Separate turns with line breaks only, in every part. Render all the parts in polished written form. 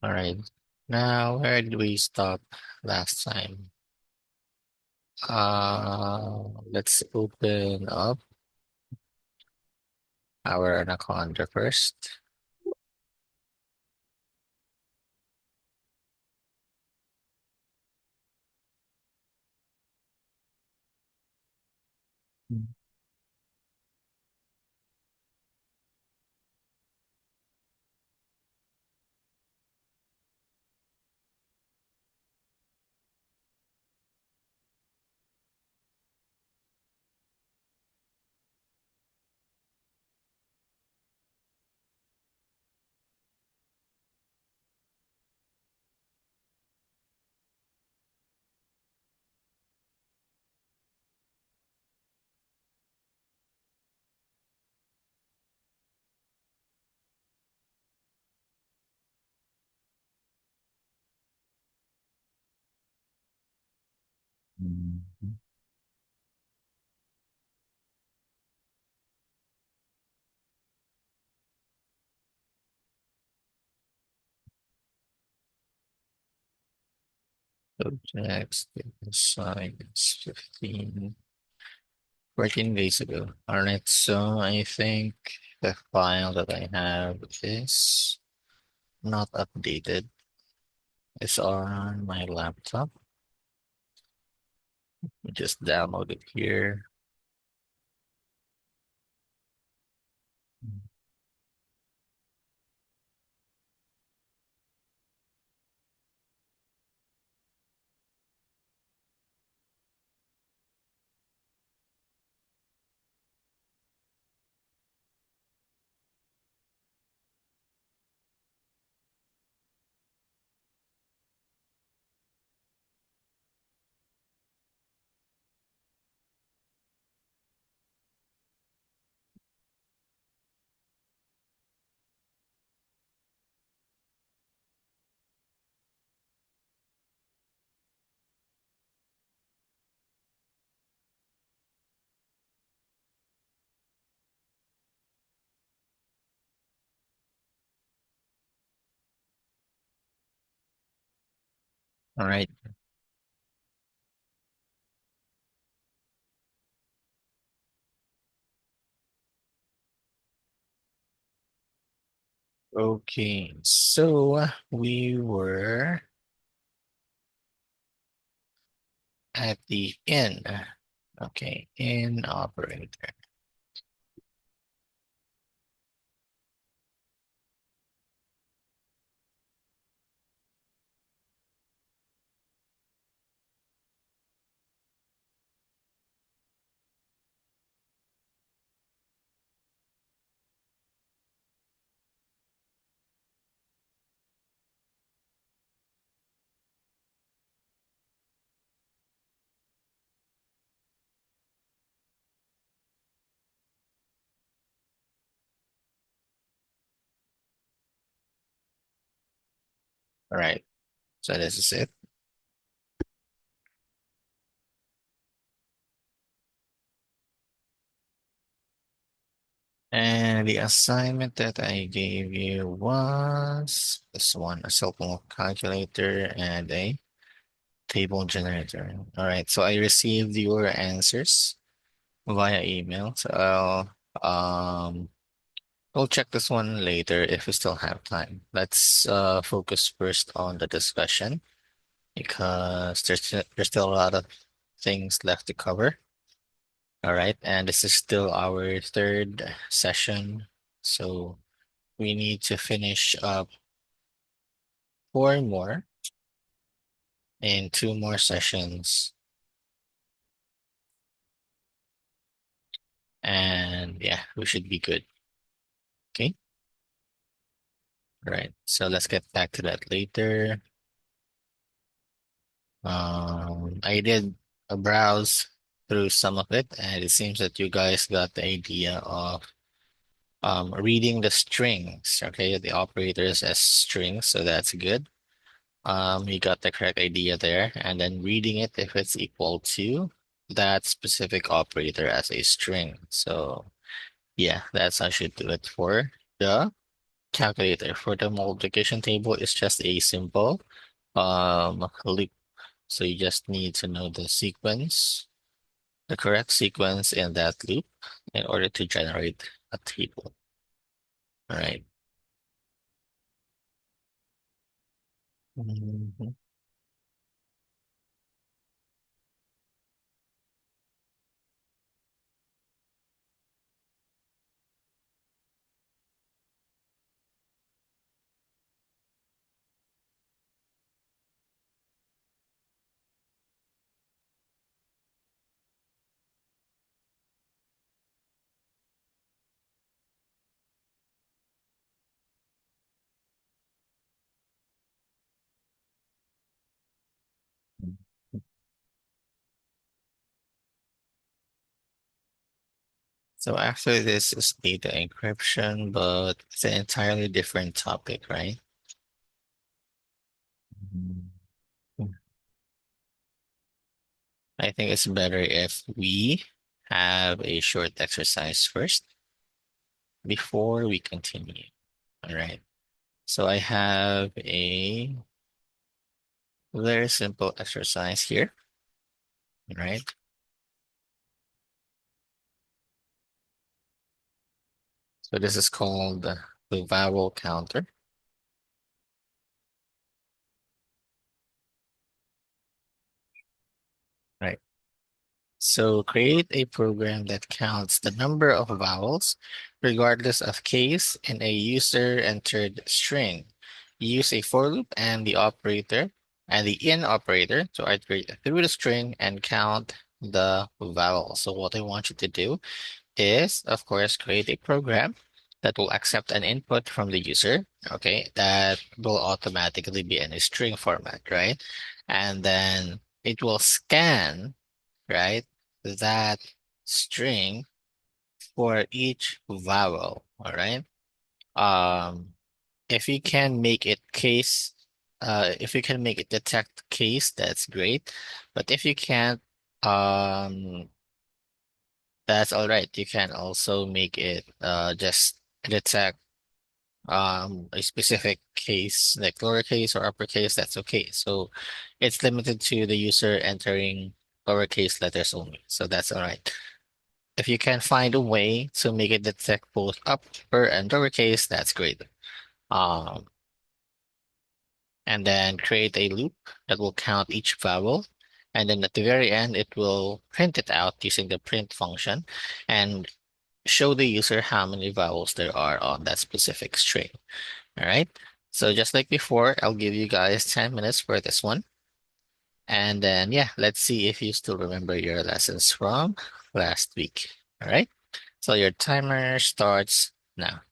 All right. Now, where did we stop last time? Let's open up our Anaconda first. Mhm. Subjects, science, 14 days ago. All right, so I think the file that I have is not updated. It's on my laptop. Just download it here. All right. Okay, so we were at the in. Okay, in operator. All right, so this is it. And the assignment that I gave you was this one, a cell phone calculator and a table generator. All right, so I received your answers via email. So we'll check this one later if we still have time. Let's focus first on the discussion because there's still a lot of things left to cover. All right, and this is still our third session, so we need to finish up four more and two more sessions, and yeah, we should be good. Okay, all right. So let's get back to that later. I did a browse through some of it, and it seems that you guys got the idea of reading the strings, okay, the operators as strings, so that's good. You got the correct idea there, and then reading it if it's equal to that specific operator as a string. So yeah, that's how I should do it for the calculator. For the multiplication table, it's just a simple loop. So you just need to know the sequence, the correct sequence in that loop in order to generate a table. All right. Mhm. So after this is data encryption, but it's an entirely different topic, right? Mhm. I think it's better if we have a short exercise first before we continue. All right. So I have a very simple exercise here, right? So this is called the vowel counter, right? So create a program that counts the number of vowels regardless of case in a user entered string. Use a for loop and the operator and the in operator to iterate through the string and count the vowels. So what I want you to do is, of course, create a program that will accept an input from the user, okay, that will automatically be in a string format, right? And then it will scan, right, that string for each vowel, all right? Um, if you can make it case, if you can make it detect case, that's great. But if you can't, um, that's all right. You can also make it just detect a specific case like lowercase or uppercase, that's okay. So it's limited to the user entering lowercase letters only. So that's all right. If you can find a way to make it detect both upper and lowercase, that's great. Um, and then create a loop that will count each vowel. And then at the very end, it will print it out using the print function and show the user how many vowels there are on that specific string. All right. So just like before, I'll give you guys 10 minutes for this one. And then, yeah, let's see if you still remember your lessons from last week. All right. So your timer starts now.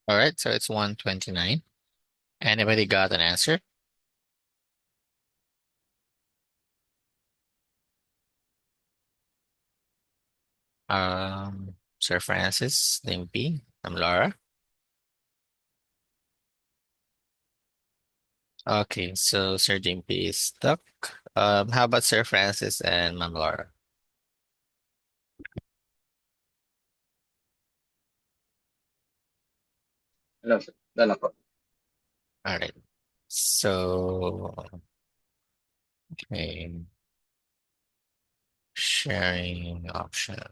All right, so it's 129. Anybody got an answer? Sir Francis, Limpy, I'm Laura. Okay, so Sir Limpy is stuck. How about Sir Francis and Ma'am Laura?
Ano, ano po?
All right. So, okay, sharing options.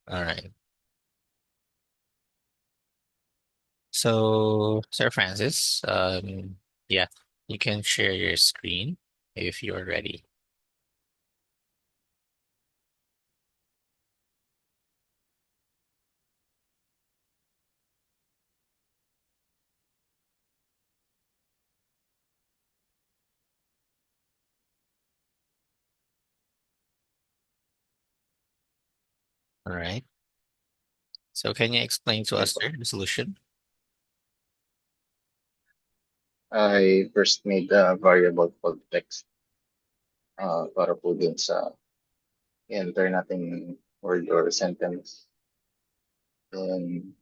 All right. So, Sir Francis, yeah, you can share your screen if you're ready. All right. So, can you explain to
Sige
us,
po.
sir, the solution?
I first made a variable called text para po dun sa enter nating word or sentence. Then,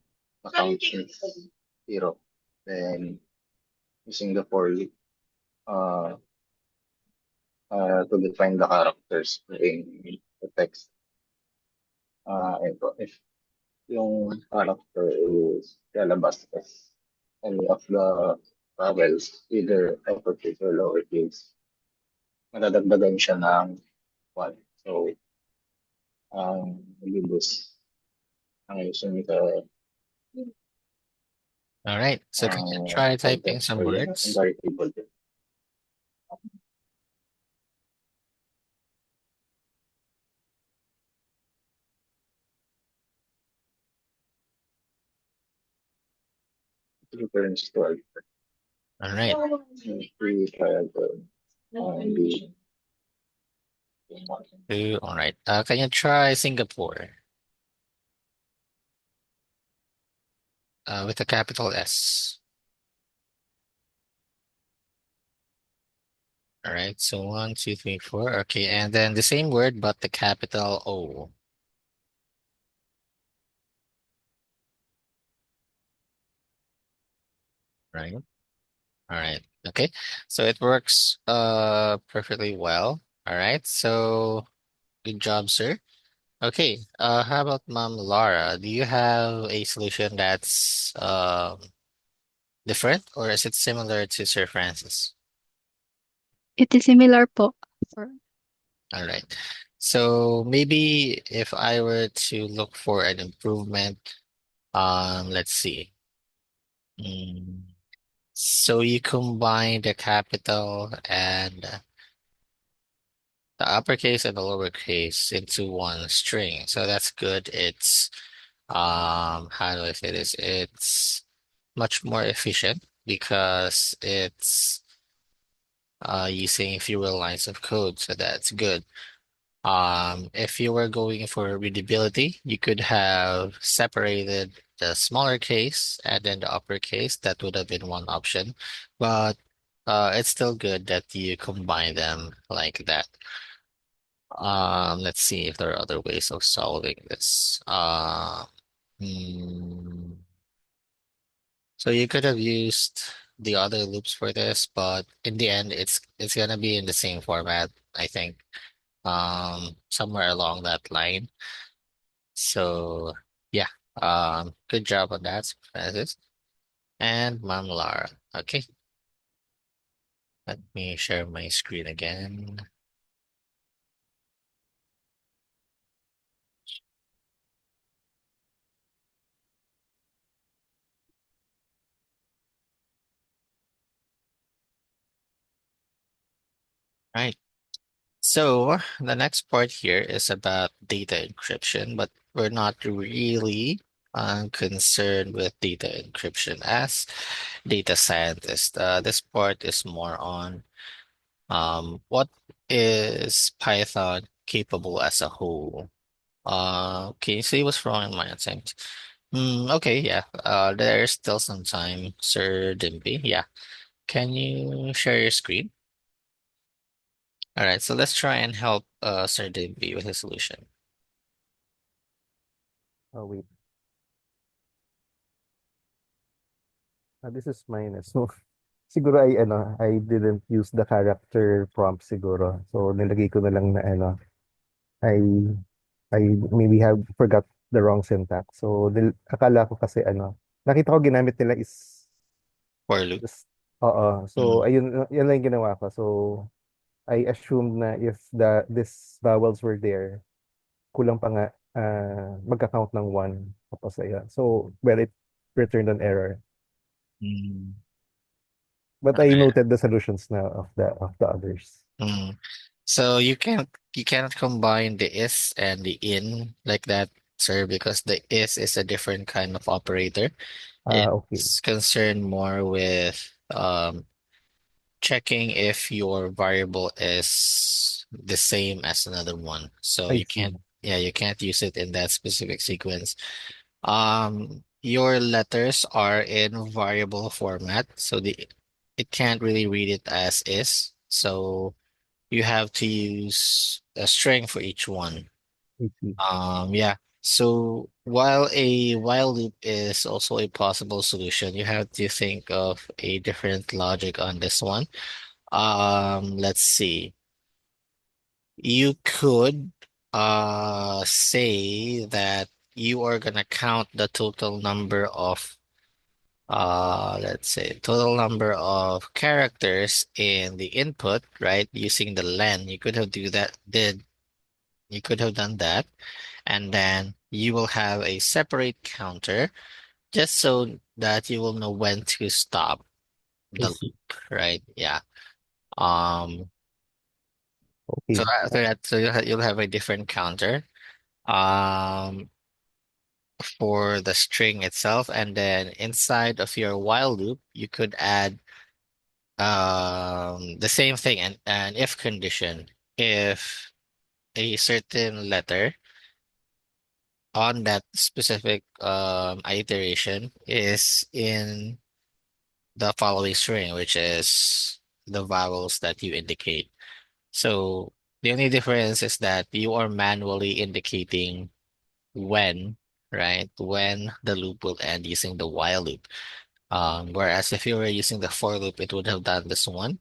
account is zero. Then, using the for loop uh, to define the characters in the text. And po, if yung character is lalabas as any of the vowels, either uppercase or lowercase, madadagdagan siya ng 1. So, ang libus ang using the
All right. So, can you try typing
context
some
or yung
words?
variable din. Reference to our
All right.
free trial the
Two. All right. Can you try Singapore with a capital S? All right. So one, two, three, four. Okay. And then the same word, but the capital O. Right. All right. Okay. So it works perfectly well. All right. So good job, sir. Okay. How about Mom Laura? Do you have a solution that's different, or is it similar to Sir Francis?
It is similar po. For
All right. So maybe if I were to look for an improvement, let's see. Mm, So you combine the capital and the uppercase and the lowercase into one string. So that's good. It's how do I say this? It's much more efficient because it's using fewer lines of code. So that's good. If you were going for readability, you could have separated the smaller case and then the uppercase. That would have been one option, but it's still good that you combine them like that. Let's see if there are other ways of solving this. Hmm, so you could have used the other loops for this, but in the end, it's gonna be in the same format, I think. Somewhere along that line. So yeah, good job on that, Francis and Mom Lara. Okay, let me share my screen again. Right. So the next part here is about data encryption, but we're not really concerned with data encryption as data scientists. This part is more on what is Python capable as a whole. Can you see what's wrong in my attempt? Okay, yeah. There's still some time, Sir Dimpy. Yeah. Can you share your screen? All right, so let's try and help Sir Dimpy with his solution.
Oh, wait. This is mine. So, siguro I didn't use the character prompt siguro. So, nilagay ko na lang na I, I maybe have forgot the wrong syntax. So, akala ko kasi nakita ko ginamit nila is
For loop.
just, oo. So,
Mm,
ayun, yan lang yung ginawa ko. So, I assumed na if these vowels were there, kulang pa nga, magka-count ng one. Tapos, ayan. So, well, it returned an error.
mm,
But I
okay.
noted the solutions now of the others.
Mm. So you can't combine the is and the in like that, sir, because the is a different kind of operator.
Okay.
It's concerned more with checking if your variable is the same as another one. So
I
you
see.
can't, yeah, you can't use it in that specific sequence. Your letters are in variable format, so the it can't really read it as is. So you have to use a string for each one.
I see.
Yeah. So while loop is also a possible solution, you have to think of a different logic on this one. Let's see. You could say that you are gonna count the total number of let's say total number of characters in the input, right? Using the len. You could have done that, and then you will have a separate counter just so that you will know when to stop
I
the
see.
loop, right? Yeah. Um, so
Okay.
you'll have a different counter um for the string itself, and then inside of your while loop, you could add the same thing and an if condition. If a certain letter on that specific iteration is in the following string, which is the vowels that you indicate. So the only difference is that you are manually indicating when, right? When the loop will end using the while loop. Whereas if you were using the for loop, it would have done this one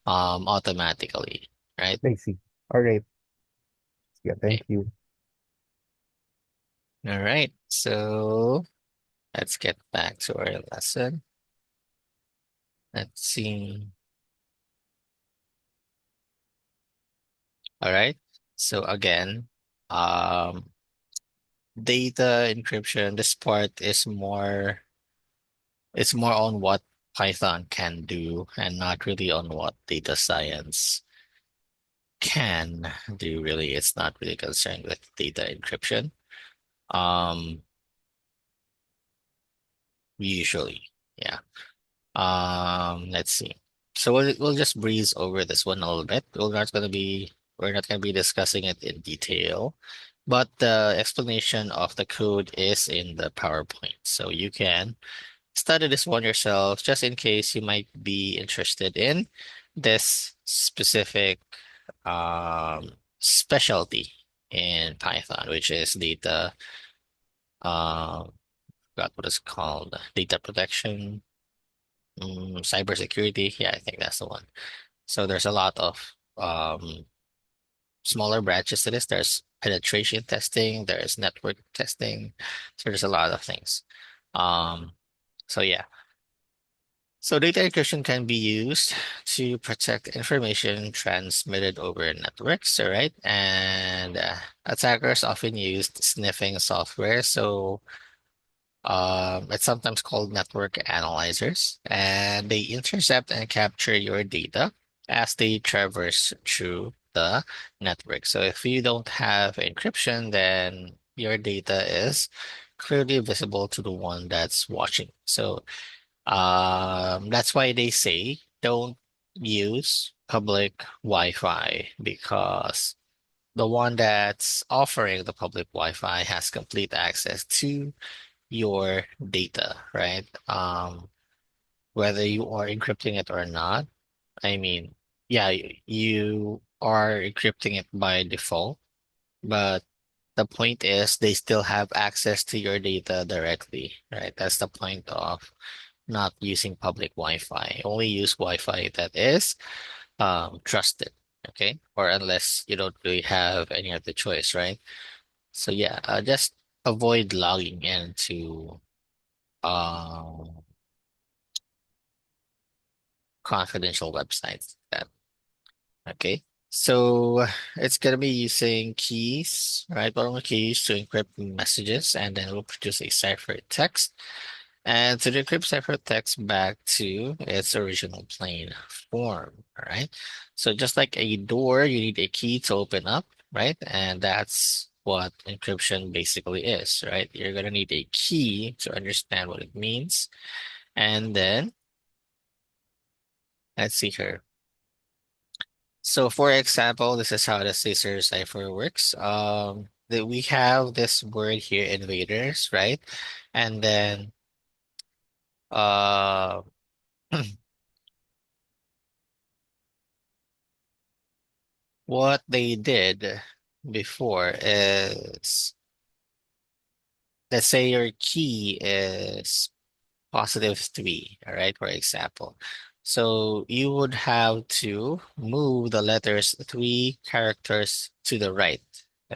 automatically, right?
I see. All right. Yeah,
Okay.
thank you.
All right. So let's get back to our lesson. Let's see. All right. So again, um, data encryption, this part is it's more on what Python can do and not really on what data science can do, really. It's not really concerned with data encryption. Um, Usually. Yeah. Let's see. So we'll just breeze over this one a little bit. We're not gonna be discussing it in detail, but the explanation of the code is in the PowerPoint. So you can study this one yourself just in case you might be interested in this specific specialty in Python, which is data forgot what it's called, data protection, cybersecurity. Yeah, I think that's the one. So there's a lot of smaller branches to this. There's penetration testing, there's network testing. So there's a lot of things. Um, so yeah. So data encryption can be used to protect information transmitted over networks, all right? And attackers often use sniffing software. So it's sometimes called network analyzers, and they intercept and capture your data as they traverse through the network. So if you don't have encryption, then your data is clearly visible to the one that's watching. So that's why they say don't use public Wi-Fi because the one that's offering the public Wi-Fi has complete access to your data, right? Whether you are encrypting it or not. I mean, yeah, you are encrypting it by default, but the point is they still have access to your data directly, right? That's the point of not using public Wi-Fi. Only use Wi-Fi that is trusted, okay? Or unless you don't really have any other choice, right? So yeah, just avoid logging into um confidential websites. That okay? So it's gonna be using keys, right? Bottom keys to encrypt messages, and then it will produce a cipher text. And to decrypt ciphertext back to its original plain form, all right? So just like a door, you need a key to open up, right? And that's what encryption basically is, right? You're gonna need a key to understand what it means. And then let's see here. So for example, this is how the Caesar cipher works. That we have this word here, invaders, right? And then uh what they did before is, let's say your key is +3, all right, for example. So you would have to move the letters 3 characters to the right.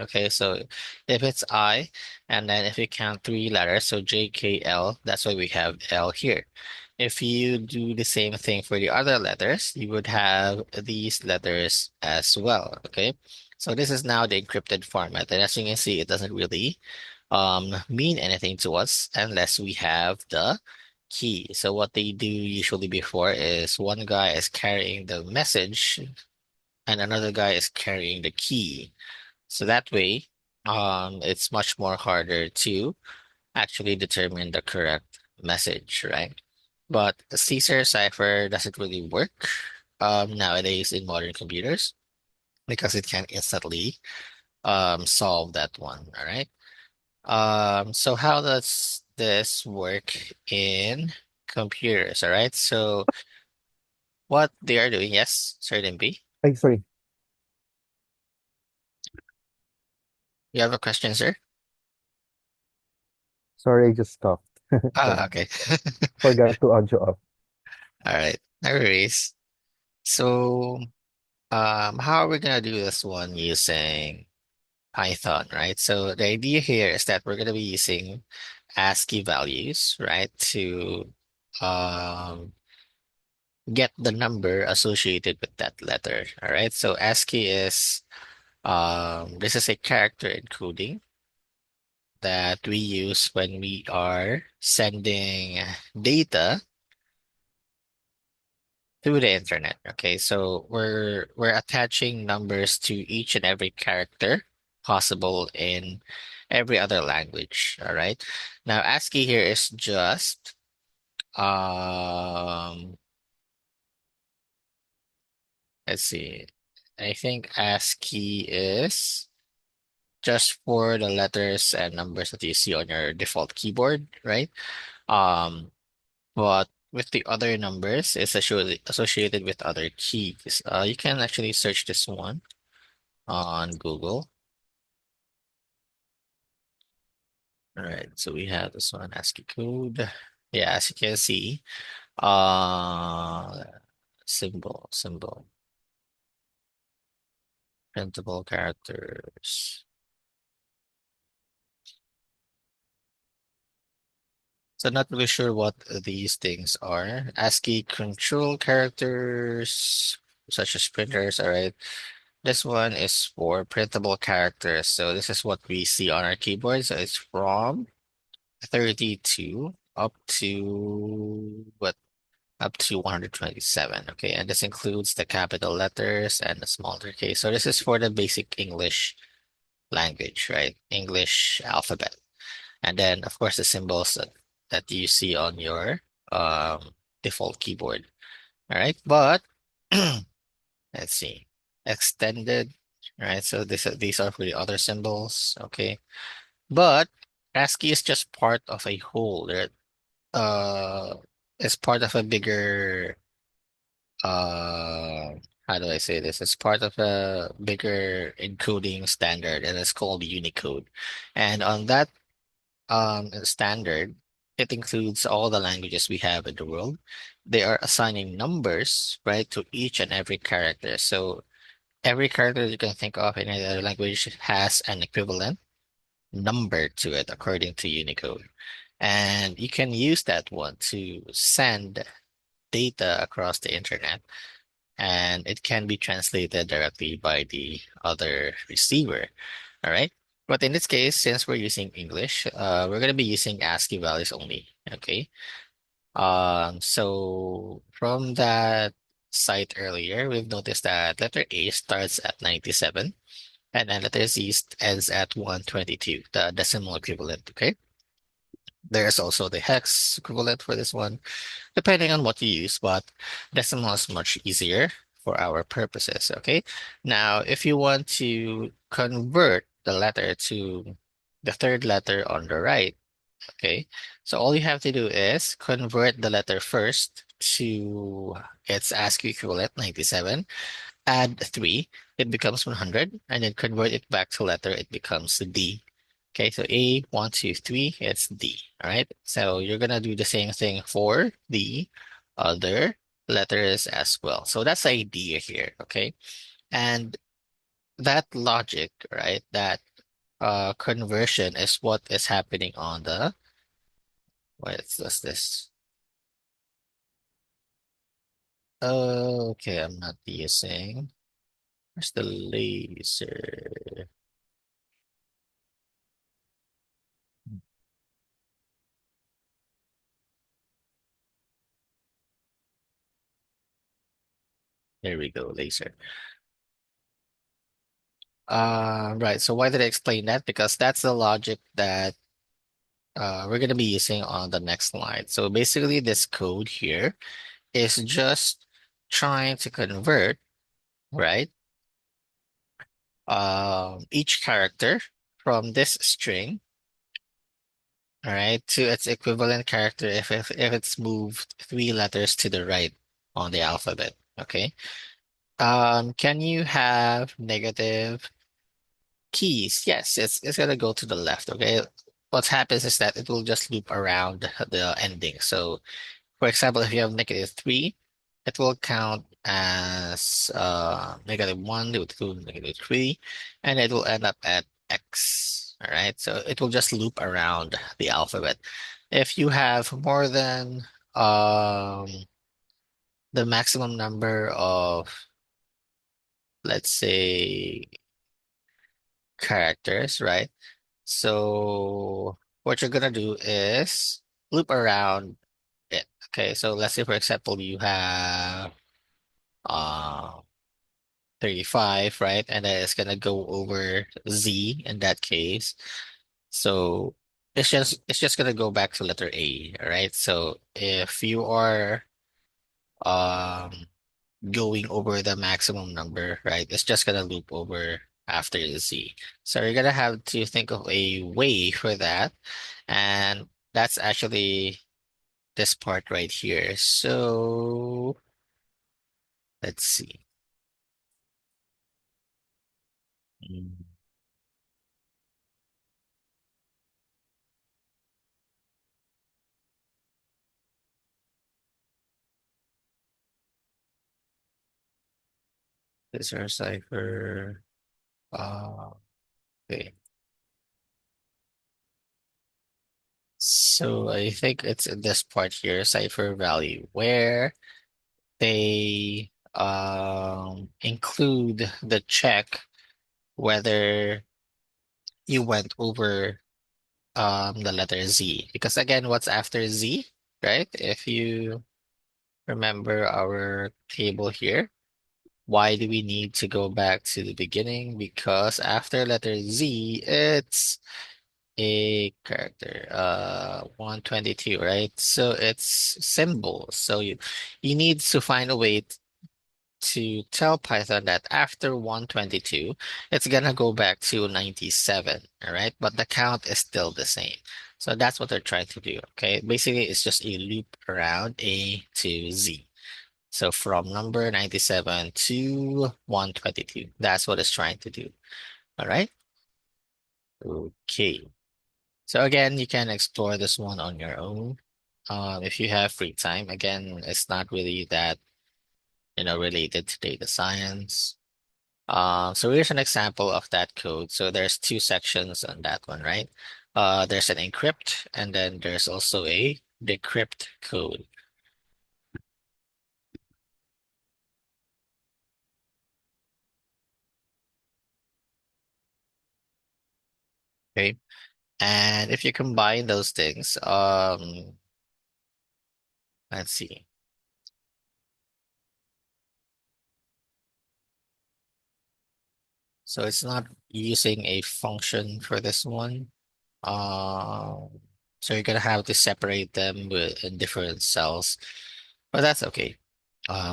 Okay, so if it's I, and then if you count 3 letters, so JKL, that's why we have L here. If you do the same thing for the other letters, you would have these letters as well. Okay, so this is now the encrypted format, and as you can see, it doesn't really mean anything to us unless we have the key. So what they do usually before is one guy is carrying the message and another guy is carrying the key. So that way, it's much more harder to actually determine the correct message, right? But Caesar cipher doesn't really work nowadays in modern computers because it can instantly solve that one, all right? So how does this work in computers? All right. So what they are doing, yes, certain B.
Ay, sorry.
You have a question, sir?
Sorry, I just stopped.
Ah,
Sorry.
okay.
Forgot to audio off.
All right. No worries. So, how are we gonna do this one using Python, right? So the idea here is that we're gonna be using ASCII values, right, to um get the number associated with that letter. All right. So ASCII is this is a character encoding that we use when we are sending data through the internet. Okay, so we're attaching numbers to each and every character possible in every other language. All right. Now ASCII here is just um let's see. I think ASCII is just for the letters and numbers that you see on your default keyboard, right? Um, but with the other numbers, it's actually associated with other keys. You can actually search this one on Google. All right, so we have this one, ASCII code. Yeah, as you can see, uh, symbol, printable characters. So not really sure what these things are. ASCII control characters, such as printers. All right. This one is for printable characters. So this is what we see on our keyboard. So it's from 32 up to what? Up to 127. Okay. And this includes the capital letters and the smaller case. So this is for the basic English language, right? English alphabet. And then, of course, the symbols that you see on your default keyboard. All right. But let's see. Extended, right? So these are for the other symbols. Okay. But ASCII is just part of a whole. Uh, it's part of a bigger, uh, how do I say this? It's part of a bigger encoding standard, and it's called Unicode. And on that standard, it includes all the languages we have in the world. They are assigning numbers, right, to each and every character. So every character you can think of in a language has an equivalent number to it according to Unicode. And you can use that one to send data across the internet, and it can be translated directly by the other receiver. All right. But in this case, since we're using English, we're going to be using ASCII values only. Okay. So from that site earlier, we've noticed that letter A starts at 97 and then letter Z ends at 122, the decimal equivalent. Okay. There's also the hex equivalent for this one, depending on what you use, but decimal is much easier for our purposes. Okay. Now, if you want to convert the letter to the third letter on the right, okay, so all you have to do is convert the letter first to its ASCII equivalent 97, add 3, it becomes 100, and then convert it back to letter, it becomes D. Okay, so A, 1, 2, 3, it's D. All right, so you're gonna do the same thing for the other letters as well. So that's the idea here, okay? And that logic, right, that conversion is what is happening on the, what's this? Okay, I'm not using, where's the laser? There we go, laser. Right. So why did I explain that? Because that's the logic that we're going to be using on the next slide. So basically, this code here is just trying to convert, right? Each character from this string, all right, to its equivalent character if it's moved 3 letters to the right on the alphabet. Okay. Can you have negative keys? Yes, it's gonna go to the left. Okay. What happens is that it will just loop around the ending. So, for example, if you have -3, it will count as -1, -2, -3, and it will end up at X. All right. So it will just loop around the alphabet. If you have more than the maximum number of, let's say, characters, right? So what you're gonna do is loop around it. Okay, so let's say for example you have uh 35, right? And then it's gonna go over Z in that case. So it's just gonna go back to letter A, all right? So if you are um going over the maximum number, right? It's just gonna loop over after the Z. So you're gonna have to think of a way for that. And that's actually this part right here. So let's see. Mm, This is our cipher. Okay. So I think it's in this part here, cipher value, where they include the check whether you went over the letter Z. Because again, what's after Z, right? If you remember our table here, why do we need to go back to the beginning? Because after letter Z, it's a character, 122, right? So it's symbols. So you need to find a way to tell Python that after 122, it's gonna go back to 97, all right? But the count is still the same. So that's what they're trying to do, okay? Basically, it's just a loop around A to Z. So from number 97 to 122, that's what it's trying to do, all right? Okay. So again, you can explore this one on your own. If you have free time, again, it's not really that, related to data science. So here's an example of that code. So there's two sections on that one, right? There's an encrypt, and then there's also a decrypt code. Okay. And if you combine those things, let's see. So it's not using a function for this one. Um, so you're gonna have to separate them in different cells, but that's okay.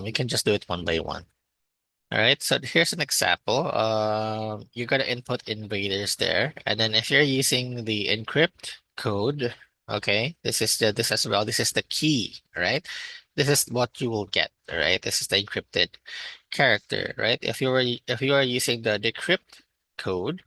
We can just do it one by one. All right, so here's an example. You're gonna input invaders there, and then if you're using the encrypt code, okay, this as well. This is the key, right? This is what you will get, all right? This is the encrypted character, right? If you are using the decrypt code,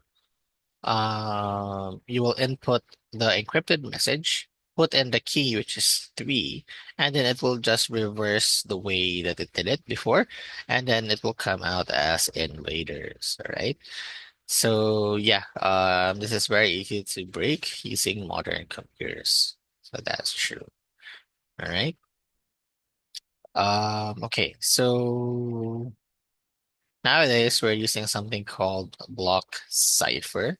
you will input the encrypted message, put in the key, which is 3, and then it will just reverse the way that it did it before, and then it will come out as invaders, all right? So yeah, this is very easy to break using modern computers. So that's true. All right. Okay, so nowadays we're using something called block cipher.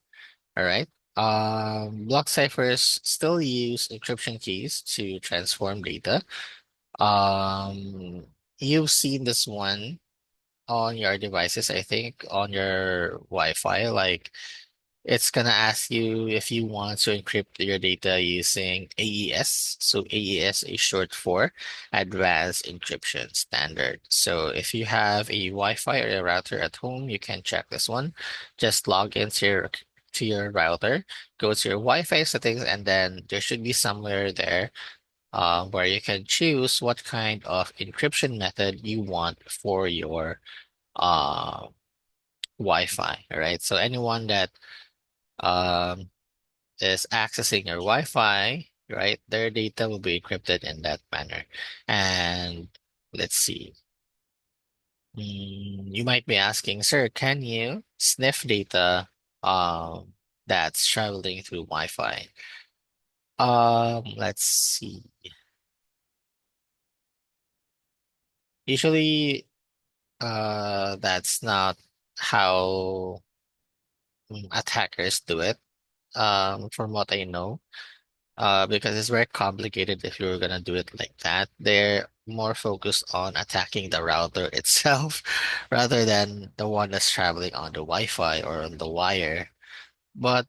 All right. Block ciphers still use encryption keys to transform data. You've seen this one on your devices, I think, on your Wi-Fi. Like it's gonna ask you if you want to encrypt your data using AES. So AES is short for Advanced Encryption Standard. So if you have a Wi-Fi or a router at home, you can check this one. Just log into your router, go to your Wi-Fi settings, and then there should be somewhere there where you can choose what kind of encryption method you want for your uh, Wi-Fi. All right. So anyone that um, is accessing your Wi-Fi, right? Their data will be encrypted in that manner. And let's see. You might be asking, sir, can you sniff data that's traveling through Wi-Fi? Let's see. Usually, that's not how attackers do it, from what I know. Because it's very complicated if you're gonna do it like that. They're more focused on attacking the router itself rather than the one that's traveling on the Wi-Fi or on the wire. But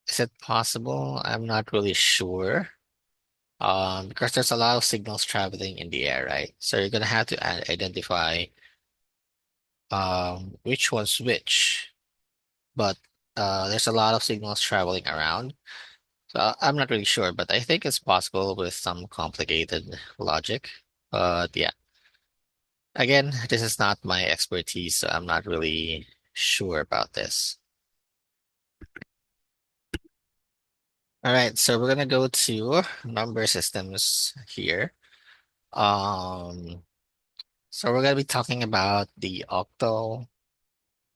is it possible? I'm not really sure. Because there's a lot of signals traveling in the air, right? So you're gonna have to identify which one's which. But there's a lot of signals traveling around. So I'm not really sure, but I think it's possible with some complicated logic. But yeah, again, this is not my expertise, so I'm not really sure about this. All right, so we're gonna go to number systems here. Um, so we're gonna be talking about the octal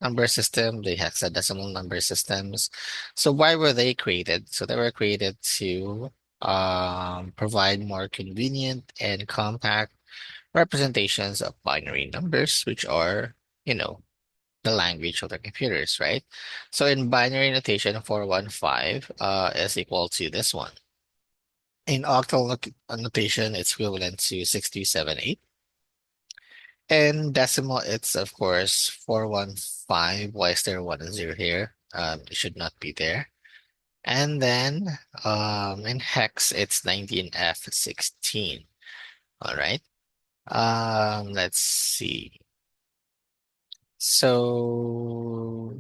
number system, the hexadecimal number systems. So why were they created? So they were created to provide more convenient and compact representations of binary numbers, which are, you know, the language of the computers, right? So in binary notation, 415 is equal to this one. In octal notation, it's equivalent to 6278. In decimal, it's of course 415. Why is there 1 and 0 here? It should not be there. And then in hex, it's 19F16. All right. Let's see. So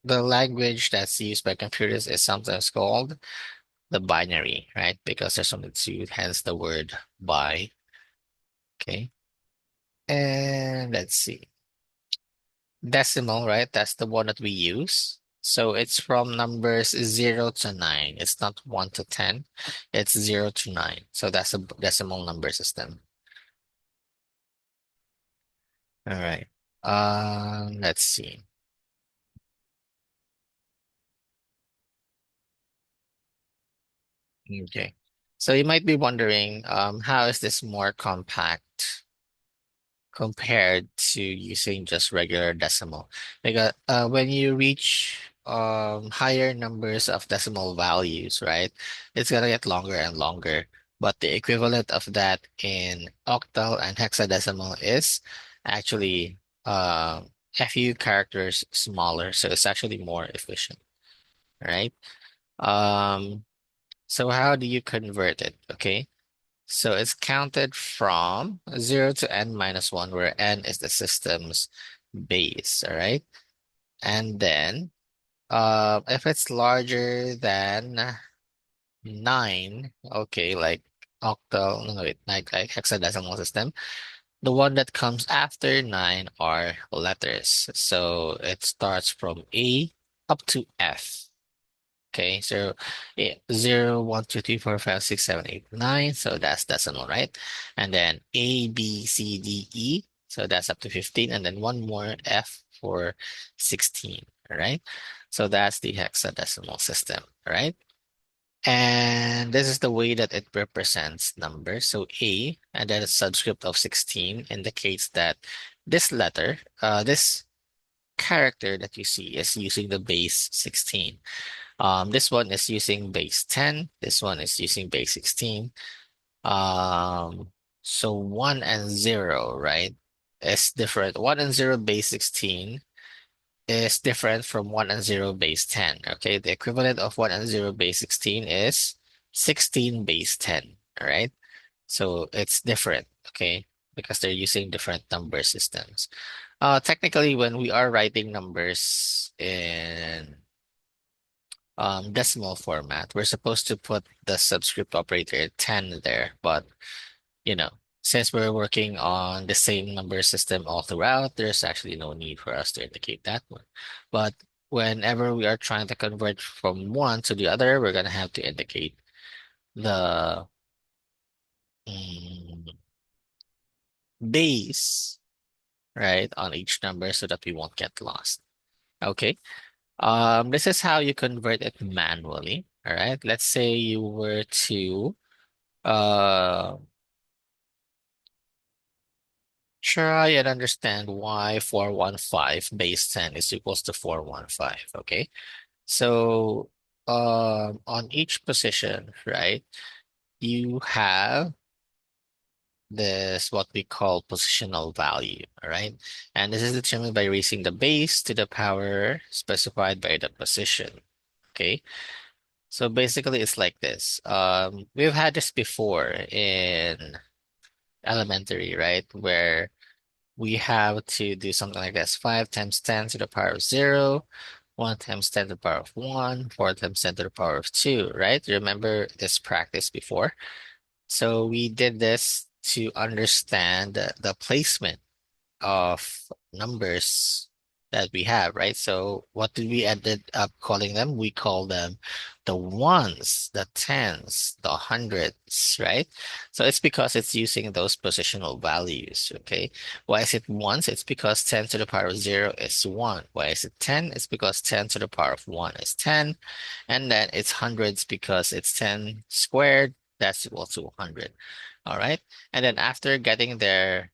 the language that's used by computers is sometimes called the binary, right? Because there's only two, hence the word bi. Okay. And let's see. Decimal, right? That's the one that we use. So it's from numbers 0 to 9. It's not 1 to 10. It's 0 to 9. So that's a decimal number system. All right. Let's see. Okay. So you might be wondering, how is this more compact compared to using just regular decimal? Because when you reach higher numbers of decimal values, right, it's gonna get longer and longer. But the equivalent of that in octal and hexadecimal is actually a few characters smaller, so it's actually more efficient, right? Um, so how do you convert it? Okay. So it's counted from 0 to n minus 1, where n is the system's base, all right? And then if it's larger than 9, okay, like octal, no, wait, like hexadecimal system, the one that comes after 9 are letters. So it starts from A up to F. Okay, so yeah, 0, 1, 2, 3, 4, 5, 6, 7, 8, 9. So that's decimal, right? And then A, B, C, D, E. So that's up to 15. And then one more F for 16. All right. So that's the hexadecimal system. All right. And this is the way that it represents numbers. So A and then a subscript of 16 indicates that this letter, this character that you see is using the base 16. This one is using base 10. This one is using base 16. Um, so 1 and 0, right, is different. 1 and 0 base 16 is different from 1 and 0 base 10. Okay, the equivalent of 1 and 0 base 16 is 16 base 10. All right, so it's different, okay, because they're using different number systems. Technically, when we are writing numbers in decimal format, we're supposed to put the subscript operator 10 there, but you know, since we're working on the same number system all throughout, there's actually no need for us to indicate that one. But whenever we are trying to convert from one to the other, we're gonna have to indicate the mm, base, right, on each number so that we won't get lost. Okay. This is how you convert it manually. All right. Let's say you were to uh try and understand why 415 base 10 is equals to 415. Okay. So on each position, right, you have this what we call positional value. All right. And this is determined by raising the base to the power specified by the position. Okay. So basically it's like this. We've had this before in elementary, right? Where we have to do something like this. 5 times 10 to the power of 0, 1 times 10 to the power of 1, 4 times 10 to the power of 2, right? Remember this practice before? So we did this to understand the placement of numbers that we have, right? So what did we ended up calling them? We call them the ones, the tens, the hundreds, right? So it's because it's using those positional values, okay? Why is it ones? It's because 10 to the power of 0 is 1. Why is it 10? It's because 10 to the power of 1 is 10. And then it's hundreds because it's 10 squared. That's equal to 100. All right. And then after getting their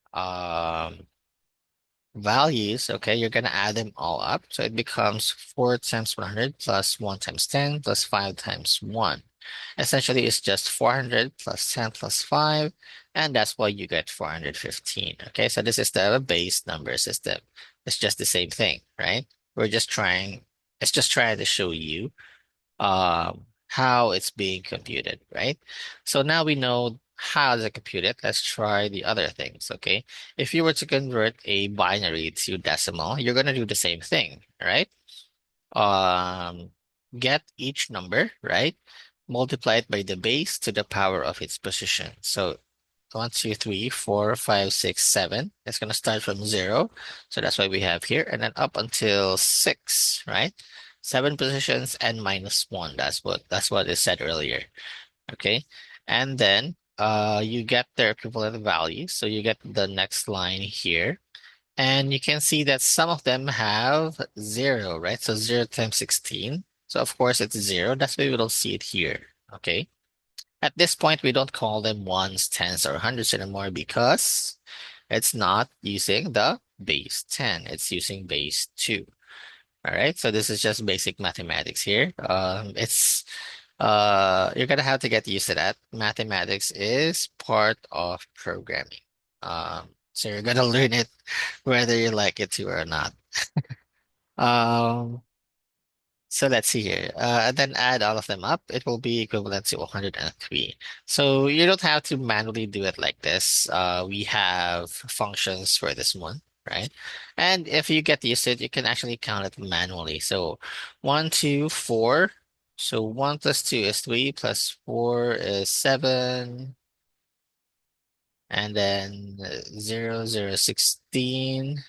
values, okay, you're gonna add them all up. So it becomes 4 times 100 plus 1 times 10 plus 5 times 1. Essentially, it's just 400 plus 10 plus 5, and that's why you get 415. Okay, so this is the base number system. It's just the same thing, right? We're just trying, it's just trying to show you how it's being computed, right? So now we know how to compute it, let's try the other things, okay? If you were to convert a binary to decimal, you're gonna do the same thing, right? Um, get each number, right? Multiply it by the base to the power of its position. So 1, 2, 3, 4, 5, 6, 7. It's going to start from 0. So that's why we have here. And then up until 6, right? 7 positions and minus 1. That's what is said earlier. Okay. And then you get their equivalent value. So you get the next line here. And you can see that some of them have 0, right? So 0 times 16. So of course it's 0. That's why we don't see it here. Okay. At this point, we don't call them ones, tens, or hundreds anymore because it's not using the base 10. It's using base 2. All right. So this is just basic mathematics here. You're gonna have to get used to that. Mathematics is part of programming. So you're gonna learn it whether you like it to or not. Um, so let's see here. And then add all of them up. It will be equivalent to 103. So you don't have to manually do it like this. We have functions for this one, right? And if you get used to it, you can actually count it manually. So 1, 2, 4. So 1 plus 2 is 3, plus 4 is 7. And then 0, 0, 16.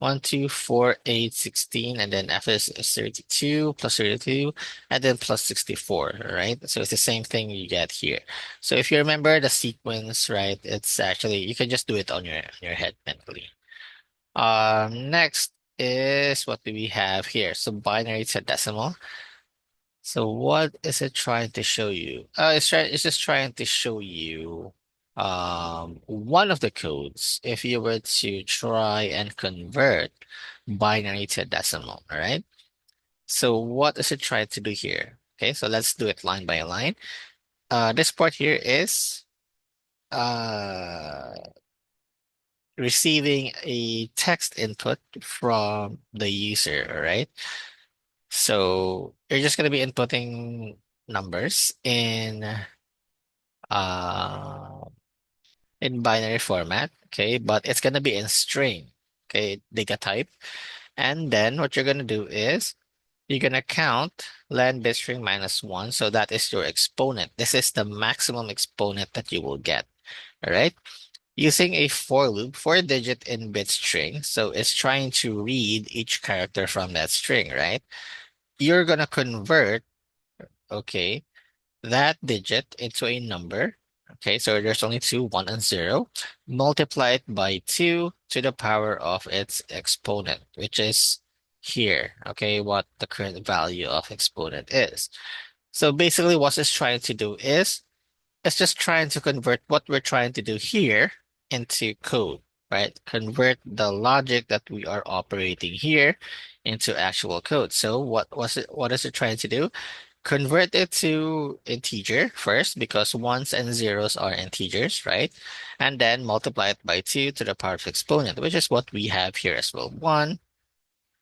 1, 2, 4, 8, 16, and then after this is 32 plus 32, and then plus 64, right? So it's the same thing you get here. So if you remember the sequence, right, it's actually, you can just do it on your head mentally. Next is what do we have here? So binary to decimal. So what is it trying to show you? It's just trying to show you one of the codes if you were to try and convert binary to decimal, all right? So what is it trying to do here? Okay, so let's do it line by line. This part here is uh receiving a text input from the user, all right? So you're just gonna be inputting numbers uh in binary format, okay, but it's gonna be in string, okay, data type. And then what you're gonna do is you're gonna count len bit string minus 1, so that is your exponent. This is the maximum exponent that you will get, all right? Using a for loop, 4-digit in bit string, so it's trying to read each character from that string, right? You're gonna convert, okay, that digit into a number. Okay, so there's only two, 1 and 0. Multiply it by 2 to the power of its exponent, which is here, okay, what the current value of exponent is. So basically what it's trying to do is it's just trying to convert what we're trying to do here into code, right? Convert the logic that we are operating here into actual code. So what is it trying to do? Convert it to integer first because ones and zeros are integers, right? And then multiply it by 2 to the power of exponent, which is what we have here as well. 1,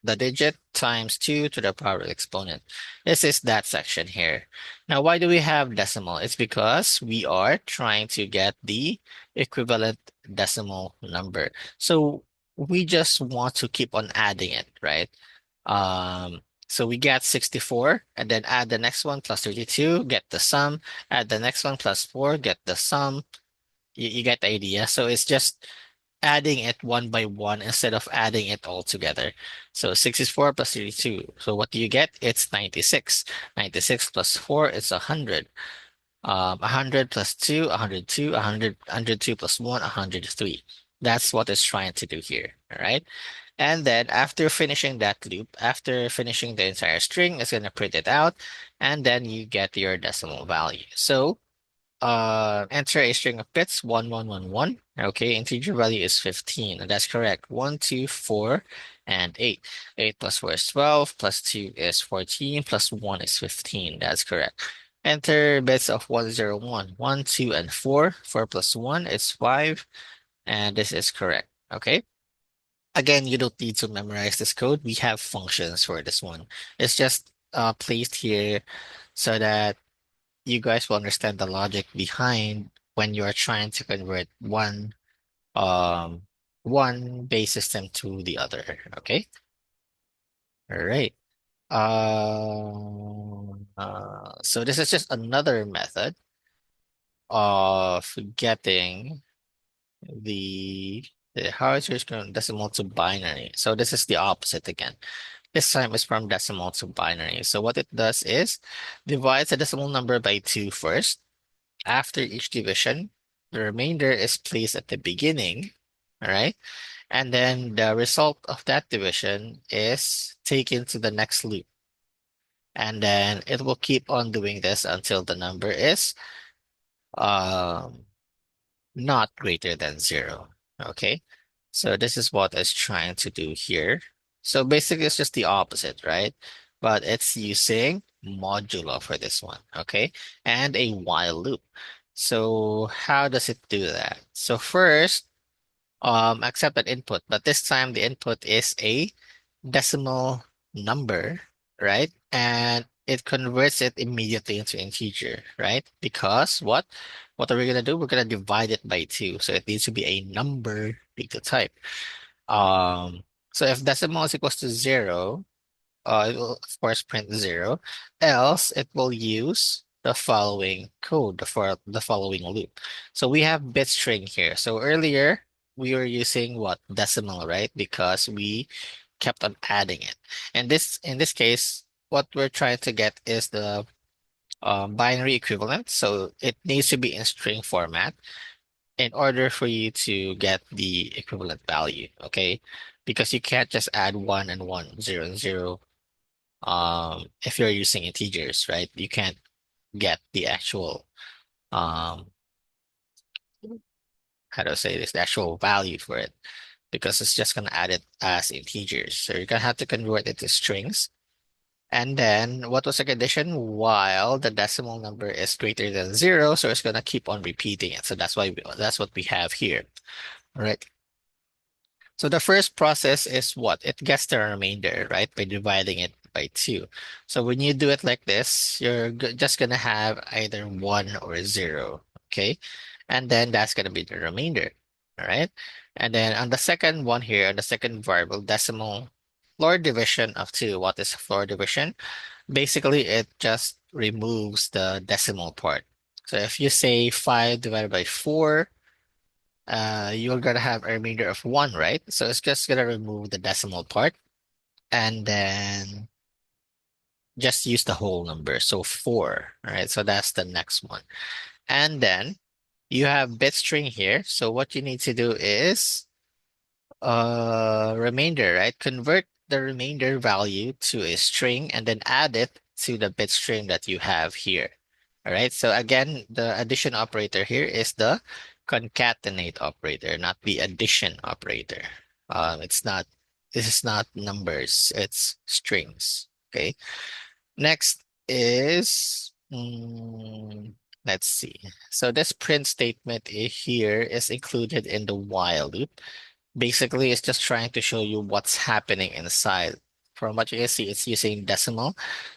the digit, times 2 to the power of exponent. This is that section here. Now, why do we have decimal? It's because we are trying to get the equivalent decimal number. So we just want to keep on adding it, right? So we get 64 and then add the next one plus 32, get the sum, add the next one plus 4, get the sum. You get the idea. So it's just adding it one by one instead of adding it all together. So 64 plus 32. So what do you get? It's 96. 96 plus 4 is 100. 100 plus 2, 102, 100, 102 plus 1, 103. That's what it's trying to do here, all right? And then after finishing that loop, after finishing the entire string, it's going to print it out, and then you get your decimal value. So enter a string of bits, 1111. Okay, integer value is 15, and that's correct. 1, 2, 4, and 8. 8 plus 4 is 12, plus 2 is 14, plus 1 is 15. That's correct. Enter bits of 101. 1, 2, and 4. 4 plus 1 is 5, and this is correct. Okay. Again, you don't need to memorize this code. We have functions for this one. It's just placed here so that you guys will understand the logic behind when you are trying to convert um one base system to the other. Okay. All right. So this is just another method of getting the how is yours going decimal to binary. So this is the opposite again. This time is from decimal to binary. So what it does is divides the decimal number by 2 first. After each division, the remainder is placed at the beginning. All right. And then the result of that division is taken to the next loop. And then it will keep on doing this until the number is um, not greater than 0. Okay. So this is what it's trying to do here. So basically it's just the opposite, right? But it's using modulo for this one. Okay. And a while loop. So how does it do that? So first, accept an input, but this time the input is a decimal number, right? And it converts it immediately into integer, right? Because what? What are we gonna do? We're gonna divide it by 2. So it needs to be a number data type. Um, so if decimal is equals to 0, it will of course print 0. Else it will use the following code for the following loop. So we have bit string here. So earlier we were using what? Decimal, right? Because we kept on adding it. And this in this case, what we're trying to get is the binary equivalent. So it needs to be in string format in order for you to get the equivalent value, okay? Because you can't just add 1 and 1, 0 and 0 if you're using integers, right? You can't get the actual um how do I say this, the actual value for it because it's just gonna add it as integers. So you're gonna have to convert it to strings. And then what was the condition? While the decimal number is greater than 0, so it's gonna keep on repeating it. So that's what we have here. All right. So the first process is what? It gets the remainder, right? By dividing it by 2. So when you do it like this, you're just going to have either 1 or 0, okay? And then that's going to be the remainder, all right? And then on the second one here, on the second variable, decimal floor division of 2. What is floor division? Basically, it just removes the decimal part. So if you say 5 divided by 4, you're gonna have a remainder of 1, right? So it's just gonna remove the decimal part and then just use the whole number. So 4, right? So that's the next one. And then you have bit string here. So what you need to do is remainder, right? Convert the remainder value to a string and then add it to the bit string that you have here. All right. So again, the addition operator here is the concatenate operator, not the addition operator. It's not, this is not numbers, it's strings. Okay. Next is, let's see. So this print statement here is included in the while loop. Basically, it's just trying to show you what's happening inside. From what you can see, it's using decimal.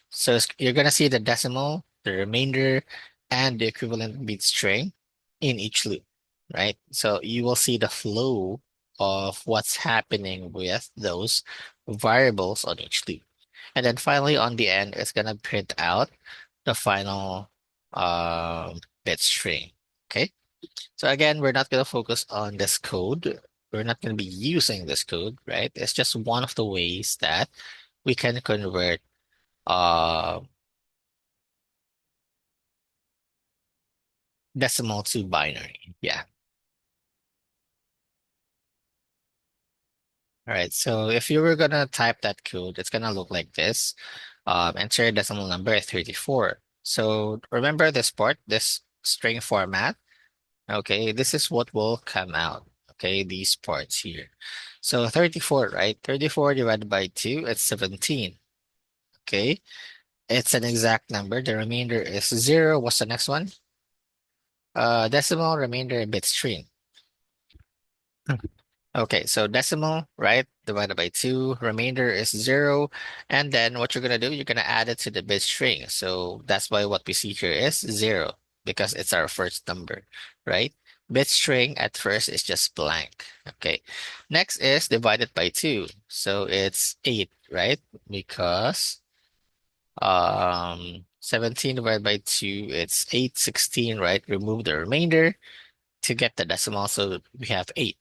So you're going to see the decimal, the remainder, and the equivalent bit string in each loop, right? So you will see the flow of what's happening with those variables on each loop. And then finally, on the end, it's going to print out the final bit string, okay? So again, we're not going to focus on this code. We're not going to be using this code, right? It's just one of the ways that we can convert uh, decimal to binary. Yeah. All right. So if you were going to type that code, it's going to look like this. Enter a decimal number at 34. So remember this part, this string format. Okay, this is what will come out. Okay, these parts here. So 34, right? 34 divided by 2, it's 17. Okay, it's an exact number. The remainder is 0. What's the next one? Decimal, remainder, bit string. Okay, so decimal, right? Divided by 2, remainder is 0. And then what you're going to do, you're going to add it to the bit string. So that's why what we see here is 0. because it's our first number, right? Bit string at first is just blank. Okay. Next is divided by 2. So it's 8, right? Because 17 divided by 2, it's 816, right? Remove the remainder to get the decimal. So we have 8.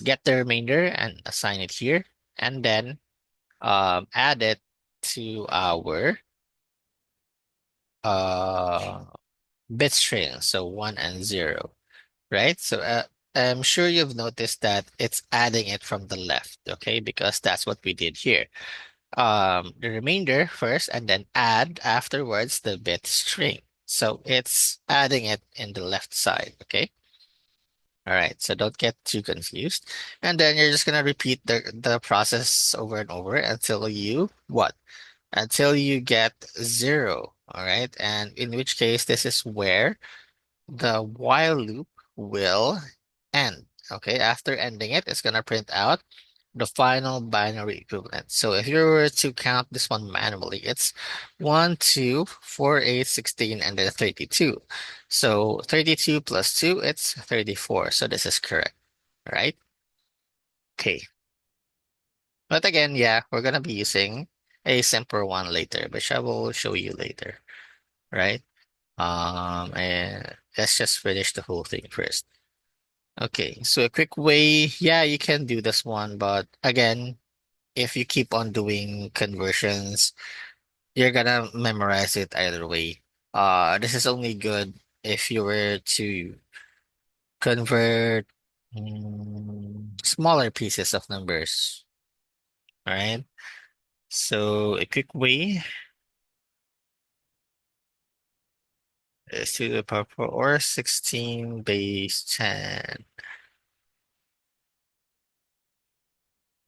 Get the remainder and assign it here, and then add it to our uh, bit string. So 1 and 0, right? So I'm sure you've noticed that it's adding it from the left, okay? Because that's what we did here. The remainder first and then add afterwards the bit string. So it's adding it in the left side, okay? All right, so don't get too confused. And then you're just gonna repeat the process over and over until you what? Until you get 0, all right? And in which case this is where the while loop will end. Okay, after ending it, it's gonna print out the final binary equivalent. So if you were to count this one manually, it's 1, 2, 4, 8, 16, and then 32. So 32 plus 2, it's 34. So this is correct, right? Okay. But again, yeah, we're gonna be using a simpler one later, which I will show you later, right? And let's just finish the whole thing first. Okay, so a quick way, yeah, you can do this one, but again, if you keep on doing conversions, you're gonna memorize it either way. This is only good if you were to convert smaller pieces of numbers, all right? So a quick way is to the power 4 or 16 base 10.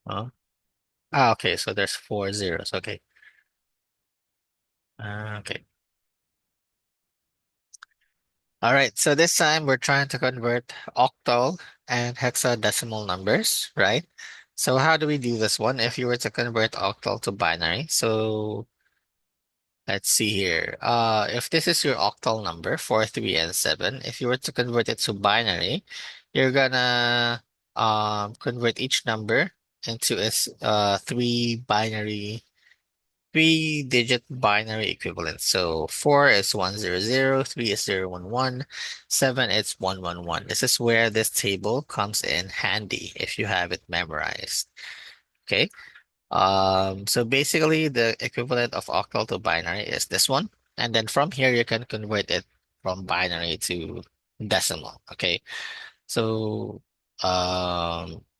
Huh? Ah, okay, so there's 4 zeros. Okay. Okay. All right, so this time we're trying to convert octal and hexadecimal numbers, right? So how do we do this one if you were to convert octal to binary? So let's see here. If this is your octal number, 4, 3, and 7, if you were to convert it to binary, you're gonna convert each number into its three-digit binary equivalent. So 4 is 100, 3 is 011, 7 is 111. This is where this table comes in handy if you have it memorized. Okay. So basically the equivalent of octal to binary is this one. And then from here you can convert it from binary to decimal. Okay. So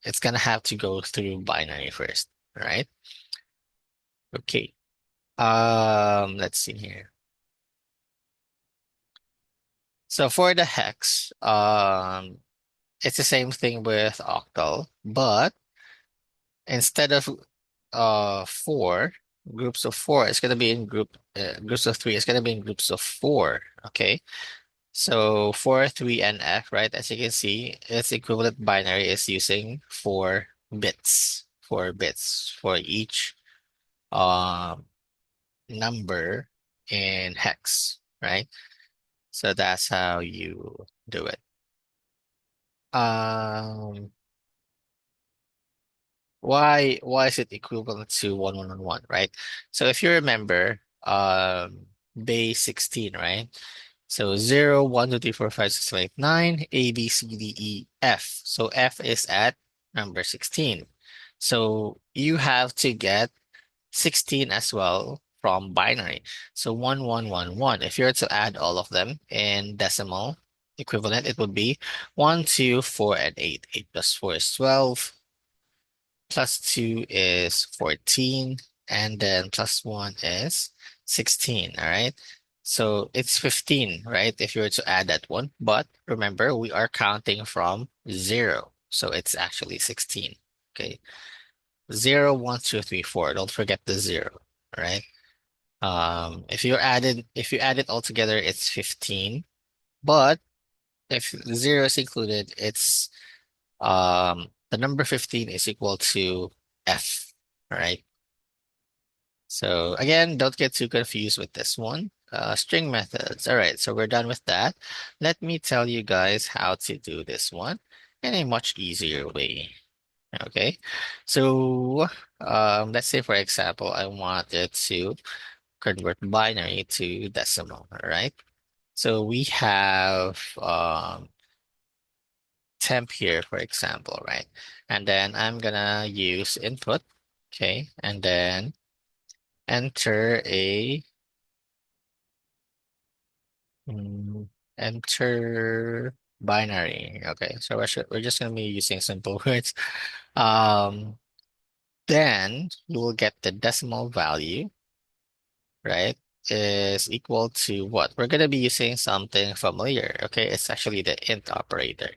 it's gonna have to go through binary first, right? Okay. Let's see here. So for the hex, it's the same thing with octal, but instead of four groups of four, it's gonna be in groups of three. It's gonna be in groups of four. Okay, so 4, 3, and F, right? As you can see, its equivalent binary is using 4 bits, 4 bits for each um number in hex, right? So that's how you do it. Um, why is it equivalent to 1111, right? So if you remember, base 16, right? So 0, 1, 2, 3, 4, 5, 6, 7, 8, 9, A, B, C, D, E, F. So F is at number 16. So you have to get 16 as well from binary. So 1111. If you were to add all of them in decimal equivalent, it would be 1, 2, 4, and 8. 8 plus 4 is 12, plus 2 is 14, and then plus 1 is 16. All right. So it's 15, right? If you were to add that one. But remember, we are counting from 0. So it's actually 16. Okay. 0, 1, 2, 3, 4. Don't forget the 0, right? If you add it all together, it's 15. But if 0 is included, it's the number 15 is equal to F, right? So again, don't get too confused with this one. String methods. All right, so we're done with that. Let me tell you guys how to do this one in a much easier way. Okay, so let's say for example, I wanted to convert binary to decimal. All right, so we have temp here, for example, right? And then I'm gonna use input, okay, and then enter a mm, enter binary. Okay, so we're just gonna be using simple words. Um, then you will get the decimal value, right? Is equal to what? We're gonna be using something familiar. Okay, it's actually the int operator.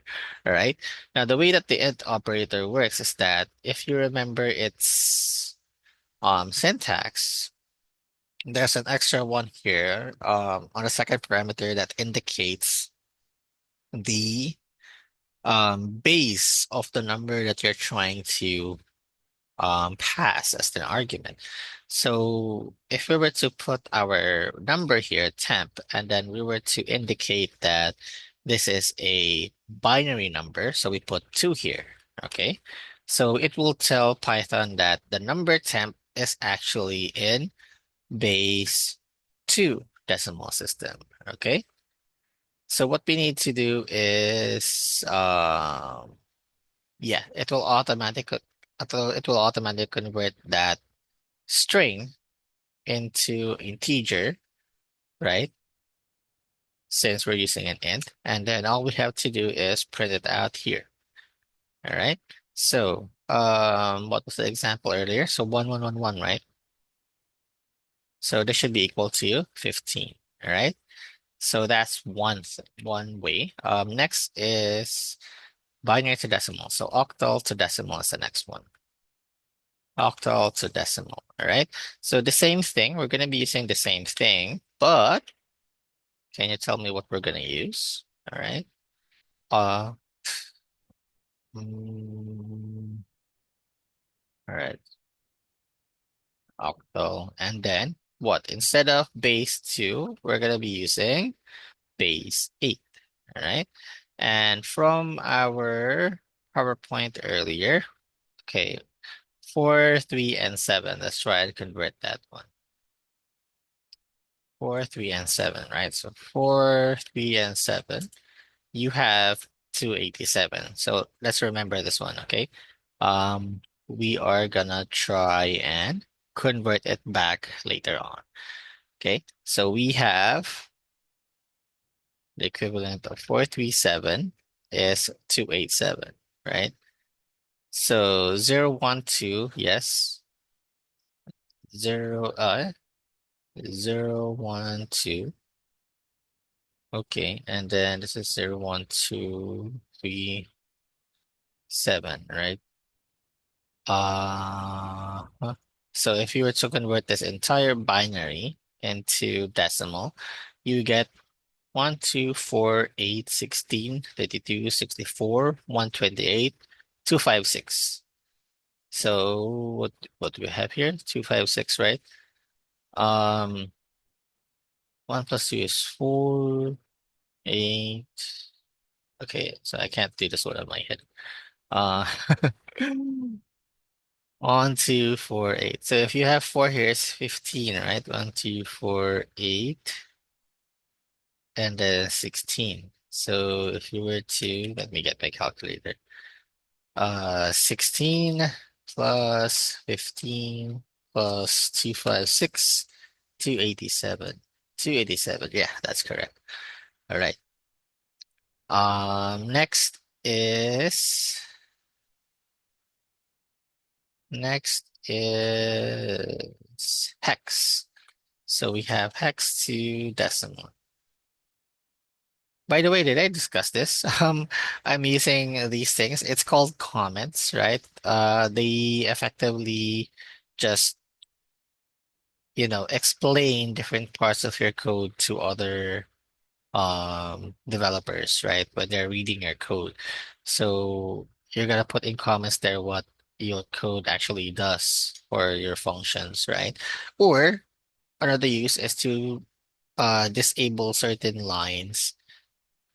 All right. Now the way that the int operator works is that if you remember its syntax, there's an extra one here on the second parameter that indicates the base of the number that you're trying to pass as an argument. So if we were to put our number here, temp, and then we were to indicate that this is a binary number, so we put 2 here, okay? So it will tell Python that the number temp is actually in base 2 decimal system, okay? So what we need to do is, yeah, it will automatically convert that string into integer, right? Since we're using an int, and then all we have to do is print it out here. All right. So, what was the example earlier? So 1111, right? So this should be equal to 15. All right. So that's one way. Next is binary to decimal. So octal to decimal is the next one. Octal to decimal. All right. So the same thing, we're going to be using the same thing, but can you tell me what we're going to use? All right. Uh, mm, all right. Octal. And then what? Instead of base 2, we're going to be using base 8. All right. And from our PowerPoint earlier, okay, 4, 3, and 7. Let's try and convert that one. 4, 3, and 7, right? So 4, 3, and 7. You have 287. So let's remember this one, okay? We are gonna try and convert it back later on. Okay, so we have the equivalent of 437 is 287, right? So 012, yes. 0 012. Okay, and then this is 01237, right? Huh. So if you were to convert this entire binary into decimal, you get 1, 2, 4, 8, 16, 32, 64, 128, 256. So what do we have here? 256, right? 1 plus 2 is 4, 8. Okay, so I can't do this one on my head. Uh 1, 2, 4, 8. So if you have 4 here, it's 15, right? 1, 2, 4, 8, and then 16. So if you were to, let me get my calculator. 16 plus 15 plus 256, 287. 287. Yeah, that's correct. All right. Next is hex. So we have hex to decimal. By the way, did I discuss this? I'm using these things. It's called comments, right? They effectively just, explain different parts of your code to other developers, right? When they're reading your code. So you're gonna put in comments there what your code actually does for your functions, right? Or another use is to disable certain lines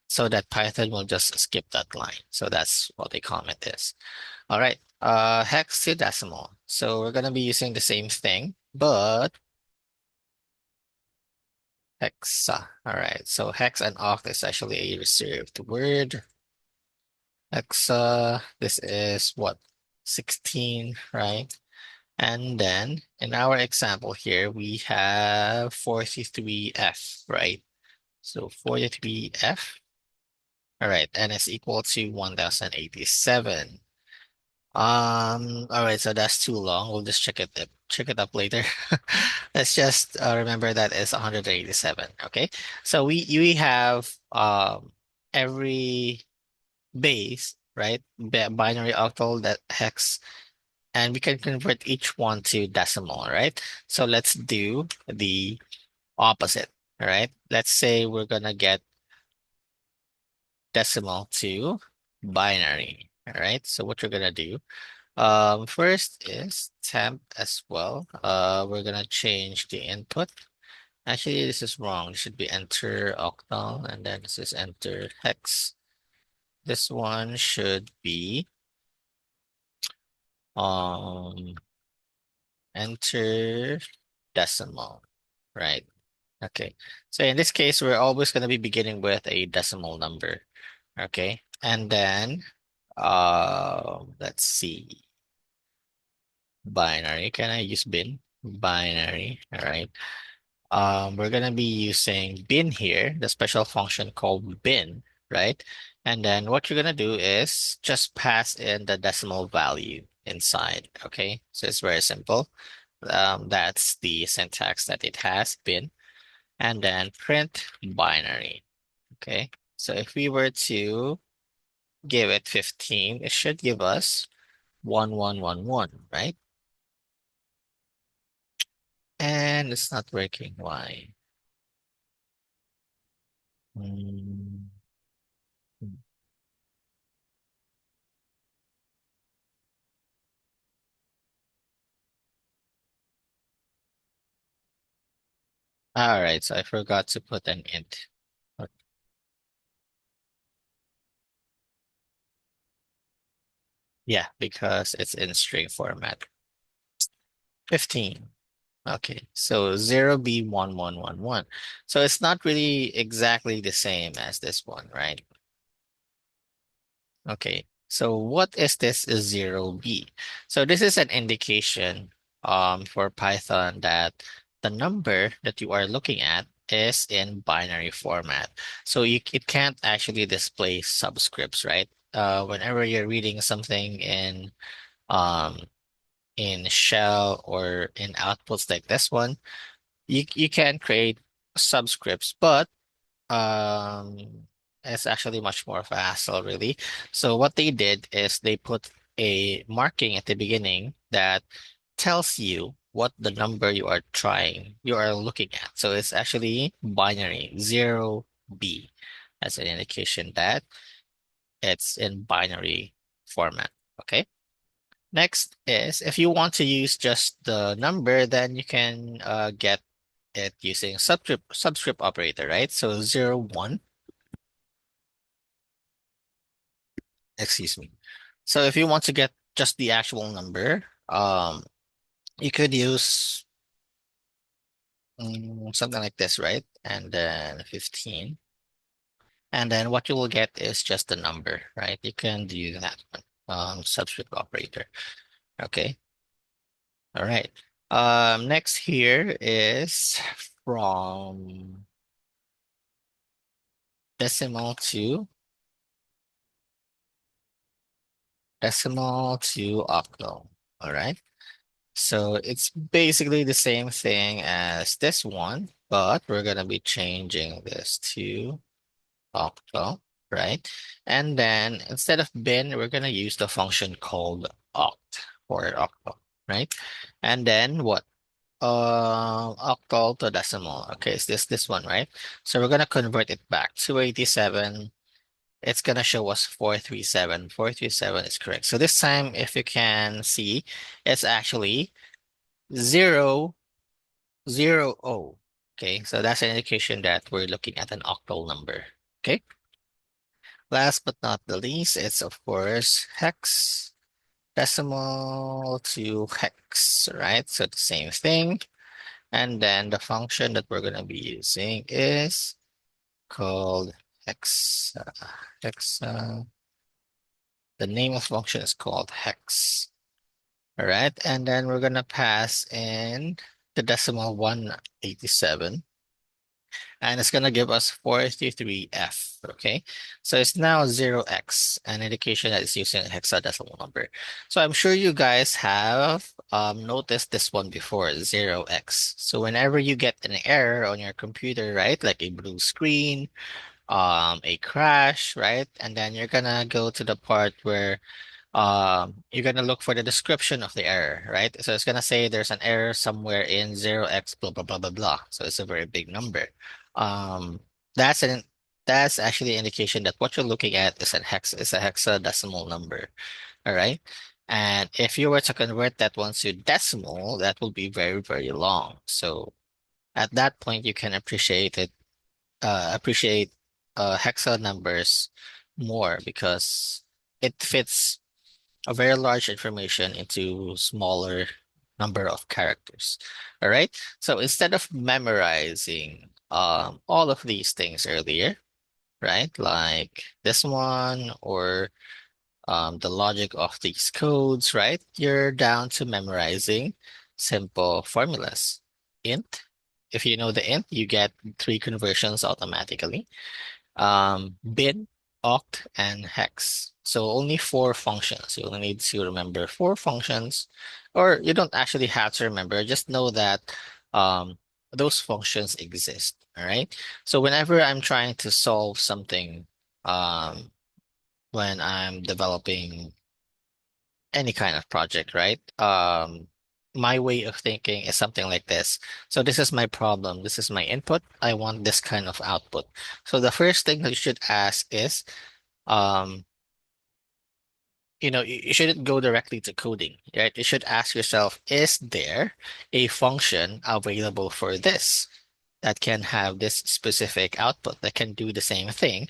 so that Python will just skip that line. So that's what the comment is. All right, hexadecimal. So we're gonna be using the same thing, but hexa. All right, so hex and oct is actually a reserved word. Hexa, this is what? 16, right? And then in our example here, we have 43F, right? So 43F, all right, and it's equal to 1087. All right, so that's too long. We'll just check it up later. Let's just remember that it's 187. Okay. So we have every base, right? Binary octal, that hex, and we can convert each one to decimal, right? So let's do the opposite. All right. Let's say we're gonna get decimal to binary. All right. So what you're gonna do, first is temp as well. We're gonna change the input. Actually, this is wrong. It should be enter octal, and then this is enter hex. This one should be um enter decimal, right? Okay. So in this case, we're always going to be beginning with a decimal number. Okay. And then let's see. Binary. Can I use bin? Binary. All right. We're gonna be using bin here, the special function called bin, right? And then what you're gonna do is just pass in the decimal value inside. Okay, so it's very simple. That's the syntax that it has, bin, and then print binary. Okay, so if we were to give it 15, it should give us 1111, right? And it's not working. Why? Hmm. All right, so I forgot to put an int. Yeah, because it's in string format. 15. Okay, so 0B1111. So it's not really exactly the same as this one, right? Okay, so what is this 0B? So this is an indication for Python that the number that you are looking at is in binary format. So it can't actually display subscripts, right? Whenever you're reading something um in shell or in outputs like this one, you can create subscripts, but um, it's actually much more of a hassle, really. So what they did is they put a marking at the beginning that tells you what the number you are looking at. So it's actually binary, 0B, as an indication that it's in binary format. Okay. Next is if you want to use just the number, then you can get it using subscript operator, right? So 0, 1, excuse me. So if you want to get just the actual number, you could use something like this, right? And then 15. And then what you will get is just the number, right? You can do that one, subscript operator. Okay. All right. Next here is from decimal to octal. All right. So it's basically the same thing as this one, but we're gonna be changing this to octal, right? And then instead of bin, we're gonna use the function called oct for octal, right? And then what? Octal to decimal. Okay, is this one, right? So we're gonna convert it back. 287. It's gonna show us 437. 437 is correct. So this time, if you can see, it's actually 000. Okay, so that's an indication that we're looking at an octal number. Okay. Last but not the least, it's of course hex, decimal to hex, right? So the same thing. And then the function that we're going to be using is called hexa. Hexa. The name of the function is called hex. All right. And then we're going to pass in the decimal 187. And it's going to give us 43F. Okay. So it's now 0x, an indication that it's using a hexadecimal number. So I'm sure you guys have noticed this one before, 0x. So whenever you get an error on your computer, right, like a blue screen, a crash, right, and then you're gonna go to the part where you're gonna look for the description of the error, right? So it's gonna say there's an error somewhere in 0x blah blah blah blah blah. So it's a very big number. Um, that's an that's actually an indication that what you're looking at is a hexadecimal number. All right. And if you were to convert that one to decimal, that will be very, very long. So at that point you can appreciate hexa numbers more because it fits a very large information into smaller number of characters. All right. So instead of memorizing all of these things earlier, right? Like this one or the logic of these codes, right? You're down to memorizing simple formulas. Int, if you know the int, you get three conversions automatically. Bin, oct, and hex. So only four functions. You only need to remember four functions, or you don't actually have to remember. Just know that um, those functions exist. All right. So whenever I'm trying to solve something, um, when I'm developing any kind of project, right? My way of thinking is something like this. So this is my problem. This is my input. I want this kind of output. So the first thing that you should ask is, um, you shouldn't go directly to coding, right? You should ask yourself, is there a function available for this that can have this specific output that can do the same thing,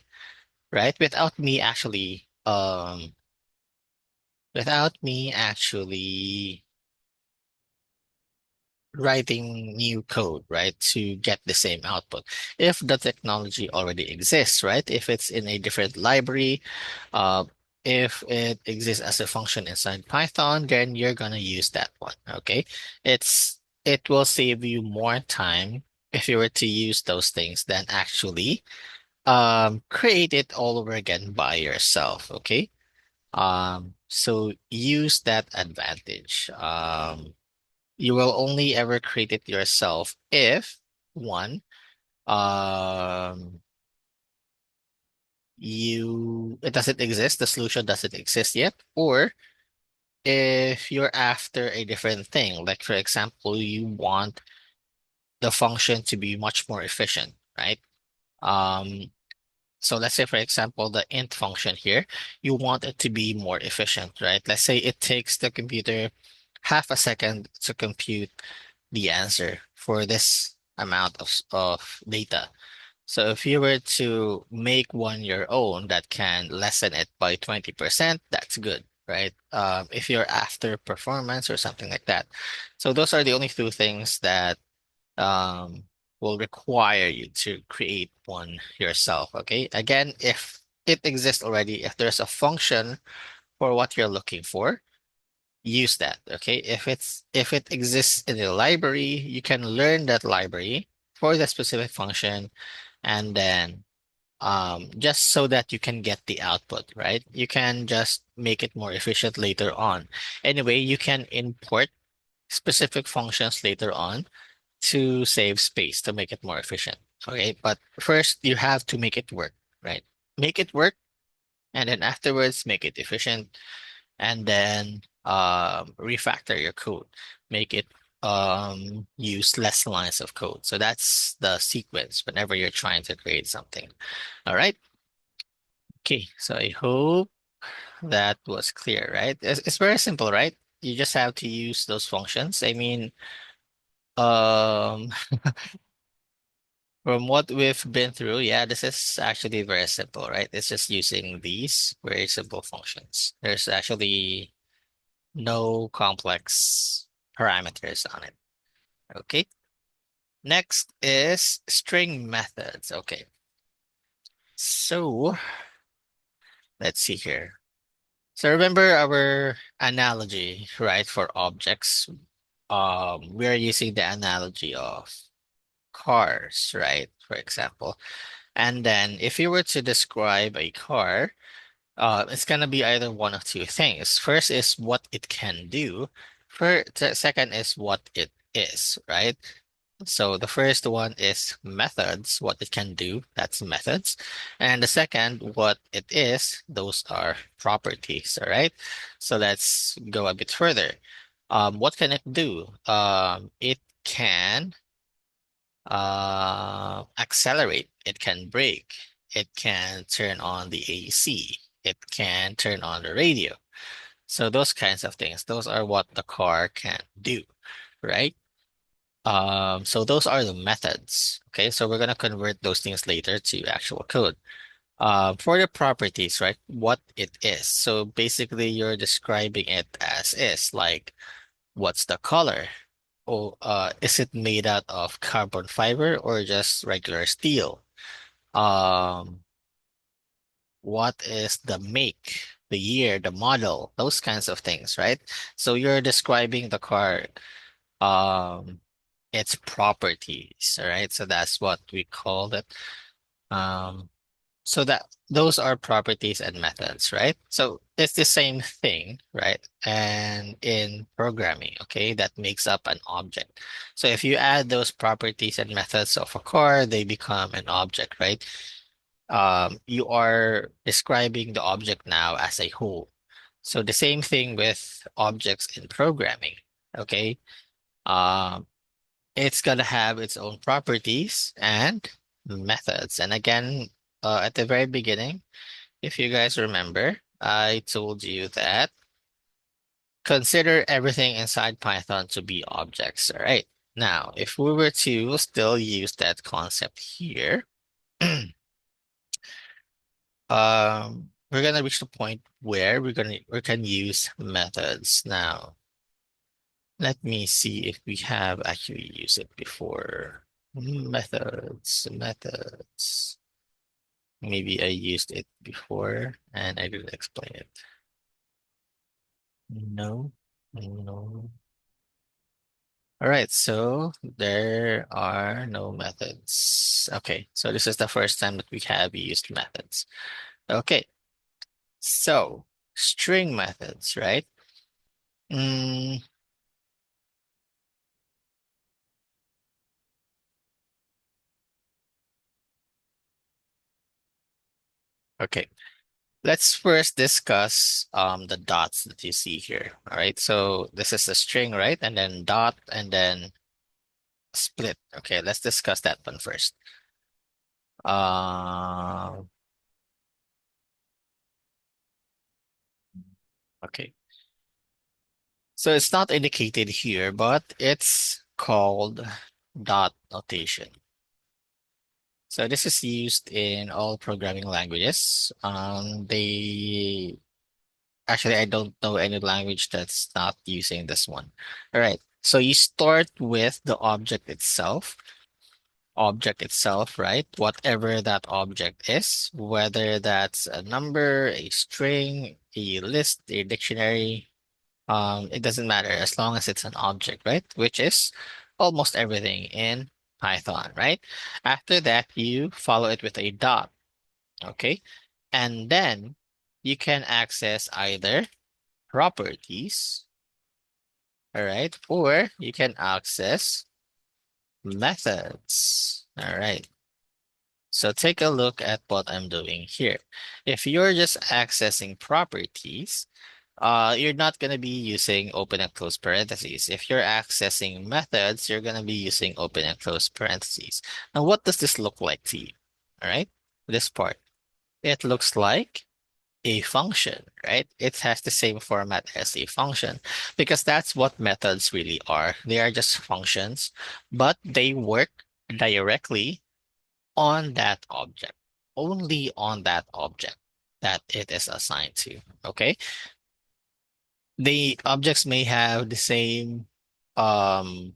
right? Without me actually writing new code, right, to get the same output. If the technology already exists, right? If it's in a different library, uh, if it exists as a function inside Python, then you're gonna use that one, okay? It will save you more time if you were to use those things than actually create it all over again by yourself, okay? So use that advantage. You will only ever create it yourself if one, um, it doesn't exist, the solution doesn't exist yet, or if you're after a different thing, like for example, you want the function to be much more efficient, right? Um, so let's say, for example, the int function here, you want it to be more efficient, right? Let's say it takes the computer half a second to compute the answer for this amount of data. So if you were to make one your own that can lessen it by 20%, that's good, right? If you're after performance or something like that. So those are the only two things that um, will require you to create one yourself, okay? Again, if it exists already, if there's a function for what you're looking for, use that, okay? If it exists in a library, you can learn that library for the specific function and then just so that you can get the output, right? You can just make it more efficient later on. Anyway, you can import specific functions later on to save space to make it more efficient. Okay, but first you have to make it work, right? Make it work and then afterwards make it efficient and then refactor your code. Make it use less lines of code. So that's the sequence whenever you're trying to create something. All right. Okay, so I hope that was clear, right? It's very simple, right? You just have to use those functions. I mean, um From what we've been through, yeah, this is actually very simple, right? It's just using these very simple functions. There's actually no complex parameters on it. Okay. Next is string methods. Okay. So let's see here. So remember our analogy, right, for objects. We're using the analogy of cars, right? For example. And then if you were to describe a car, it's gonna be either one of two things. First is what it can do. Second is what it is, right? So the first one is methods, what it can do, that's methods. And the second, what it is, those are properties, all right? So let's go a bit further. What can it do? It can accelerate, it can brake, it can turn on the AC, it can turn on the radio. So those kinds of things, those are what the car can do, right? So those are the methods. Okay, so we're gonna convert those things later to actual code. For the properties, right? What it is. So basically, you're describing it as is, like what's the color? Or is it made out of carbon fiber or just regular steel? Um, what is the make, the year, the model, those kinds of things, right? So you're describing the car, um, its properties, all right? So that's what we call it. Um, so that those are properties and methods, right? So it's the same thing, right? And in programming, okay, that makes up an object. So if you add those properties and methods of a car, they become an object, right? You are describing the object now as a whole. So the same thing with objects in programming, okay? Um, it's gonna have its own properties and methods. And again, at the very beginning, if you guys remember, I told you that consider everything inside Python to be objects, all right? Now, if we were to still use that concept here, we're gonna reach the point where we can use methods. Now, let me see if we have actually used it before. Methods. Maybe I used it before and I didn't explain it. No, no. All right, so there are no methods. Okay, so this is the first time that we have used methods. Okay, so string methods, right? Mm, okay, let's first discuss the dots that you see here. All right, so this is a string, right? And then dot and then split. Okay, let's discuss that one first. Uh, okay. So it's not indicated here, but it's called dot notation. So this is used in all programming languages. They actually I don't know any language that's not using this one. All right. So you start with the object itself, right? Whatever that object is, whether that's a number, a string, a list, a dictionary, it doesn't matter as long as it's an object, right? Which is almost everything in Python, right? After that, you follow it with a dot, okay? And then you can access either properties, all right? Or you can access methods, all right? So take a look at what I'm doing here. If you're just accessing properties, you're not going to be using open and close parentheses. If you're accessing methods, you're going to be using open and close parentheses. Now, what does this look like to you? All right, this part. It looks like a function, right? It has the same format as a function because that's what methods really are. They are just functions, but they work directly on that object, only on that object that it is assigned to. Okay. The objects may have the same um,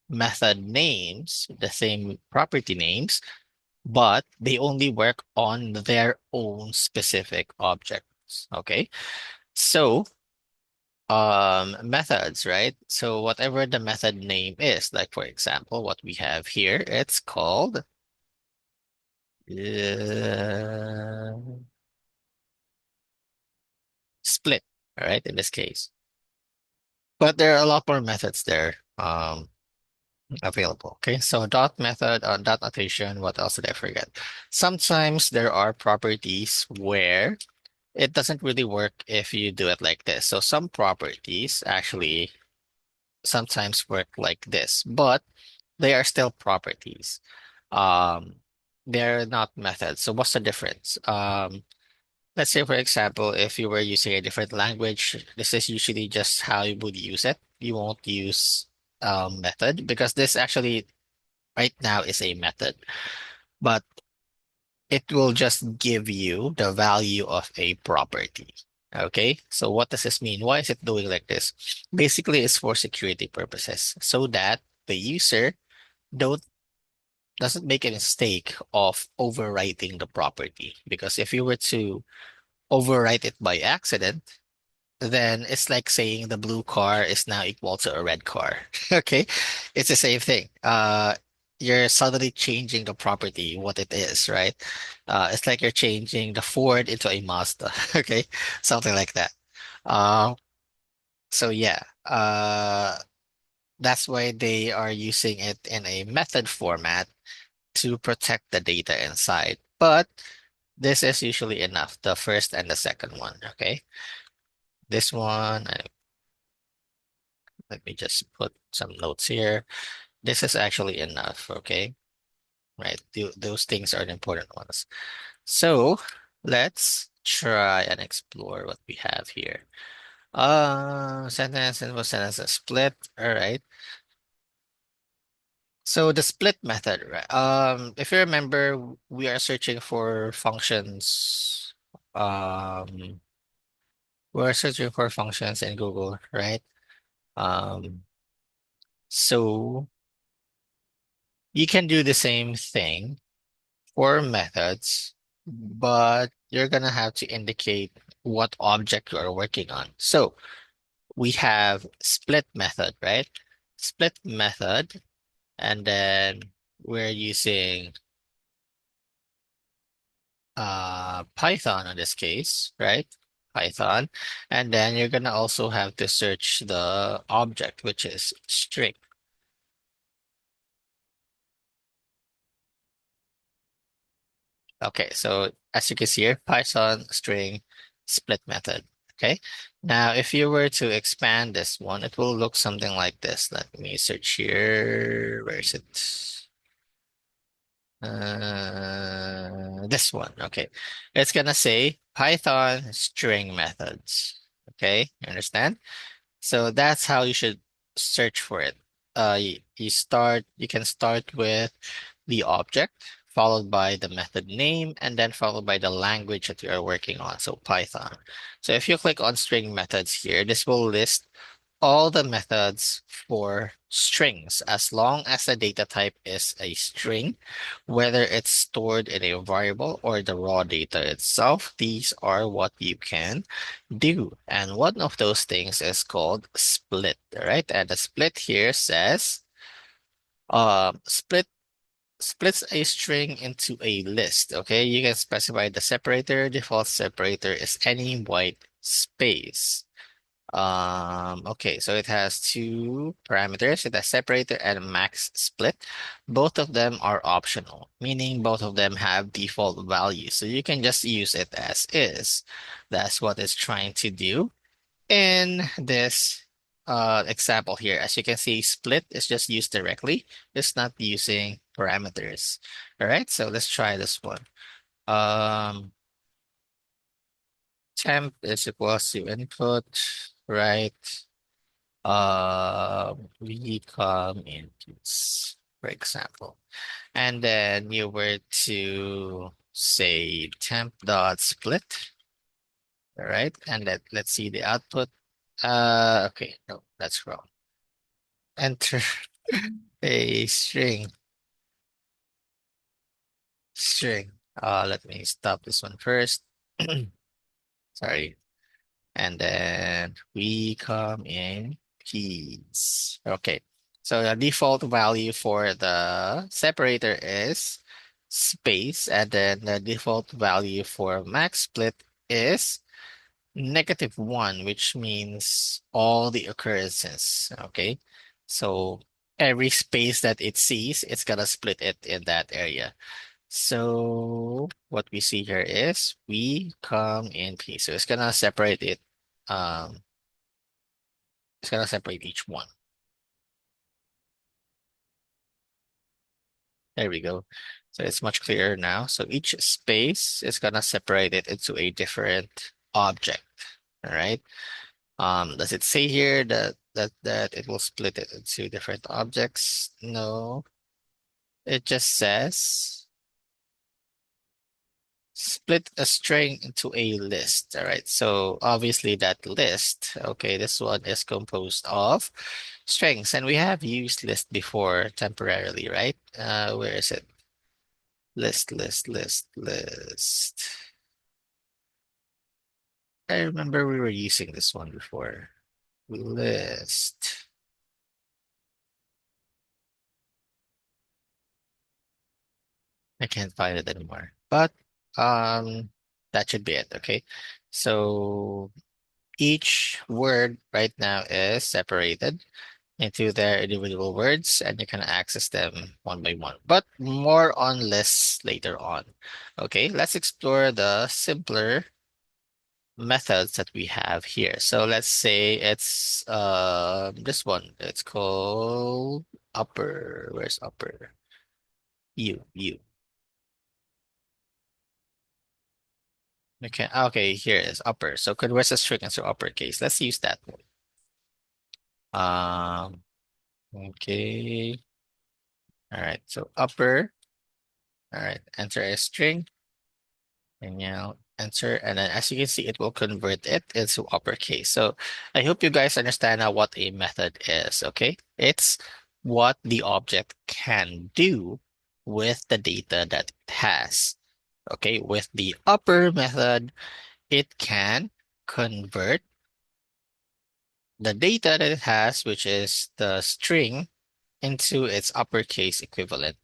method names, the same property names, but they only work on their own specific objects. Okay. So methods, right? So whatever the method name is, like for example, what we have here, it's called split, all right, in this case. But there are a lot more methods there available. Okay, so dot method, dot notation, what else did I forget? Sometimes there are properties where it doesn't really work if you do it like this. So some properties actually sometimes work like this, but they are still properties. Um, they're not methods. So what's the difference? Let's say, for example, if you were using a different language, this is usually just how you would use it. You won't use method because this actually right now is a method, but it will just give you the value of a property. Okay, so what does this mean? Why is it doing like this? Basically, it's for security purposes so that the user don't doesn't make a mistake of overwriting the property. Because if you were to overwrite it by accident, then it's like saying the blue car is now equal to a red car. Okay, it's the same thing. You're suddenly changing the property, what it is, right? It's like you're changing the Ford into a Mazda. Okay, something like that. Uh, so yeah, that's why they are using it in a method format to protect the data inside. But this is usually enough, the first and the second one, okay? This one, let me just put some notes here. This is actually enough, okay? Right, those things are the important ones. So let's try and explore what we have here. Sentence, input sentence, split. All right. So the split method, right? If you remember, we are searching for functions. We're searching for functions in Google, right? Um, so you can do the same thing for methods, but you're gonna have to indicate what object you are working on. So we have split method, right? Split method, and then we're using Python in this case, right? Python. And then you're gonna also have to search the object, which is string. Okay, so as you can see here, Python string split method. Okay. Now, if you were to expand this one, it will look something like this. Let me search here. Where is it? This one. Okay. It's gonna say Python string methods. Okay, you understand? So that's how you should search for it. You can start with the object, followed by the method name, and then followed by the language that you are working on, so Python. So if you click on string methods here, this will list all the methods for strings as long as the data type is a string, whether it's stored in a variable or the raw data itself. These are what you can do. And one of those things is called split, right? And the split here says split splits a string into a list. Okay, you can specify the separator. Default separator is any white space. Okay, so it has two parameters. It has separator and max split. Both of them are optional, meaning both of them have default values. So you can just use it as is. That's what it's trying to do in this example here. As you can see, split is just used directly. It's not using parameters. All right, so let's try this one. Um, temp is equals to input, right? We come inputs. for example. And then you were to say temp dot split, all right? And let's see the output. Okay, no, that's wrong. Enter a string. Let me stop this one first. Sorry. And then we come in keys. Okay. So the default value for the separator is space, and then the default value for max split is -1, which means all the occurrences. Okay. So every space that it sees, it's gonna split it in that area. So what we see here is we come in P. So um, it's gonna separate each one. There we go. So it's much clearer now. So each space is gonna separate it into a different object. All right. Does it say here that it will split it into different objects? No. It just says split a string into a list. All right. So obviously that list, okay, this one is composed of strings, and we have used list before temporarily, right? Where is it? List. I remember we were using this one before. List. I can't find it anymore. But um that should be it, okay? So each word right now is separated into their individual words, and you can access them one by one, but more on lists later on. Okay, let's explore the simpler methods that we have here. So let's say it's this one. It's called upper. Where's upper? U. Okay, here is upper. So convert a string into uppercase. Let's use that one. Okay. All right. So upper. All right. Enter a string. And now enter, and then as you can see, it will convert it into uppercase. So I hope you guys understand now what a method is, okay? It's what the object can do with the data that it has. Okay, with the upper method, it can convert the data that it has, which is the string, into its uppercase equivalent.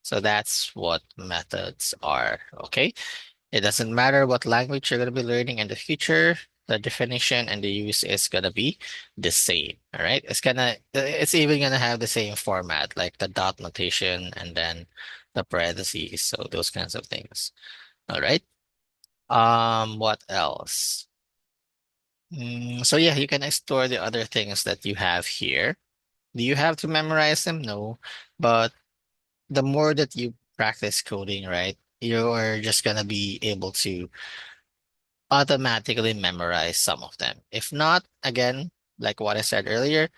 So that's what methods are, okay? It doesn't matter what language you're going to be learning in the future, the definition and the use is going to be the same. All right. It's even going to have the same format, like the dot notation and then the parentheses. So those kinds of things. All right. What else? So yeah, you can explore the other things that you have here. Do you have to memorize them? No, but the more that you practice coding, right, you're just gonna be able to automatically memorize some of them. If not, again, like what I said earlier,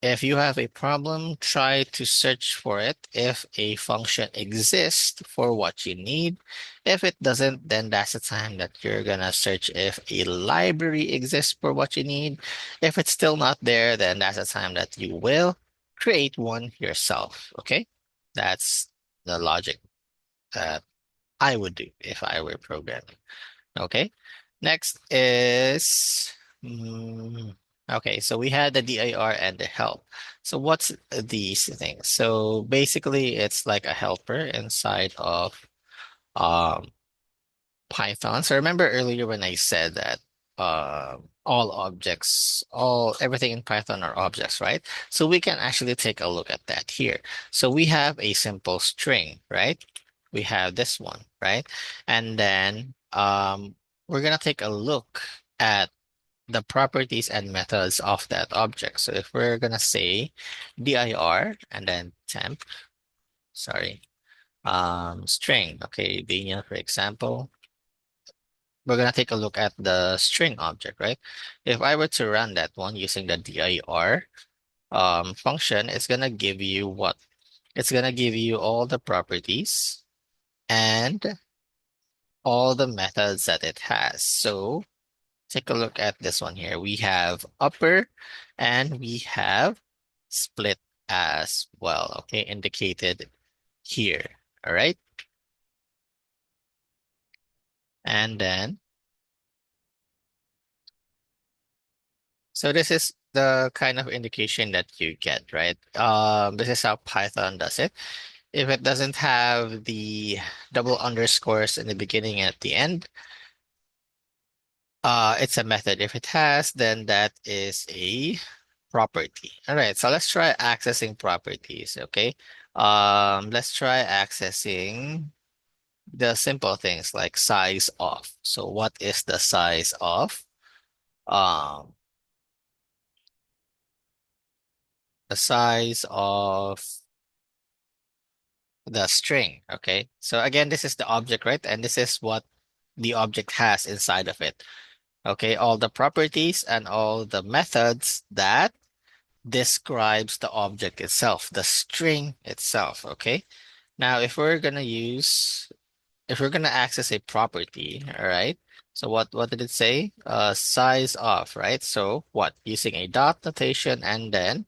if you have a problem, try to search for it if a function exists for what you need. If it doesn't, then that's the time that you're gonna search if a library exists for what you need. If it's still not there, then that's the time that you will create one yourself. Okay? That's the logic that I would do if I were programming. Okay. Next is, okay, so we had the dir and the help. So what's these things? So basically it's like a helper inside of um, Python. So remember earlier when I said that all objects, everything in Python are objects, right? So we can actually take a look at that here. So we have a simple string, right? We have this one, right? And then we're gonna take a look at the properties and methods of that object. So if we're gonna say dir and then temp, sorry, string, okay, Daniel, for example, we're going to take a look at the string object, right? If I were to run that one using the dir function, it's going to give you what? It's gonna give you all the properties and all the methods that it has. So take a look at this one here. We have upper and we have split as well, okay, indicated here. All right. And then, so this is the kind of indication that you get, right? This is how Python does it. If it doesn't have the double underscores in the beginning and at the end, it's a method. If it has, then that is a property. All right, so let's try accessing properties, okay? Let's try accessing the simple things like size of. So what is the size of um the size of the string, okay? So again, this is the object, right? And this is what the object has inside of it. Okay, all the properties and all the methods that describes the object itself, the string itself, okay? Now, if we're gonna access a property, all right? So what did it say? Size of, right? So what? Using a dot notation and then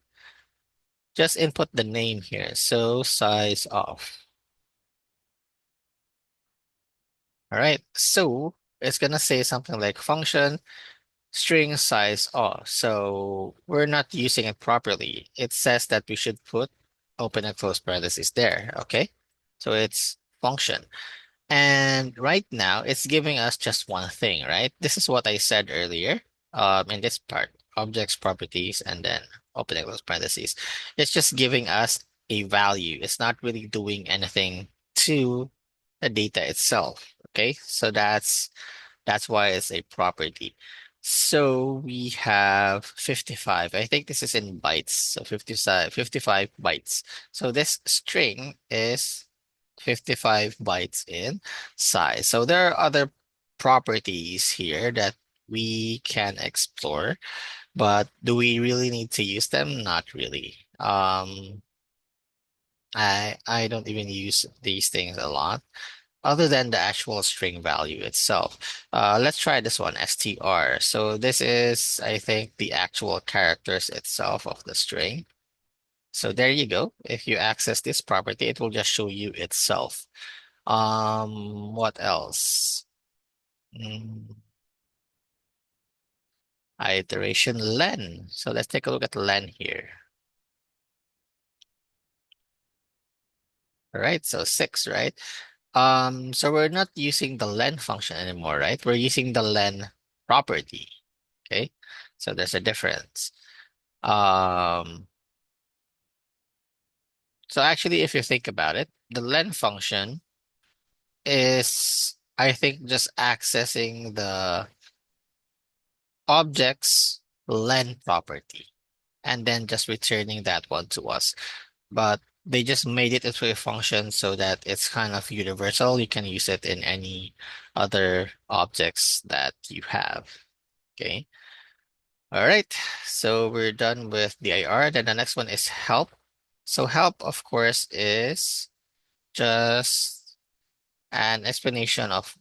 just input the name here. So size of. All right. So it's gonna say something like function string size off. So we're not using it properly. It says that we should put open and close parentheses there. Okay. So it's function. And right now it's giving us just one thing, right? This is what I said earlier. In this part, objects, properties, and then open and close parentheses. It's just giving us a value. It's not really doing anything to the data itself. Okay. So that's why it's a property. So we have 55. I think this is in bytes. So 55 bytes. So this string is 55 bytes in size. So there are other properties here that we can explore, but do we really need to use them? Not really. I don't even use these things a lot other than the actual string value itself. Let's try this one, str. So this is, I think, the actual characters itself of the string. So there you go. If you access this property, it will just show you itself. What else? Mm, iteration len. So let's take a look at len here. All right, so 6, right? So we're not using the len function anymore, right? We're using the len property. Okay, so there's a difference. Um, so actually, if you think about it, the len function is, I think, just accessing the object's len property and then just returning that one to us. But they just made it into a function so that it's kind of universal. You can use it in any other objects that you have. Okay. All right. So we're done with the IR. Then the next one is help. So help, of course, is just an explanation of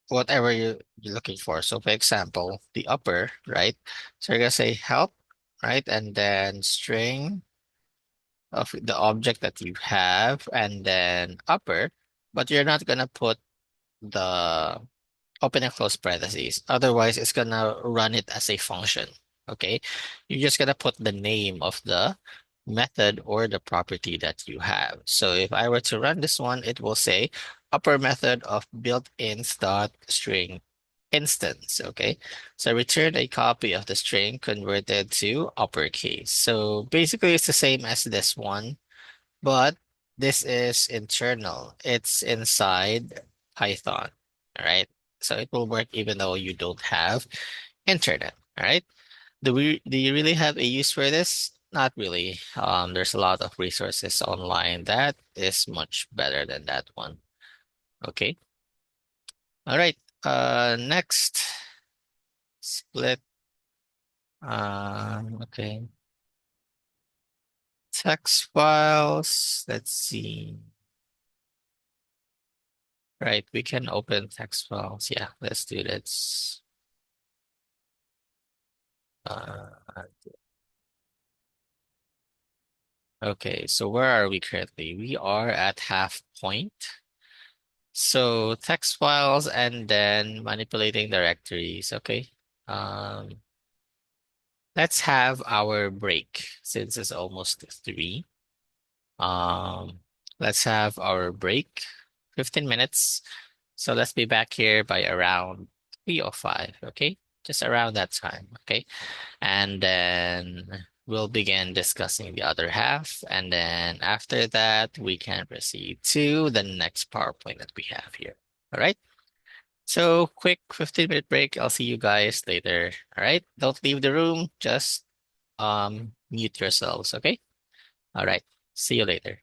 whatever you're looking for. So for example, the upper, right? So you're gonna say help, right? And then string of the object that you have, and then upper, but you're not gonna put the open and close parentheses. Otherwise, it's gonna run it as a function. Okay. You're just gonna put the name of the method or the property that you have. So if I were to run this one, it will say upper method of built-ins dot string instance. Okay. So return a copy of the string converted to uppercase. So basically it's the same as this one, but this is internal. It's inside Python. All right. So it will work even though you don't have internet. All right. Do you really have a use for this? Not really. There's a lot of resources online that is much better than that one. Okay. All right. Next split. Okay. Text files. Let's see. Right, we can open text files. Yeah, let's do this. Uh, okay, so where are we currently? We are at half point. So text files and then manipulating directories. Okay. Um, let's have our break since it's almost 3. Um, let's have our break, 15 minutes. So let's be back here by around 3:05. Okay, just around that time. Okay, and then we'll begin discussing the other half, and then after that we can proceed to the next PowerPoint that we have here. All right. So quick 15-minute break. I'll see you guys later. All right. Don't leave the room. Just mute yourselves. Okay. All right. See you later.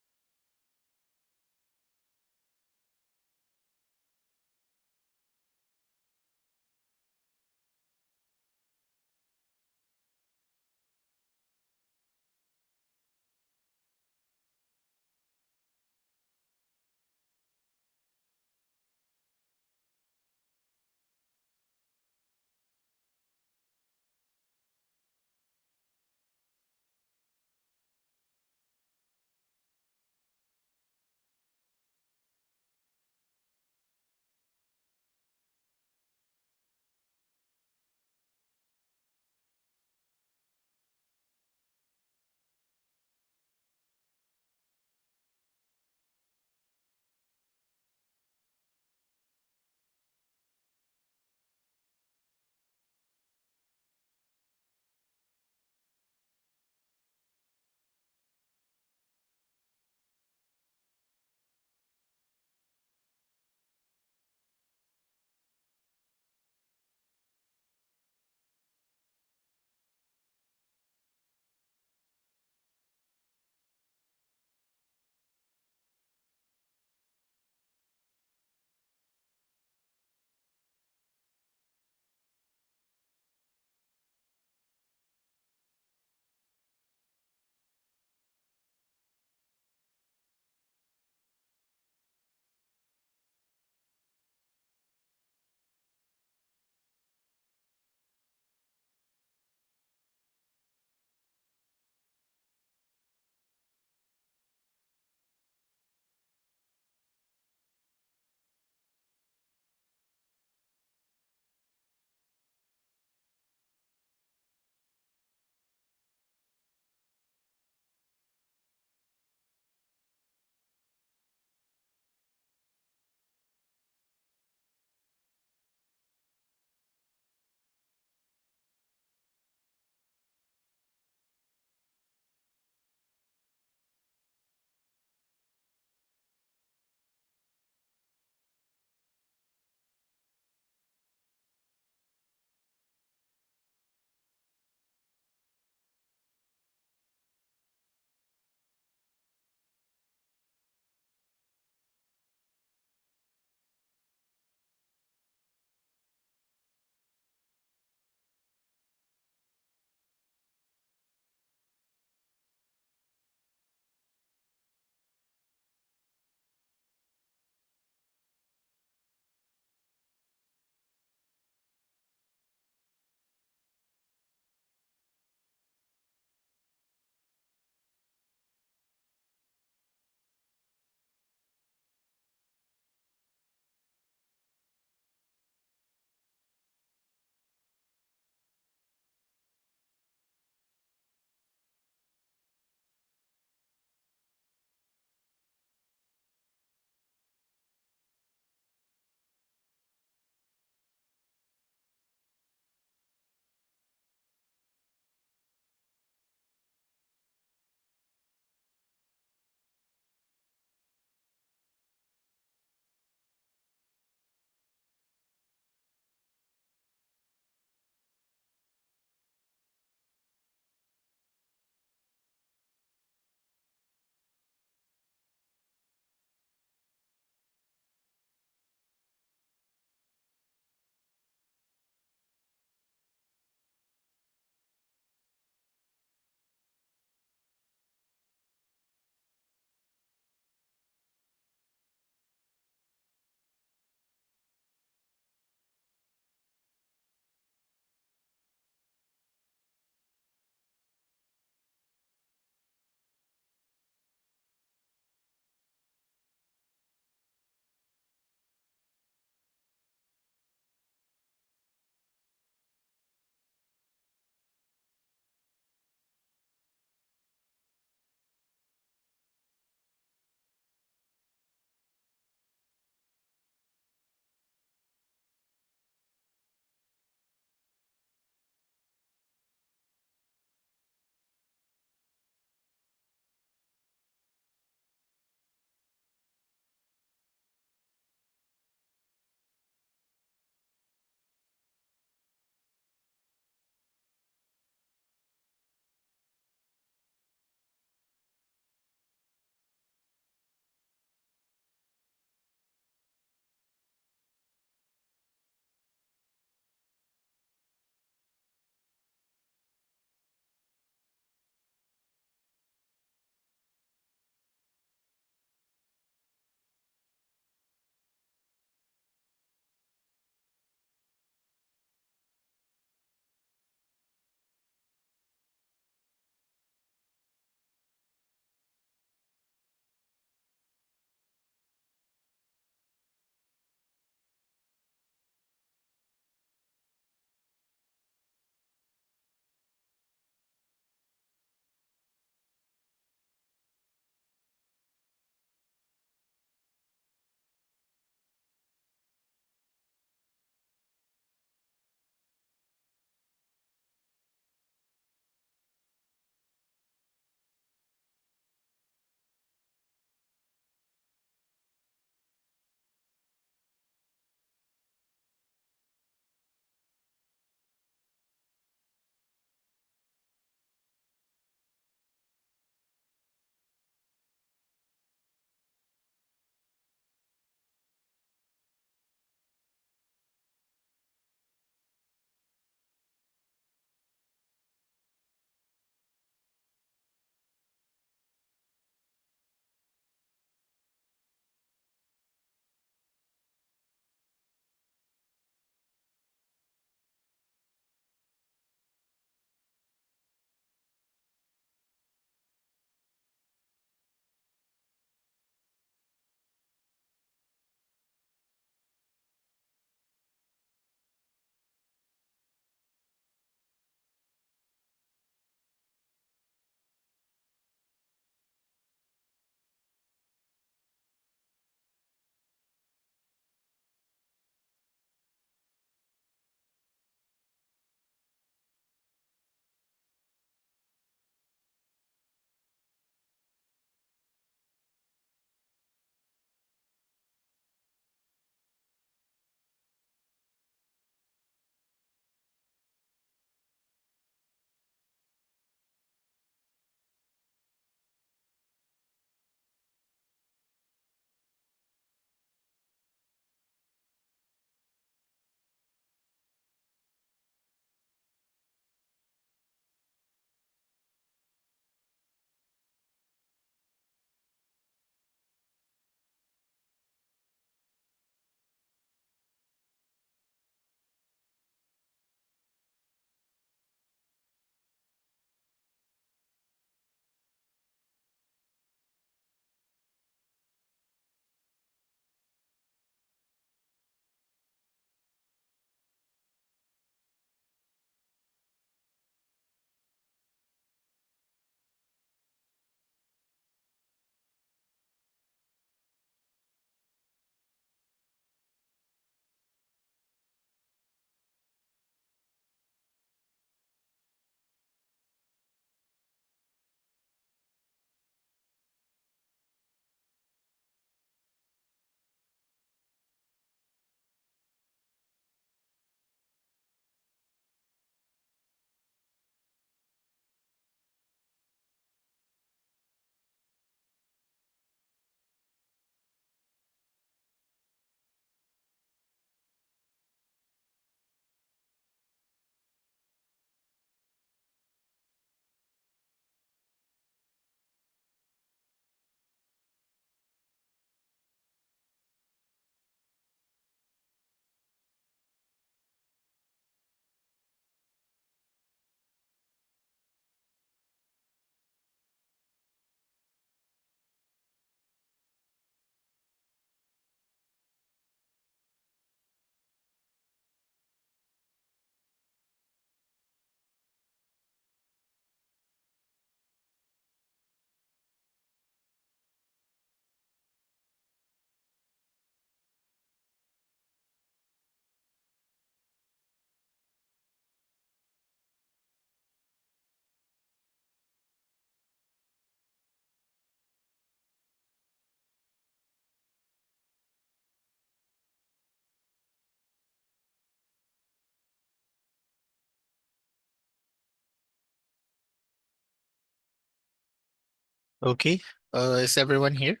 Okay. Is everyone here?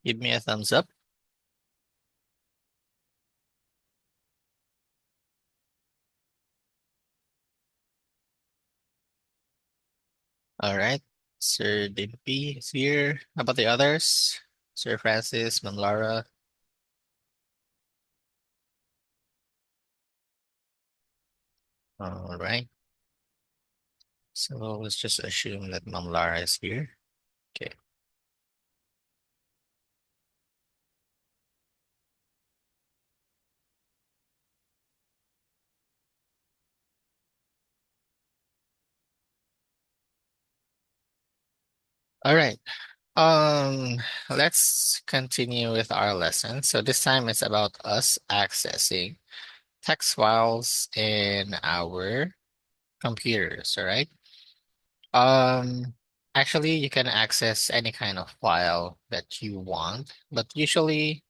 Give me a thumbs up. All right. Sir Dimpy is here. How about the others? Sir Francis, Ma'am Lara. All right. So let's just assume that Ma'am Lara is here. Okay. All right. Um, let's continue with our lesson. So this time it's about us accessing text files in our computers, all right? Um, Actually, you can access any kind of file that you want, but usually,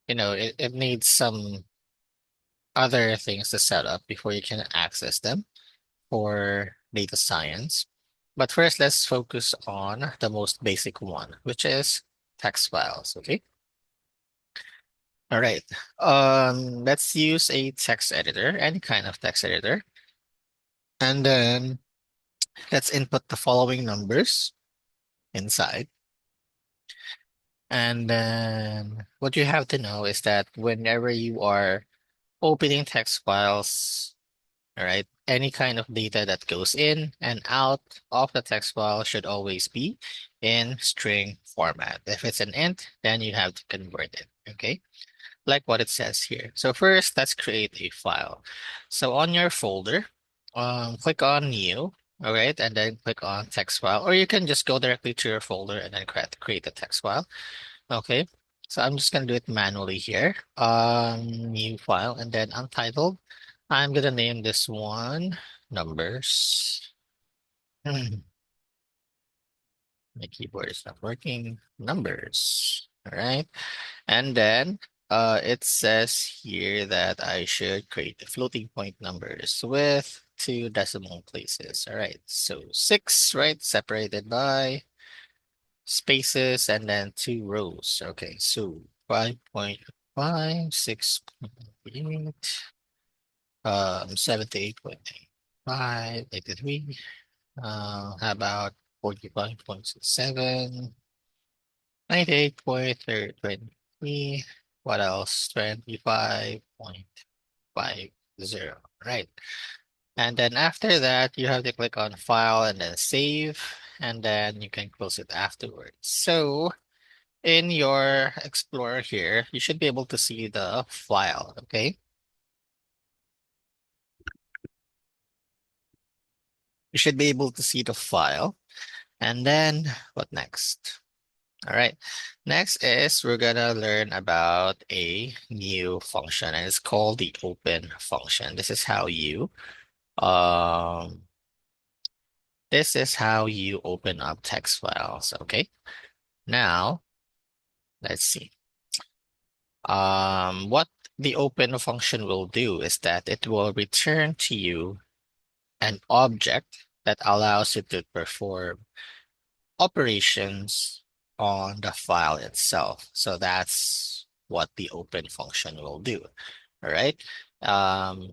it needs some other things to set up before you can access them for data science. But first, let's focus on the most basic one, which is text files, okay? All right. Let's use a text editor, any kind of text editor, and then let's input the following numbers inside. And then what you have to know is that whenever you are opening text files, all right, any kind of data that goes in and out of the text file should always be in string format. If it's an int, then you have to convert it, okay? Like what it says here. So first, let's create a file. So on your folder, click on new, all right, and then click on text file, or you can just go directly to your folder and then create a text file. Okay, so I'm just gonna do it manually here. New file and then untitled. I'm gonna name this one numbers. My keyboard is not working. Numbers. All right. And then it says here that I should create the floating point numbers with two decimal places. All right. So 6, right? Separated by spaces and then two rows. Okay. So 5.5, 6.8, 78.85, 83. How about 45.67? 98.23. What else? 25.50. Right. And then after that, you have to click on File and then Save, and then you can close it afterwards. So in your Explorer here, you should be able to see the file, okay? You should be able to see the file. And then what next? All right. Next is we're gonna learn about a new function, and it's called the open function. Um this is how you open up text files. Okay. Now let's see. What the open function will do is that it will return to you an object that allows you to perform operations on the file itself. So that's what the open function will do. All right. Um,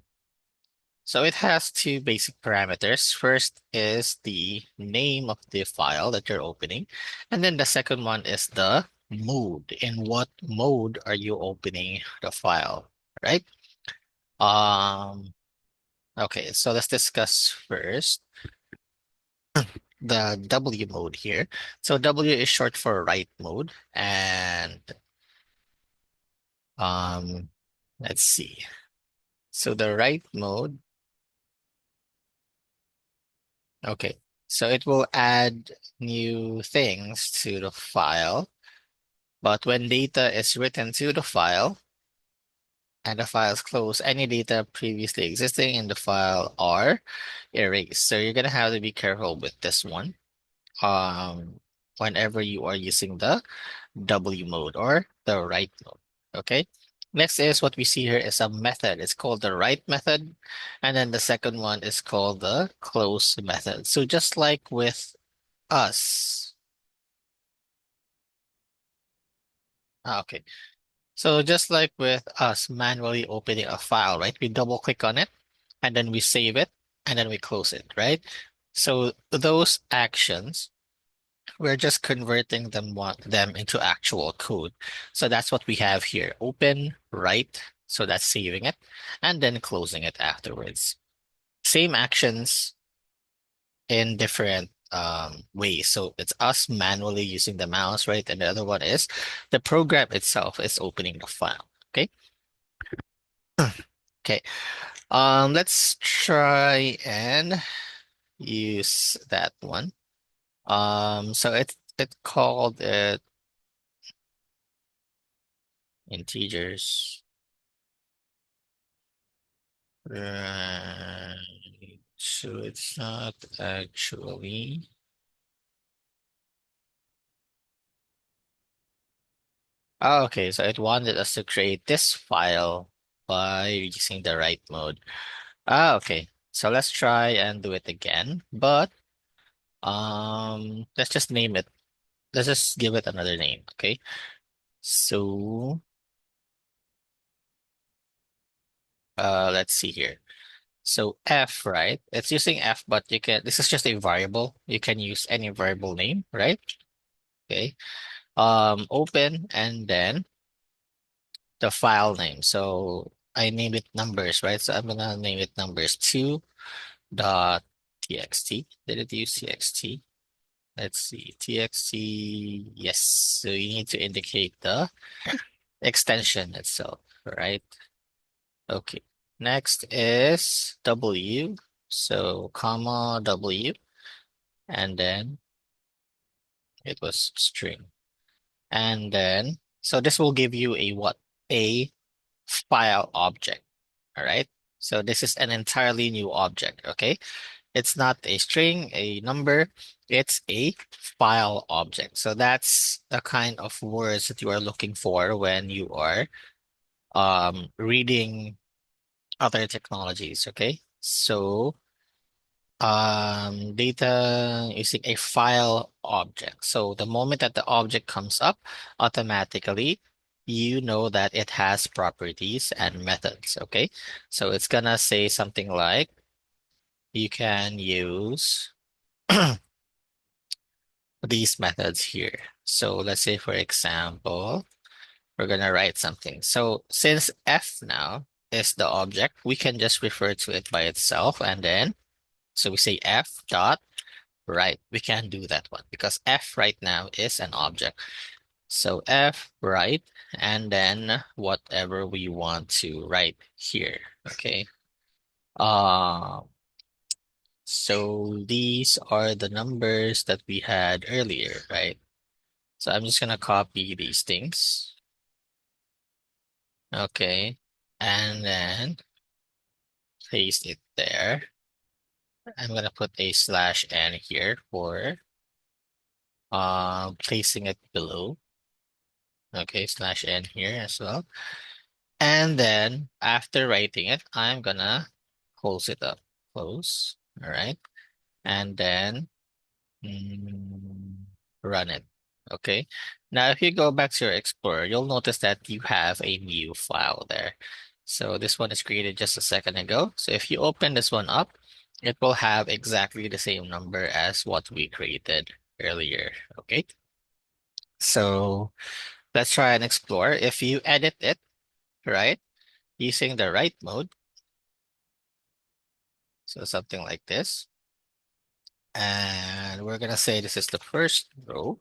so it has two basic parameters. First is the name of the file that you're opening. And then the second one is the mode. In what mode are you opening the file? Right? Um, okay, so let's discuss first the W mode here. So W is short for write mode. And um, let's see. So the write mode, okay. So it will add new things to the file. But when data is written to the file and the file is closed, any data previously existing in the file are erased. So you're gonna have to be careful with this one. Whenever you are using the W mode or the write mode. Okay. Next is what we see here is a method. It's called the write method. And then the second one is called the close method. So just like with us. Okay. So just like with us manually opening a file, right? We double click on it and then we save it and then we close it, right? So those actions, we're just converting them into actual code. So that's what we have here. Open, write, so that's saving it, and then closing it afterwards. Same actions in different ways. So it's us manually using the mouse, right? And the other one is the program itself is opening the file. Okay. Okay. Let's try and use that one. So it called it integers. Right. So it's not actually. Oh, okay, so it wanted us to create this file by using the write mode. Ah, okay. So let's try and do it again. But let's just name it. Let's just give it another name, okay? So let's see here. So F, right? It's using F, but you can this is just a variable. You can use any variable name, right? Okay. Open and then the file name. So I name it numbers, right? So I'm gonna name it numbers 2.txt. Did it use txt? Let's see, txt. Yes. So you need to indicate the extension itself, right? Okay. Next is W. So comma W, and then it was string. And then, so this will give you a what? A file object. All right. So this is an entirely new object. Okay. It's not a string, a number. It's a file object. So that's the kind of words that you are looking for when you are reading other technologies. Okay. So data using a file object. So the moment that the object comes up, automatically you know that it has properties and methods. Okay. So it's gonna say something like you can use these methods here. So let's say, for example, we're gonna write something. So since F now is the object, we can just refer to it by itself and then so we say F dot write. We can't do that one because F right now is an object. So F write and then whatever we want to write here. Okay. Uh, so these are the numbers that we had earlier, right? So I'm just gonna copy these things. Okay. And then paste it there. I'm gonna put a slash n here for placing it below. Okay, slash n here as well. And then after writing it, I'm gonna close it up. Close. All right. And then mm, run it. Okay. Now, if you go back to your Explorer, you'll notice that you have a new file there. So this one is created just a second ago. So if you open this one up, it will have exactly the same number as what we created earlier. Okay. So let's try and explore. If you edit it, right, using the write mode, so something like this, and we're gonna say this is the first row,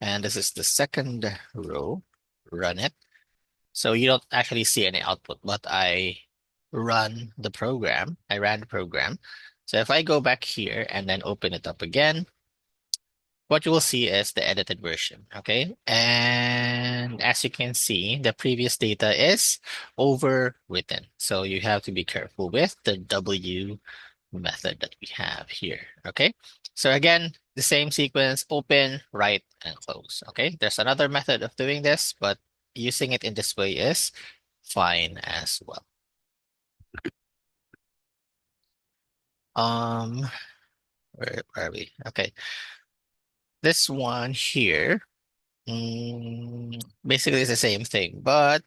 and this is the second row, run it. So you don't actually see any output, but I ran the program. So if I go back here and then open it up again, what you will see is the edited version, okay? And as you can see, the previous data is overwritten. So you have to be careful with the W method that we have here, okay? So again, the same sequence, open, write, and close, okay? There's another method of doing this, but using it in this way is fine as well. Um, where are we? Okay. This one here, basically it's the same thing, but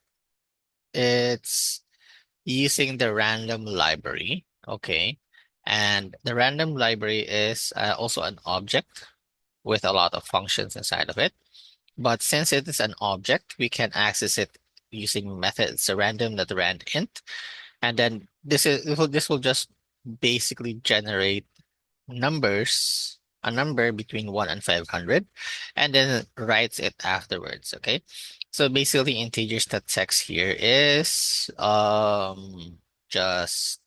it's using the random library. Okay. And the random library is also an object with a lot of functions inside of it. But since it is an object, we can access it using methods, a random.randint. And then this will just basically generate numbers, a number between 1 and 500, and then writes it afterwards. Okay. So basically integers.text here is just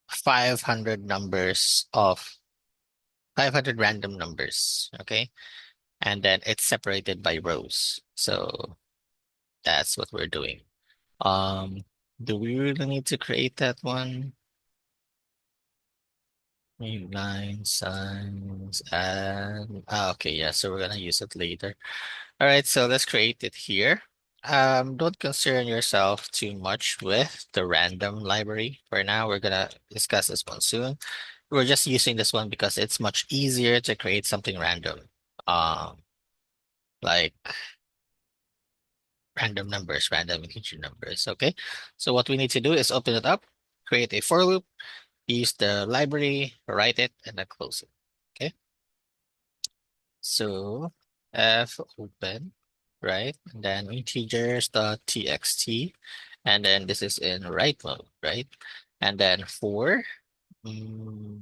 500 numbers of 500 random numbers. Okay. And then it's separated by rows. So that's what we're doing. Um, do we really need to create that one? Line signs and okay, yeah, so we're gonna use it later. All right, so let's create it here. Don't concern yourself too much with the random library. For now, we're gonna discuss this one soon. We're just using this one because it's much easier to create something random. Um, like random numbers, random integer numbers. Okay, so what we need to do is open it up, create a for loop, use the library, write it, and then close it. Okay, so f open, right, and then integers.txt, and then this is in write mode, right, and then for mm,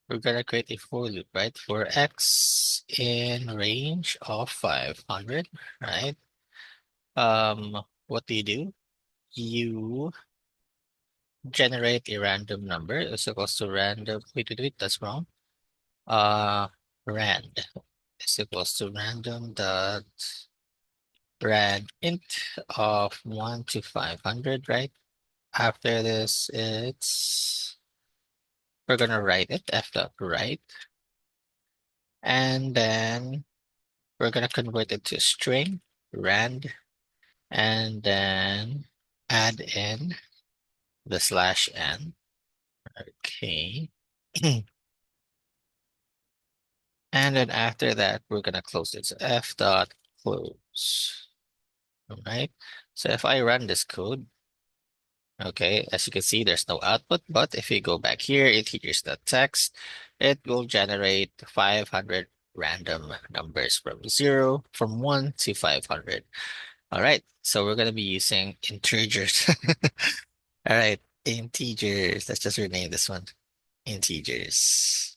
we're gonna create a for loop, right, for x in range of 500, right. What do? You generate a random number is equals to random. Wait, that's wrong. Uh, rand is equals to random dot rand int of 1 to 500, right? After this, we're gonna write it f dot write, and then we're gonna convert it to string rand, and then add in the slash n. Okay. And then after that, we're gonna close it. So f dot close. All right. So if I run this code, okay, as you can see, there's no output, but if we go back here, it here's the text, it will generate 500 random numbers from 1 to 500. All right. So we're gonna be using integers. All right, integers. Let's just rename this one. Integers.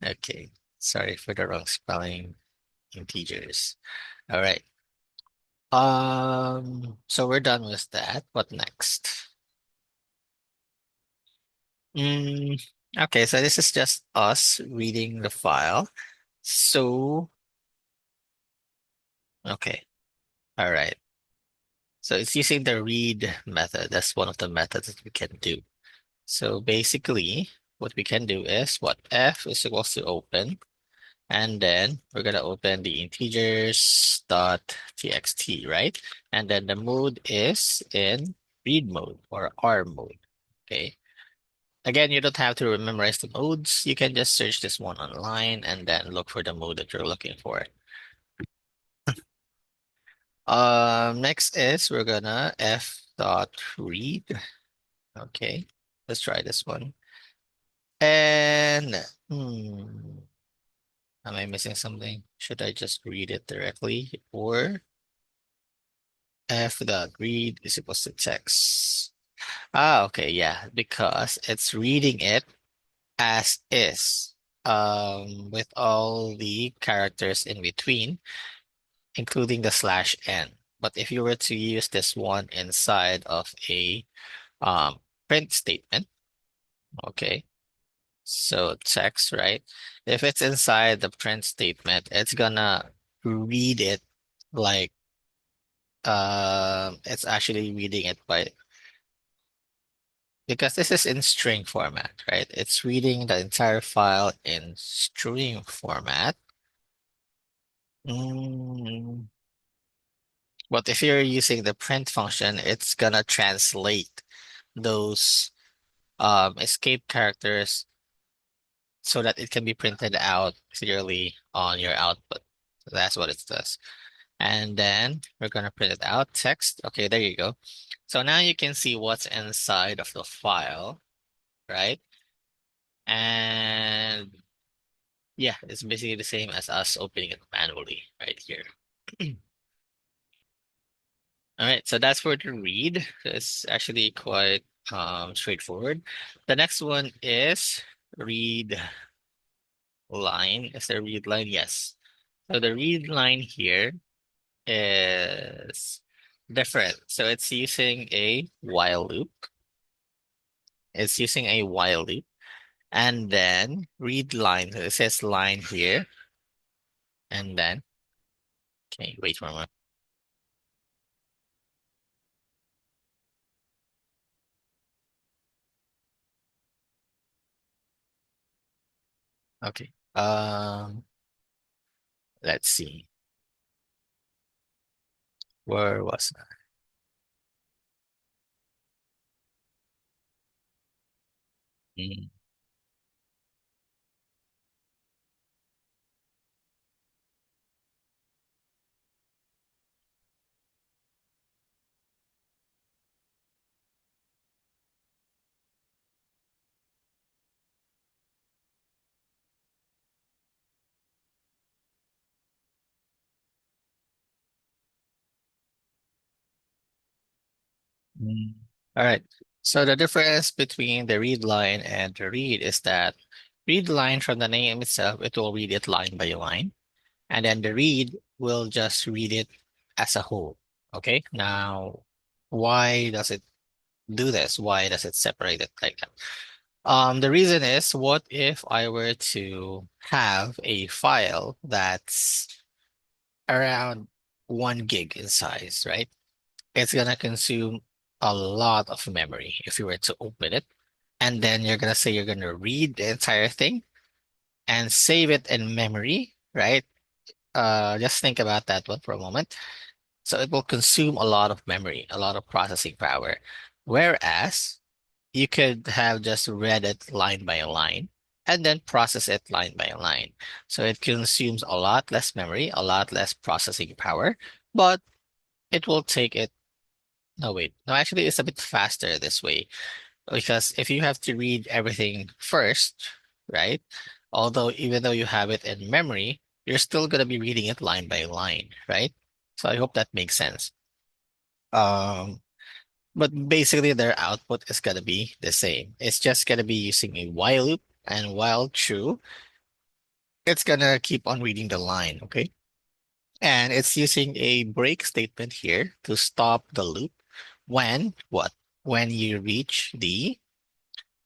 Okay. Sorry for the wrong spelling. Integers. All right. So we're done with that. What next? Mm, okay, so this is just us reading the file. So, okay. All right. So it's using the read method. That's one of the methods that we can do. So basically, what we can do is what f is equals to open, and then we're gonna open the integers dot txt, right? And then the mode is in read mode or R mode. Okay. Again, you don't have to memorize the modes. You can just search this one online and then look for the mode that you're looking for. Next is we're gonna f dot read. Okay, let's try this one. And am I missing something? Should I just read it directly or f dot read is equals to text? Ah, okay, yeah, because it's reading it as is, with all the characters in between, including the slash n. But if you were to use this one inside of a print statement, okay, so text, right? If it's inside the print statement, it's gonna read it like it's actually reading it by because this is in string format, right? It's reading the entire file in string format. Mm, but if you're using the print function, it's gonna translate those escape characters so that it can be printed out clearly on your output. So that's what it does. And then we're gonna print it out, text. Okay, there you go. So now you can see what's inside of the file, right? And yeah, it's basically the same as us opening it manually right here. All right, so that's for the read. It's actually quite straightforward. The next one is read line. Is there read line? Yes. So the read line here is different. So it's using a while loop. It's using a while loop. And then read line. So it says line here. And then, okay, wait for a moment. Okay. Let's see. Where was I? Mm. Mm. All right. So the difference between the read line and the read is that read line from the name itself, it will read it line by line. And then the read will just read it as a whole. Okay. Now, why does it do this? Why does it separate it like that? The reason is, what if I were to have a file that's around 1 gig in size, right? It's gonna consume a lot of memory if you were to open it. And then you're gonna say you're gonna read the entire thing and save it in memory, right? Just think about that one for a moment. So it will consume a lot of memory, a lot of processing power. Whereas you could have just read it line by line and then process it line by line. So it consumes a lot less memory, a lot less processing power, but it will take it. No, wait. No, actually, it's a bit faster this way because if you have to read everything first, right? Although, even though you have it in memory, you're still going to be reading it line by line, right? So I hope that makes sense. Um, but basically, their output is going to be the same. It's just going to be using a while loop, and while true, it's going to keep on reading the line, okay? And it's using a break statement here to stop the loop when what? When you reach the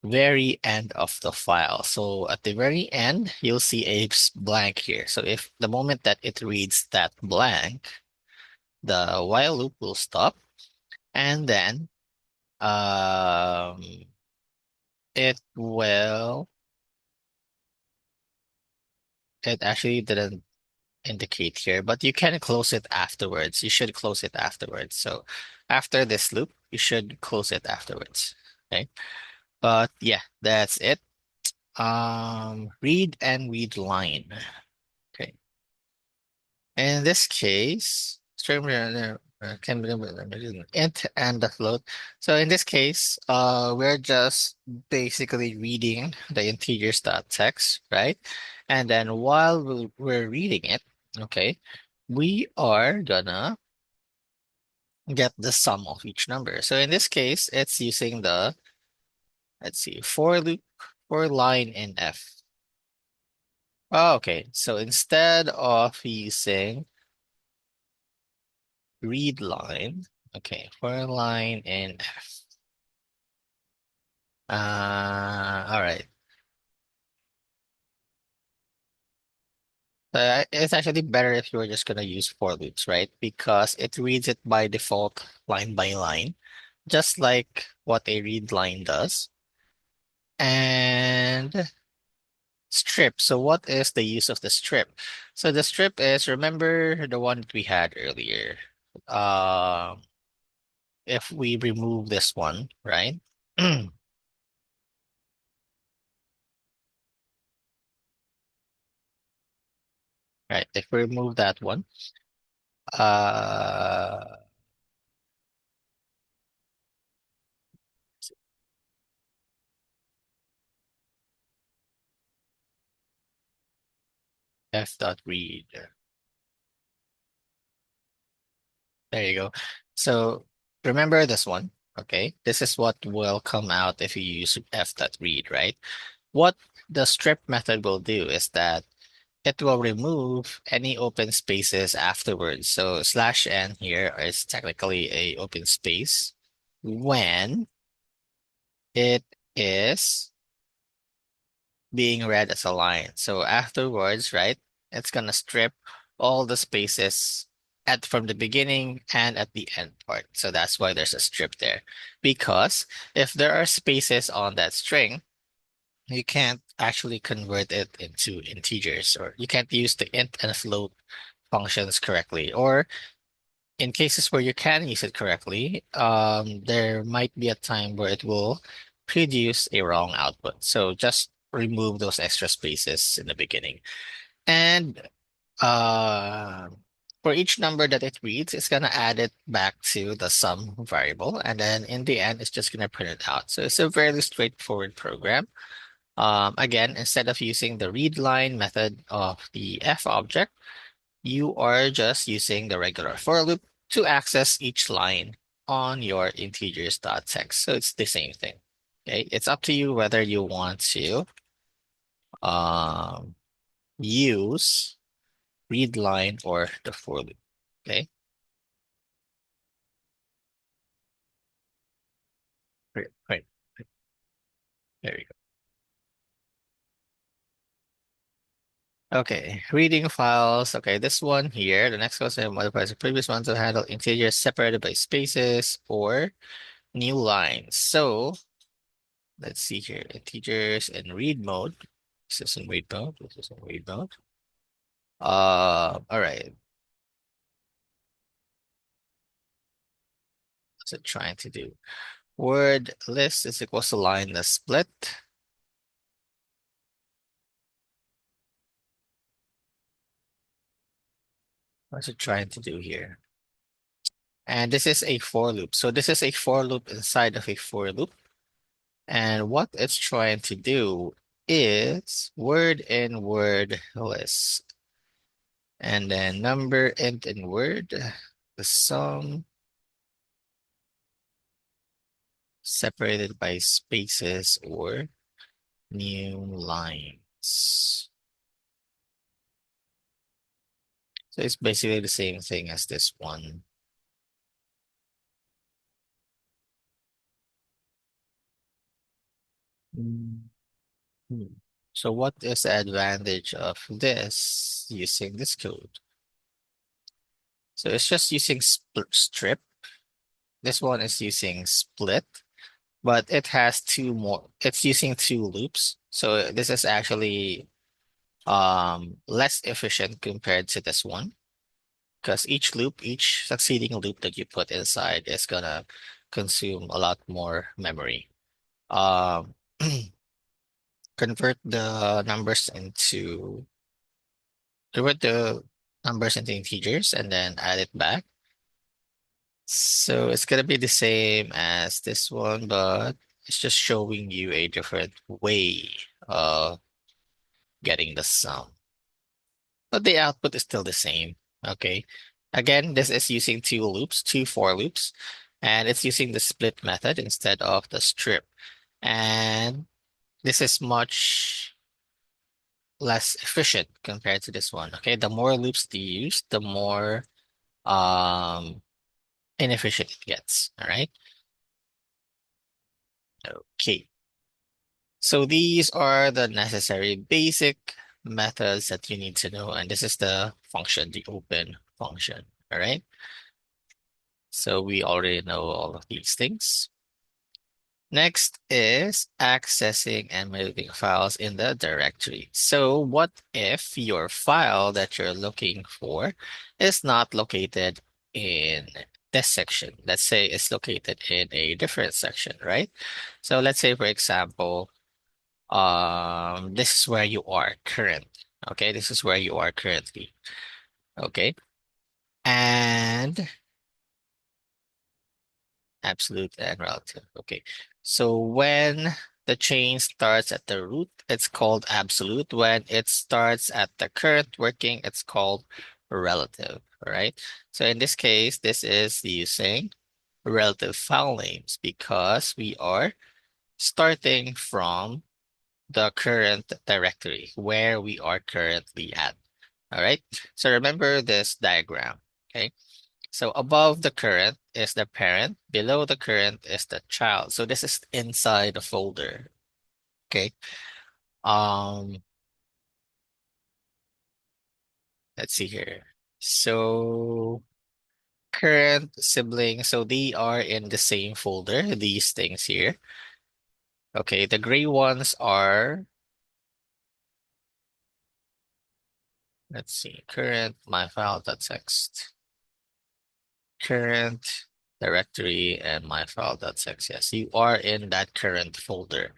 very end of the file. So at the very end, you'll see a blank here. So if the moment that it reads that blank, the while loop will stop, and then um, it will, it actually didn't indicate here, but you can close it afterwards. You should close it afterwards. So after this loop, you should close it afterwards. Okay. But yeah, that's it. Read and read line. Okay. In this case, string can be int and the float. So in this case, we're just basically reading the integers.text, right? And then while we're reading it, okay, we are gonna get the sum of each number. So in this case, it's using the, let's see, for loop, for line in F. Oh, okay, so instead of using read line. Okay, for line in F. All right. It's actually better if you were just gonna use for loops, right? Because it reads it by default line by line, just like what a read line does. And Strip. So what is the use of the strip? So the strip is, remember the one that we had earlier. Um, if we remove this one, right? Right, if we remove that one, uh, f dot read. There you go. So remember this one, okay? This is what will come out if you use f dot read, right? What the strip method will do is that it will remove any open spaces afterwards. So slash n here is technically a open space when it is being read as a line. So afterwards, right, it's gonna strip all the spaces at from the beginning and at the end part. So that's why there's a strip there. Because if there are spaces on that string, you can't actually convert it into integers, or you can't use the int and float functions correctly. Or in cases where you can use it correctly, there might be a time where it will produce a wrong output. So just remove those extra spaces in the beginning. And uh, for each number that it reads, it's gonna add it back to the sum variable, and then in the end, it's just gonna print it out. So it's a fairly straightforward program. Again, instead of using the read line method of the f object, you are just using the regular for loop to access each line on your integers.text. So it's the same thing. Okay, it's up to you whether you want to um, use read line or the for loop. Okay, great, great. There you go. Okay, reading files. Okay, this one here, the next question modifies the previous one to handle integers separated by spaces or new lines. So let's see here, integers in read mode. This is in read mode. This is in read mode. All right. What's it trying to do? Word list is equals to line the split. What's it trying to do here? And this is a for loop. So this is a for loop inside of a for loop. And what it's trying to do is word in word list. And then number int in word, the sum separated by spaces or new lines. So it's basically the same thing as this one. Mm. Hmm. So what is the advantage of this using this code? So it's just using strip. This one is using split, but it has two more. It's using two loops. So this is actually less efficient compared to this one, because each loop, each succeeding loop that you put inside is gonna consume a lot more memory. Um, convert the numbers into convert the numbers into integers and then add it back. So it's gonna be the same as this one, but it's just showing you a different way of getting the sum. But the output is still the same. Okay. Again, this is using two loops, two for loops, and it's using the split method instead of the strip. And this is much less efficient compared to this one. Okay, the more loops you use, the more um inefficient it gets. All right. Okay. So these are the necessary basic methods that you need to know, and this is the function, the open function. All right. So we already know all of these things. Next is accessing and moving files in the directory. So what if your file that you're looking for is not located in this section? Let's say it's located in a different section, right? So let's say, for example, this is where you are current. Okay, this is where you are currently. Okay, and absolute and relative. Okay. So when the chain starts at the root, it's called absolute. When it starts at the current working, it's called relative. All right. So in this case, this is using relative file names because we are starting from the current directory where we are currently at. All right. So remember this diagram. Okay. So above the current is the parent, below the current is the child. So this is inside the folder. Okay. Um, let's see here. So current siblings, so they are in the same folder, these things here. Okay, the gray ones are, let's see, current my file.txt, current directory, and my file.txt. Yes, you are in that current folder.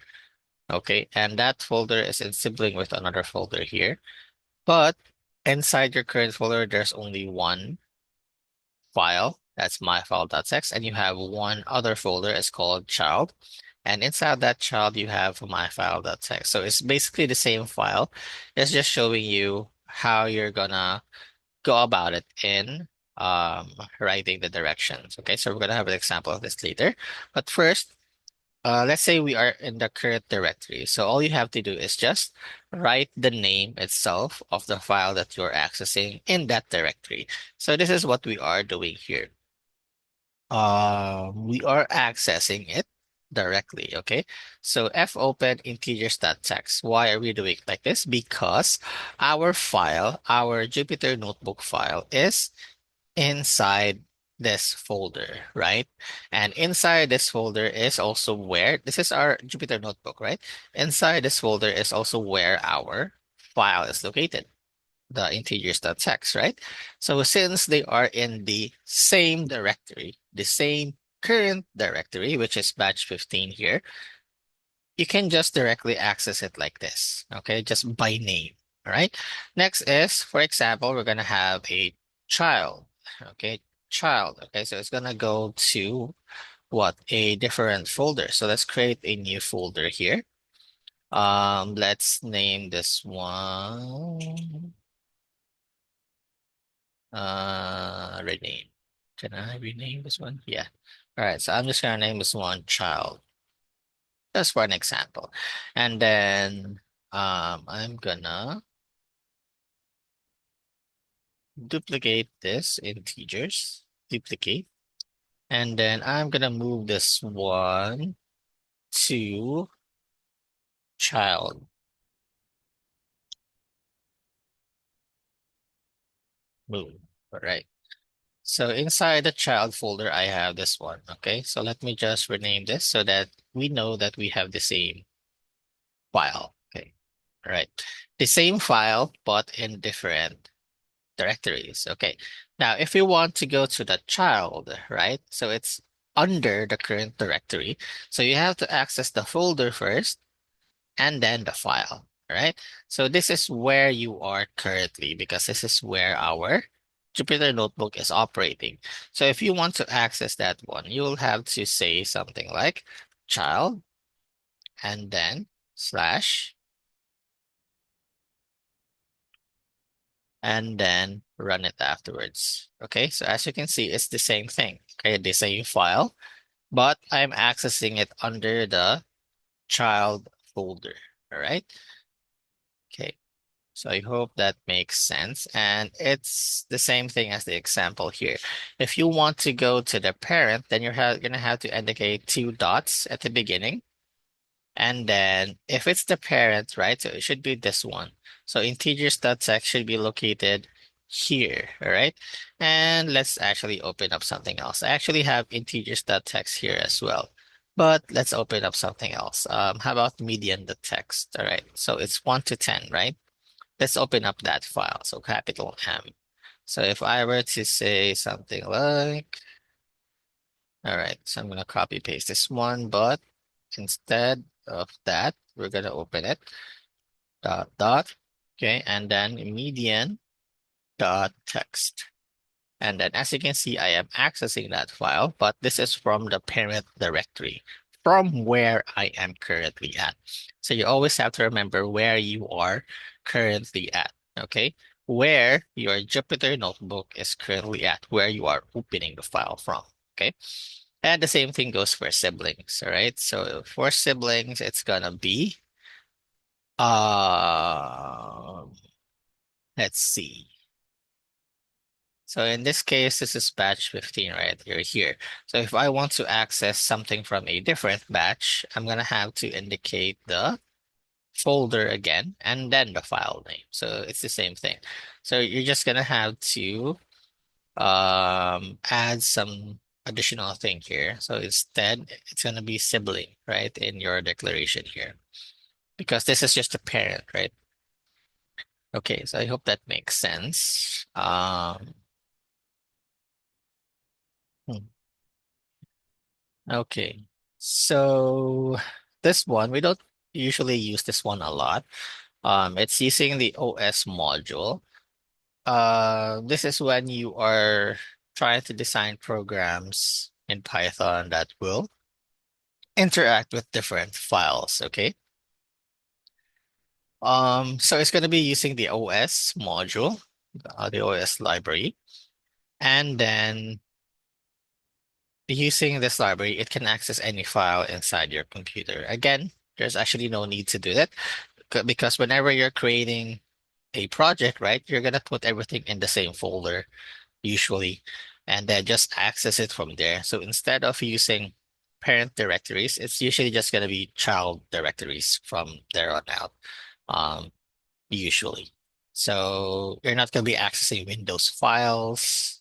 Okay, and that folder is in sibling with another folder here. But inside your current folder, there's only one file. That's myfile.txt, and you have one other folder. It's called child. And inside that child, you have myfile.txt. So it's basically the same file. It's just showing you how you're gonna go about it in writing the directions. Okay, so we're gonna have an example of this later. But first, let's say we are in the current directory. So all you have to do is just write the name itself of the file that you're accessing in that directory. So this is what we are doing here. We are accessing it directly, okay? So fopen integers.txt. Why are we doing it like this? Because our file, our Jupyter Notebook file is inside this folder, right? And inside this folder is also where, this is our Jupyter Notebook, right? Inside this folder is also where our file is located, the integers.txt, right? So since they are in the same directory, the same current directory, which is batch 15 here, you can just directly access it like this, okay? Just by name, all right? Next is, for example, we're gonna have a child, okay? Child, okay? So it's gonna go to what? A different folder. So let's create a new folder here. Let's name this one, rename. Can I rename this one? Yeah. All right, so I'm just gonna name this one child, just for an example. And then I'm gonna duplicate this integers, duplicate, and then I'm gonna move this one to child. Move. All right. So inside the child folder, I have this one. Okay. So let me just rename this so that we know that we have the same file. Okay. All right. The same file, but in different directories. Okay. Now, if we want to go to the child, right? So it's under the current directory. So you have to access the folder first and then the file, right? So this is where you are currently because this is where our Jupyter Notebook is operating. So if you want to access that one, you'll have to say something like child and then slash and then run it afterwards. Okay, so as you can see, it's the same thing. Okay, the same file, but I'm accessing it under the child folder. All right. Okay. So I hope that makes sense. And it's the same thing as the example here. If you want to go to the parent, then you're going to have to indicate two dots at the beginning. And then if it's the parent, right? So it should be this one. So integers.txt should be located here, all right? And let's actually open up something else. I actually have integers.txt here as well. But let's open up something else. How about median the text? All right. So it's 1 to 10, right? Let's open up that file. So capital M. So if I were to say something like, all right, so I'm going to copy paste this one, but instead of that, we're going to open it, dot, dot, okay, and then median dot text. And then as you can see, I am accessing that file, but this is from the parent directory, from where I am currently at. So you always have to remember where you are currently at, okay? Where your Jupyter notebook is currently at, where you are opening the file from, okay? And the same thing goes for siblings, all right? So for siblings, it's gonna be, um, let's see. So in this case, this is batch 15, right? You're here. So if I want to access something from a different batch, I'm gonna have to indicate the folder again and then the file name. So it's the same thing. So you're just gonna have to add some additional thing here. So instead, it's gonna be sibling, right, in your declaration here. Because this is just a parent, right? Okay, so I hope that makes sense. Hmm. Okay. So this one, we don't usually use this one a lot. It's using the OS module. This is when you are trying to design programs in Python that will interact with different files, okay? So it's going to be using the OS module, the OS library, and then using this library, it can access any file inside your computer. Again, there's actually no need to do that because whenever you're creating a project, right, you're gonna put everything in the same folder usually, and then just access it from there. So instead of using parent directories, it's usually just gonna be child directories from there on out, um, usually. So you're not gonna be accessing Windows files,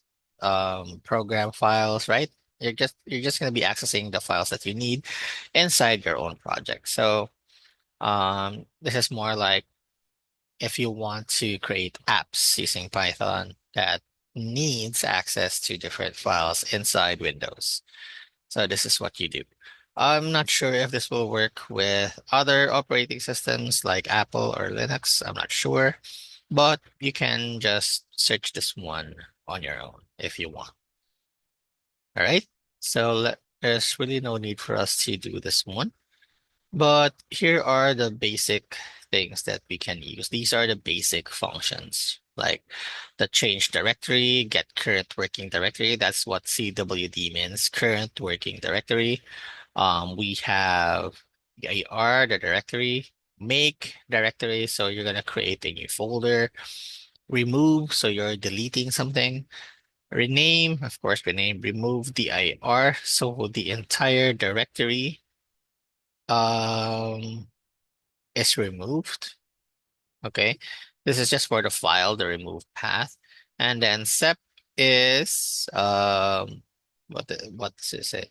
program files, right? You're just gonna be accessing the files that you need inside your own project. So this is more like if you want to create apps using Python that needs access to different files inside Windows. So this is what you do. I'm not sure if this will work with other operating systems like Apple or Linux. I'm not sure, but you can just search this one on your own if you want. All right. So there's really no need for us to do this one. But here are the basic things that we can use. These are the basic functions, like the change directory, get current working directory. That's what CWD means, current working directory. We have the AR, the directory, make directory. So you're going to create a new folder, remove. So you're deleting something, rename, of course, rename, remove the IR. So the entire directory um is removed. Okay. This is just for the file, the remove path. And then sep is what does it say?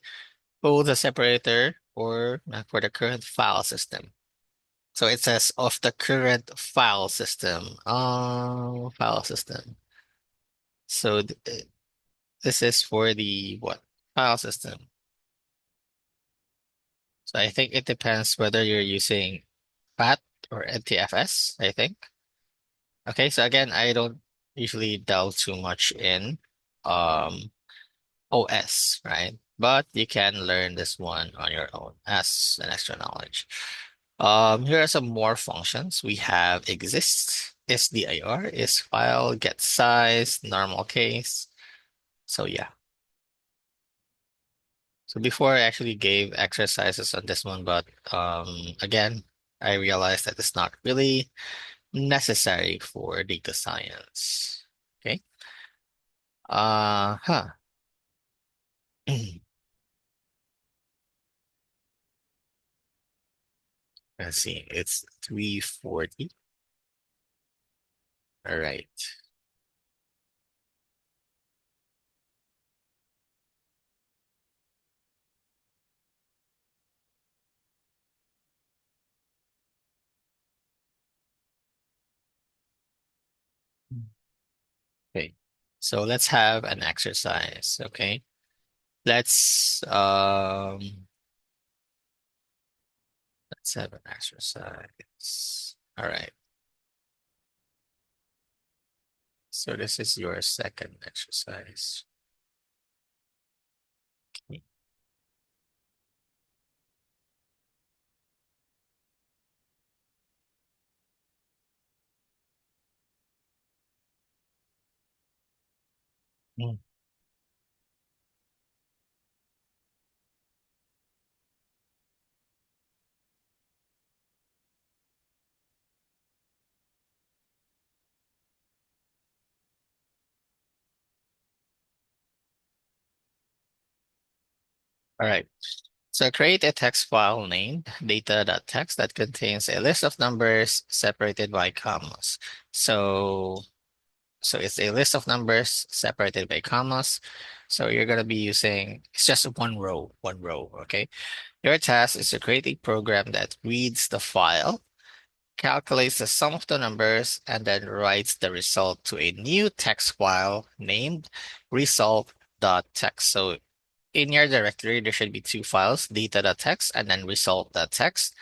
Oh, the separator or for the current file system. So it says of the current file system. File system. So this is for the what? File system. So I think it depends whether you're using FAT or NTFS, I think. Okay, so again, I don't usually delve too much in um OS, right? But you can learn this one on your own as an extra knowledge. Here are some more functions. We have exist, is dir, is file, get size, normal case. So yeah. So before I actually gave exercises on this one, but again, I realized that it's not really necessary for data science. Okay. Huh. Let's see. It's 3:40. All right. Okay. So let's have an exercise. Okay. Let's let's have an exercise. All right. So this is your second exercise. Okay. Mm. All right. So create a text file named data.txt that contains a list of numbers separated by commas. So so it's a list of numbers separated by commas. So you're gonna be using it's just one row, okay? Your task is to create a program that reads the file, calculates the sum of the numbers, and then writes the result to a new text file named result.txt. So in your directory, there should be two files, data.txt and then result.txt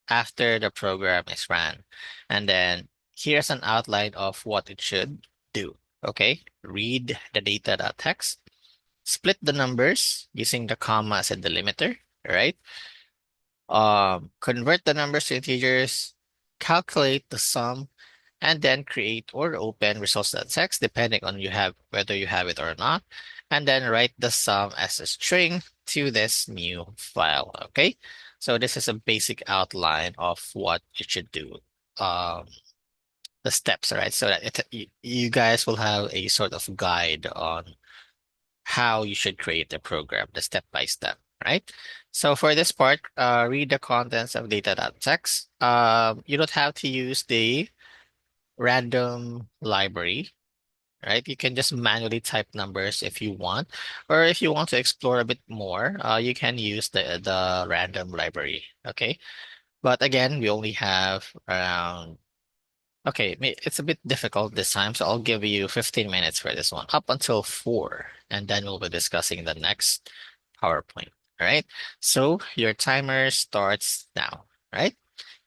after the program is ran. And then here's an outline of what it should do. Okay, read the data.txt, split the numbers using the comma as a delimiter, right? Convert the numbers to integers, calculate the sum, and then create or open results.txt depending on you have whether you have it or not, and then write the sum as a string to this new file. Okay, so this is a basic outline of what you should do. Um, the steps, right? So that you guys will have a sort of guide on how you should create the program, the step by step, right? So for this part, read the contents of data.txt. You don't have to use the random library, right? You can just manually type numbers if you want, or if you want to explore a bit more, you can use the random library. Okay, but again, we only have around. Okay, it's a bit difficult this time, so I'll give you 15 minutes for this one, up until 4, and then we'll be discussing the next PowerPoint. All right, so your timer starts now, right?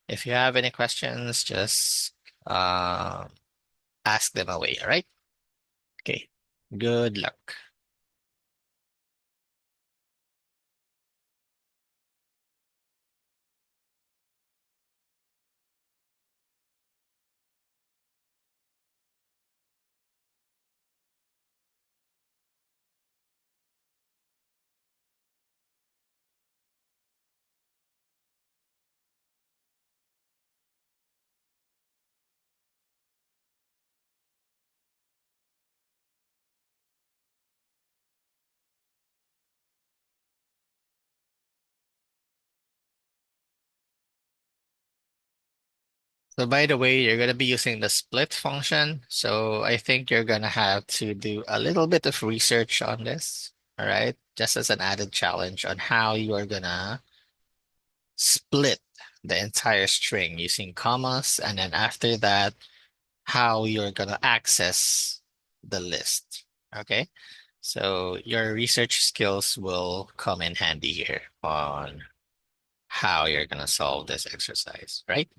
If you have any questions, just uh, ask them away, all right? Okay, good luck. So by the way, you're going to be using the split function. So I think you're going to have to do a little bit of research on this, all right? Just as an added challenge on how you are going to split the entire string using commas. And then after that, how you're going to access the list, okay? So your research skills will come in handy here on how you're going to solve this exercise, right?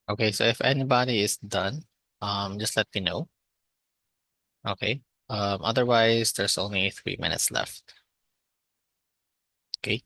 Okay, so if anybody is done, just let me know. Okay. Otherwise, there's only 3 minutes left. Okay.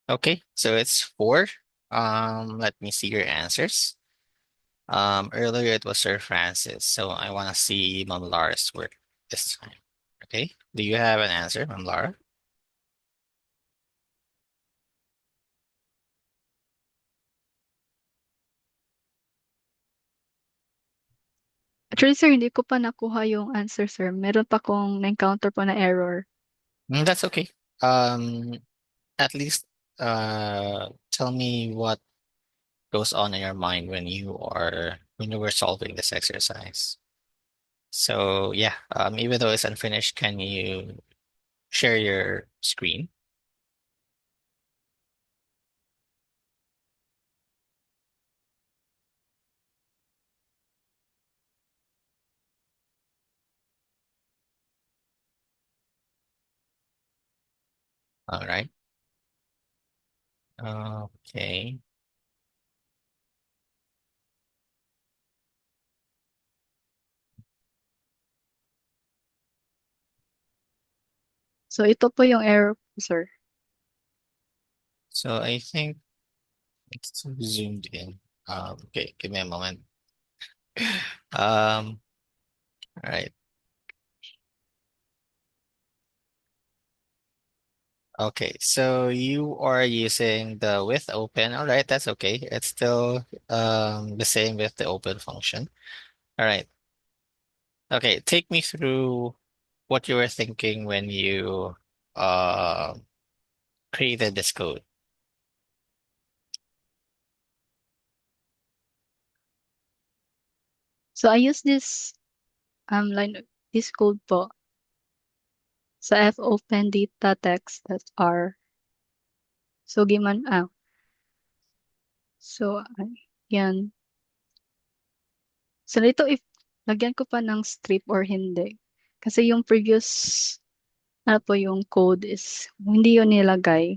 Okay, so it's four. Let me see your answers. Earlier it was Sir Francis, so I want to see Mom Lara's work this time. Okay, do you have an answer, Mom Lara?
Actually, sir, hindi ko pa nakuha yung answer, sir. Meron pa akong na-encounter po na error.
That's okay. Um, at least tell me what goes on in your mind when you were solving this exercise. So yeah, even though it's unfinished, can you share your screen? All right. Okay.
So, ito po yung error po, sir.
So I think it's zoomed in. Okay, give me a moment. All right. Okay, so you are using the with open. All right, that's okay. It's still the same with the open function. All right. Okay, take me through what you were thinking when you uh created this code.
So, I use this line this code po sa fopen data text.r. So, so, yan. So, dito if lagyan ko pa ng strip or hindi. Kasi yung previous, ano po, yung code is, hindi yun nilagay.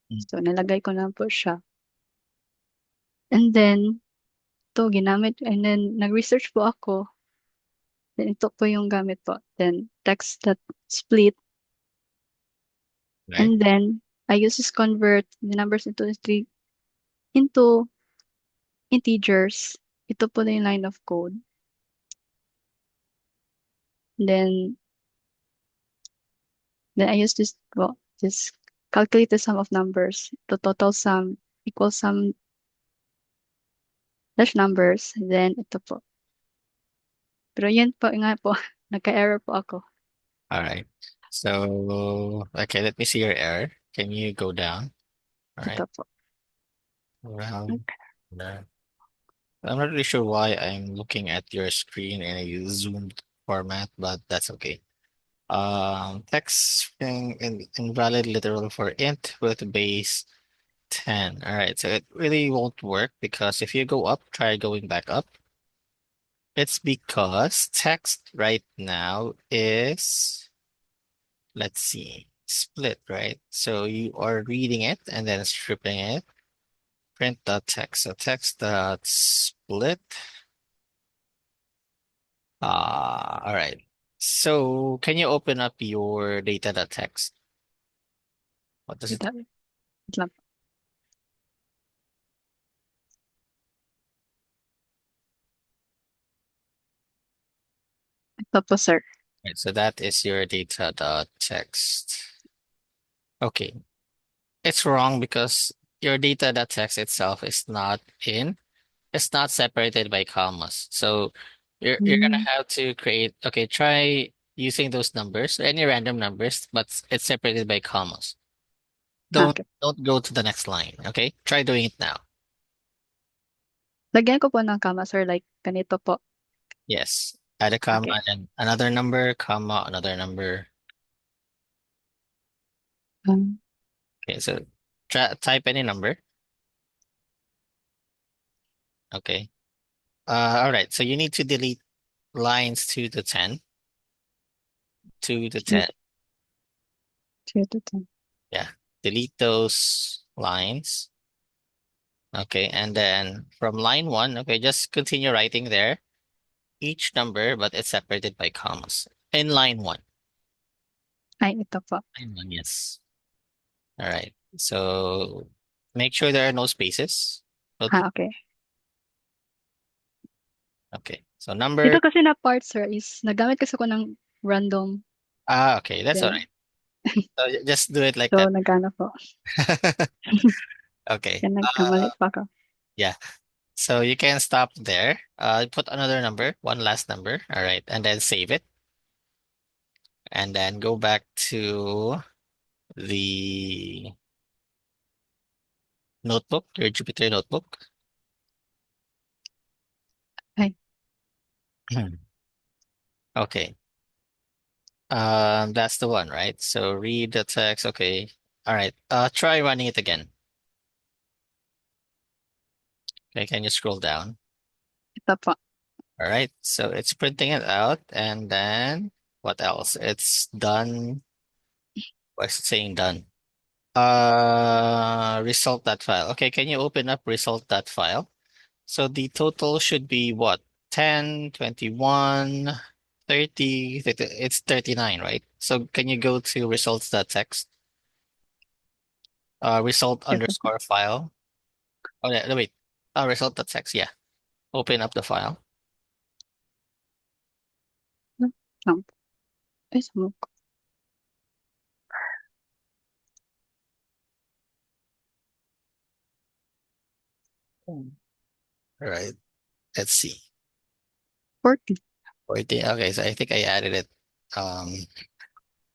Mm.
So, nilagay ko na po siya. And then, and then, nag-research po ako. Then, ito po yung gamit po. Then, text.split.
Right?
And then, I use this convert the numbers into integers. Ito po na yung line of code. Then, I use this, well, just calculate the sum of numbers. The total sum equals sum dash numbers. Then, ito po. Pero yun po, nga po, nagka-error po ako.
All right. So, okay, let me see your error. Can you go down? All right.
Ito po.
Around there. I'm not really sure why I'm looking at your screen in a zoomed format, but that's okay. Text string invalid literal for int with base 10. All right, so it really won't work because if you go up, try going back up. It's because text right now is, let's see, split, right? So you are reading it and then stripping it. Print the text. So text dot split. All right. So can you open up your data.txt? What does it?
Ito, wait lang. Ito po, sir.
Right, so that is your data.txt. Okay. It's wrong because your data.txt itself is not it's not separated by commas. So you're gonna
Mm,
have to create, okay, try using those numbers, any random numbers, but it's separated by commas. Don't
okay.
don't go to the next line, okay? Try doing it now.
Lagyan ko po ng comma, sir. Like, ganito po.
Yes. Add a comma
Okay.
and another number, comma, another number.
Um,
Okay, so type any number. Okay. All right. So you need to delete lines 2 to 10. 2 to 10.
2 to 10.
Yeah. Delete those lines. Okay. And then from line 1, okay, just continue writing there each number, but it's separated by commas. In line 1.
Ay, ito po.
Line 1, yes. All right. So make sure there are no spaces.
Okay.
Okay. So
Dito
number.
kasi na part, sir, is nagamit kasi ko ng random.
Okay. That's all
Then,
right. So just do it like
so,
that.
nagana po.
Okay.
Yan, nagkamali pa ako.
Yeah. So you can stop there. Put another number, one last number. All right. And then save it. And then go back to the notebook, your Jupyter notebook.
Ay,
Okay. That's the one, right? So read the text. Okay. All right. Try running it again. Okay, can you scroll down?
ito po.
All right. So it's printing it out, and then what else? It's done. What's it saying done? Result that file. Okay, can you open up result that file? So the total should be what? 10, 21, 30, it's 39, right? So can you go to results.txt? Result
Ito po.
underscore file. Oh, yeah, no, wait. Result.txt, yeah. Open up the file.
No. Ay, sumuk.
All right. Let's see.
40.
40. Okay, so I think Um,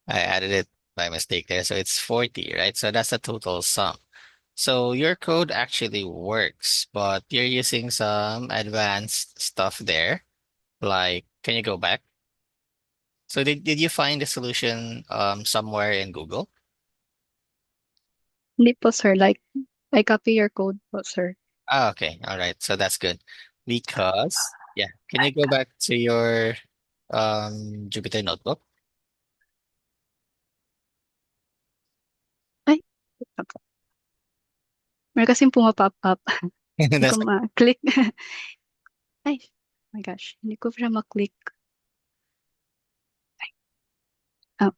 I added it by mistake there. So it's 40, right? So that's the total sum. So your code actually works, but you're using some advanced stuff there. Like, can you go back? So did you find the solution somewhere in Google?
Hindi po, sir. Like, I copy your code po, sir.
Ah, okay. All right. So that's good. Because yeah, can you go back to your Jupyter notebook?
Ay, opo. Meron kasing pumapop up. Hindi ko
That's
ma-click. Ay, my gosh. Hindi ko siya ma-click. Ah,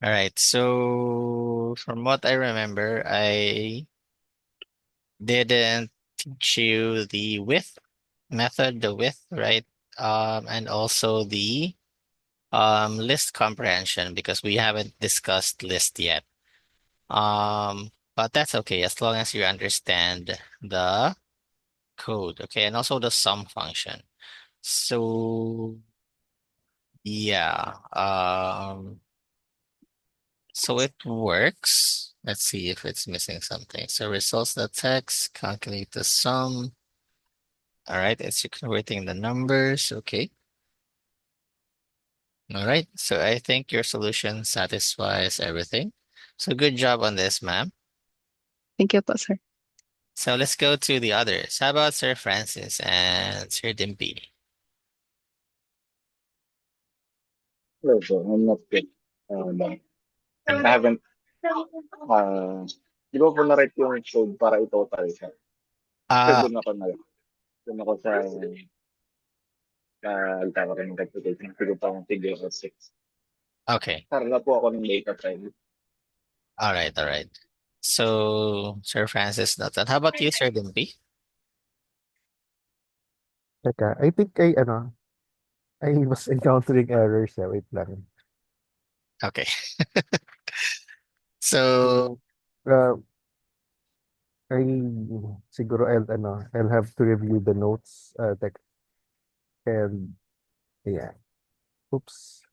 all right. So from what I remember, I didn't teach you the width method, the width, right? And also the list comprehension because we haven't discussed list yet. But that's okay as long as you understand the code, okay, and also the sum function. So yeah, so it works. Let's see if it's missing something. So results.text, calculate the sum. All right, it's converting the numbers. Okay. All right. So I think your solution satisfies everything. So good job on this, ma'am.
thank you po, sir.
So let's go to the others. How about Sir Francis and Sir Dimpy?
Well, so I'm not good. I haven't, di ba po na-write yung code para i-total siya? Kasi
Uh,
doon ako sa, tawag ng calculation, figure pa ng figure of 6.
okay.
Para na po ako ng data file.
All right. All right. So Sir Francis, not that. How about you, Sir Dimpy?
Teka, I think I was encountering errors. Wait lang.
Okay. So
So, uh, I siguro I'll have to review the notes, and yeah. Oops.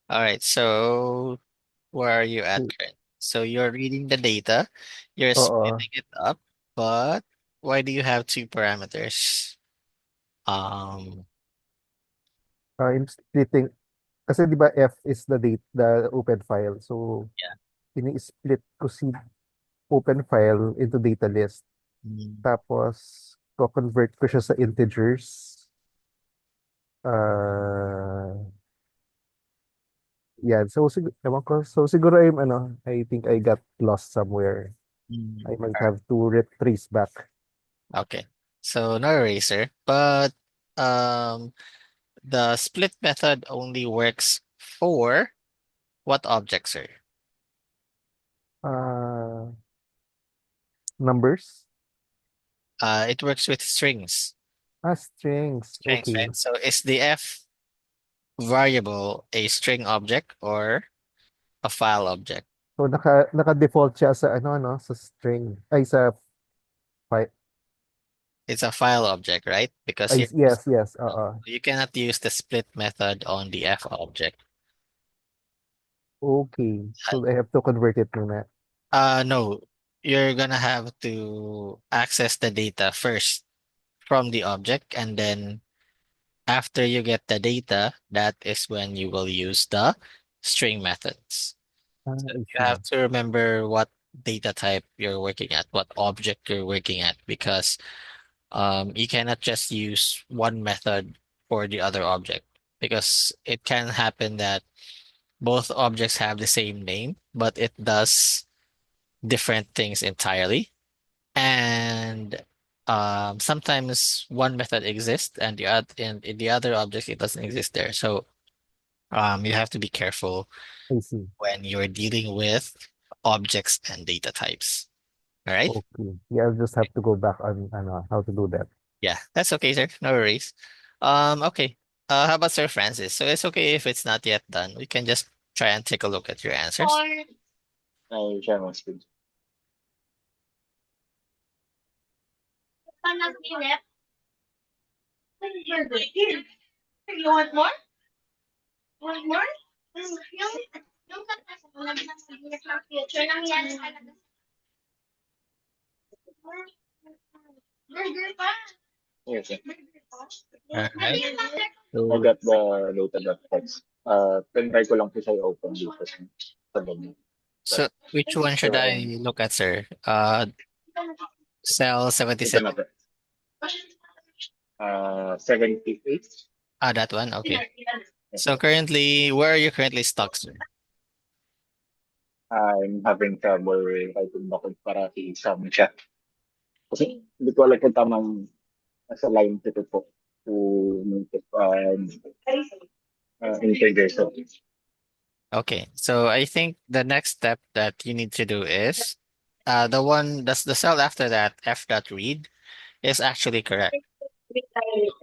all right. So where are you at
So,
currently? So you're reading the data, you're
oo,
splitting it up, but why do you have two parameters? Um,
I'm splitting kasi 'di ba F is the open file. So,
yeah.
ini-split ko si open file into data list.
Mm,
Tapos, ko-convert ko siya sa integers. Uh, yeah. So, ewan ko. So, siguro I think I got lost somewhere. I
mm.
might have to retrace back.
Okay. So no eraser, but um the split method only works for what object, sir?
Uh, numbers.
It works with strings.
Strings.
Strings,
Okay.
right? So is the F variable a string object or a file object?
So, naka-default siya sa sa string. Ay, sa file.
It's a file object, right? Because
Yes, yes.
you cannot use the split method on the F object.
Okay. So, I have to convert it muna.
No, you're gonna have to access the data first from the object, and then after you get the data, that is when you will use the string methods. So
I
you have
see.
to remember what data type you're working at, what object you're working at, because you cannot just use one method for the other object, because it can happen that both objects have the same name, but it does different things entirely. And sometimes one method exists and the other in the other object it doesn't exist there. So you have to be careful
I see.
when you're dealing with objects and data types. All right?
Okay. Yeah, I'll just have to go back on how to do that.
Yeah, that's okay, sir. No worries. Okay. How about Sir Francis? So it's okay if it's not yet done. We can just try and take a look at your answers.
Ay, siya mas good. Yes, sir.
All right.
I
So,
got the noted that text. Try ko lang po siya i-open dito sa menu. But,
which one should I
um,
look at, sir? Cell
ito
77.
na po. 78.
Ah, that one. Okay. So currently, where are you currently stuck, sir?
I'm having trouble typing bakit para i-sum siya. Kasi hindi ko alam kung tamang nasa line ko po to make it integration.
Okay. So I think the next step that you need to do is that's the cell after that, F dot read, is actually correct.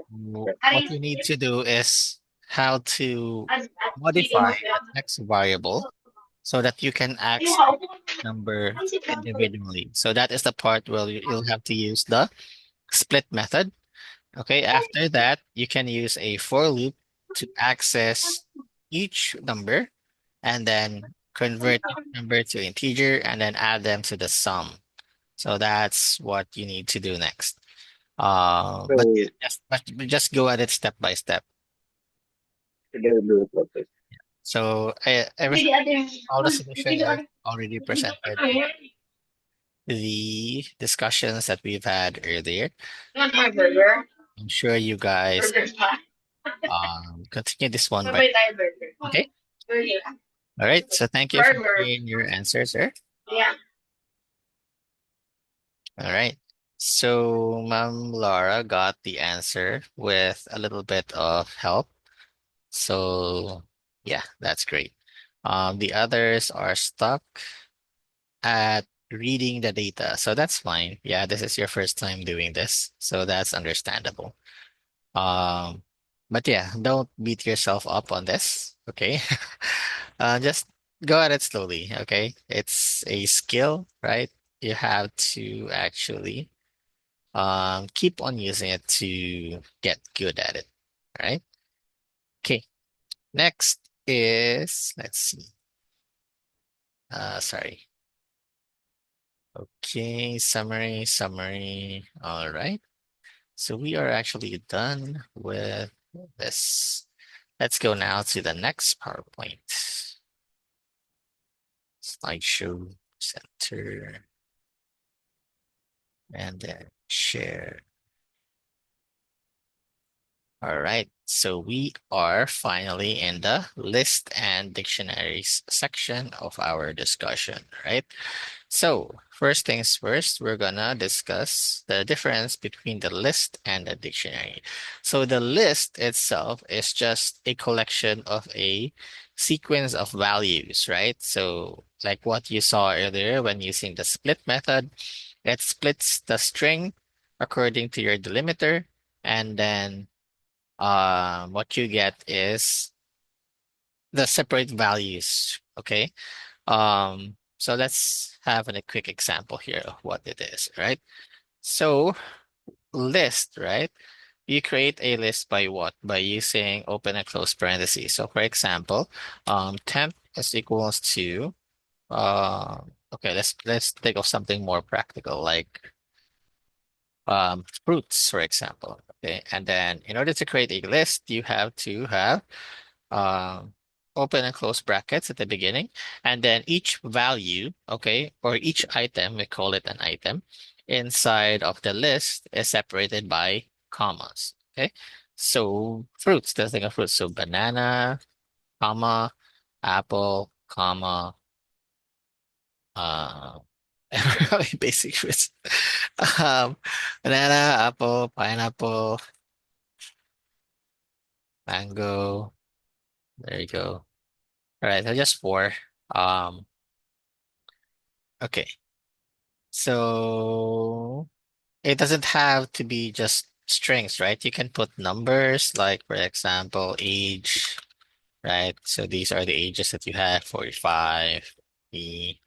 What you need to do is how to modify the text variable so that you can access number individually. So that is the part where you'll have to use the split method. Okay, after that, you can use a for loop to access each number and then convert each number to integer and then add them to the sum. So that's what you need to do next. But
So,
just go at it step by step.
sige, do it like this.
So everything, all the solution is already presented in the discussions that we've had earlier. I'm sure you guys continue this one by okay. All right. So thank you for sharing your answers, sir. All right. So Ma'am Laura got the answer with a little bit of help. So yeah, that's great. The others are stuck at reading the data. So that's fine. Yeah, this is your first time doing this. So that's understandable. Um, but yeah, don't beat yourself up on this. Okay. Just go at it slowly. Okay. It's a skill, right? You have to actually keep on using it to get good at it. All right. Okay. Next is, let's see. Sorry. Okay, summary. All right. So we are actually done with this. Let's go now to the next PowerPoint. Slideshow center and then share. All right. So we are finally in the list and dictionaries section of our discussion, right? So, first things first, we're gonna discuss the difference between the list and the dictionary. So, the list itself is just a collection of a sequence of values, right? So, like what you saw earlier when using the split method, it splits the string according to your delimiter, and then what you get is the separate values, okay? So let's have a quick example here of what it is, right? So list, right? You create a list by what? By using open and close parentheses. So for example, temp is equals to okay, let's think of something more practical like fruits, for example. Okay, and then in order to create a list, you have to have um, open and close brackets at the beginning, and then each value, okay, or each item, we call it an item, inside of the list is separated by commas, okay? So fruits, let's think of fruits. So banana, comma, apple, comma, uh, basic fruits. Um, banana, apple, pineapple, mango. There you go. All right, so just four. Um, okay. So it doesn't have to be just strings, right? You can put numbers, like for example, age, right? So these are the ages that you have, 45, the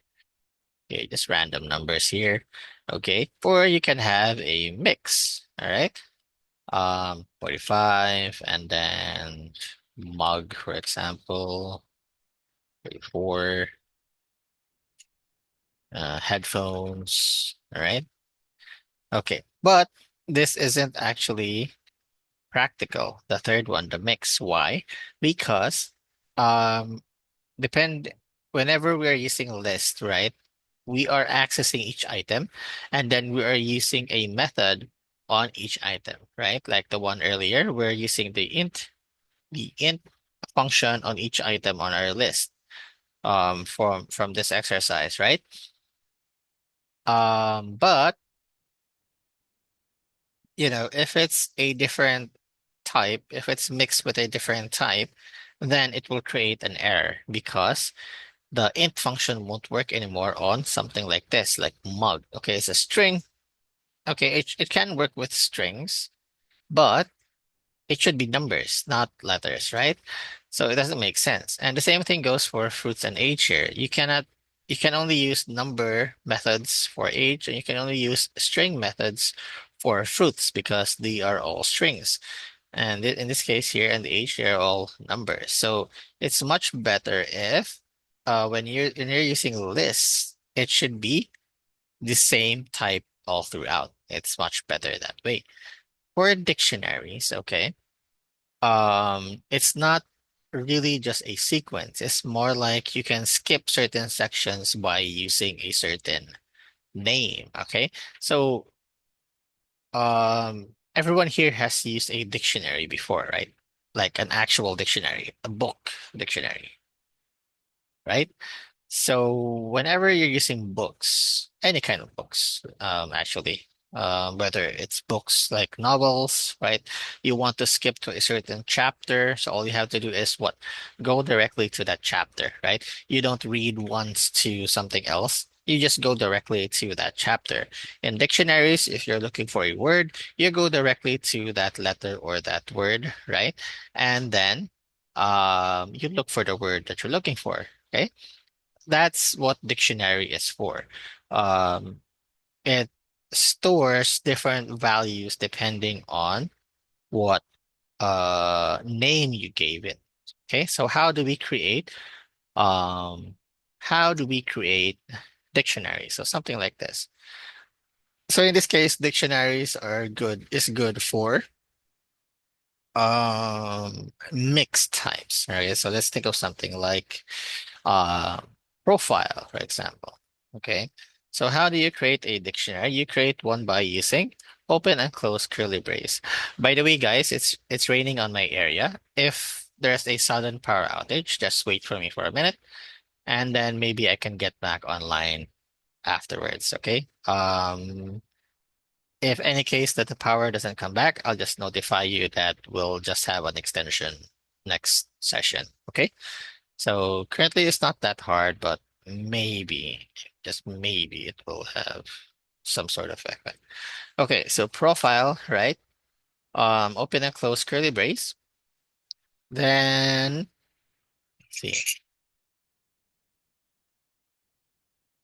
okay, just random numbers here. Okay. Or you can have a mix, all right? 45 and then mug, for example, 34, headphones, all right? Okay. But this isn't actually practical. The third one, the mix. Why? Because um, depend whenever we are using a list, right? We are accessing each item, and then we are using a method on each item, right? Like the one earlier, we're using the int function on each item on our list from this exercise, right? But if it's a different type, if it's mixed with a different type, then it will create an error because the int function won't work anymore on something like this, like mug. Okay, it's a string. Okay, it can work with strings, but it should be numbers, not letters, right? So it doesn't make sense. And the same thing goes for fruits and age here. You can only use number methods for age, and you can only use string methods for fruits because they are all strings. And in this case here, and the age, they're all numbers. So it's much better if when you're using lists, it should be the same type all throughout. It's much better that way. For dictionaries, okay, it's not really just a sequence. It's more like you can skip certain sections by using a certain name, okay? So everyone here has used a dictionary before, right? Like an actual dictionary, a book dictionary, right? So whenever you're using books, any kind of books, actually, whether it's books like novels, right? You want to skip to a certain chapter, so all you have to do is what? Go directly to that chapter, right? You don't read once to something else. You just go directly to that chapter. In dictionaries, if you're looking for a word, you go directly to that letter or that word, right? And then you look for the word that you're looking for. Okay, that's what dictionary is for. Um, it stores different values depending on what name you gave it. Okay, so how do we create dictionaries? So something like this. So in this case, dictionaries is good for mixed types, right? So let's think of something like uh, profile, for example. Okay. So how do you create a dictionary? You create one by using open and close curly brace. By the way, guys, it's raining on my area. If there's a sudden power outage, just wait for me for a minute, and then maybe I can get back online afterwards. Okay. If any case that the power doesn't come back, I'll just notify you that we'll just have an extension next session. Okay. So currently it's not that hard, but maybe, just maybe it will have some sort of effect. Okay, so profile, right? Open and close curly brace. Then let's see.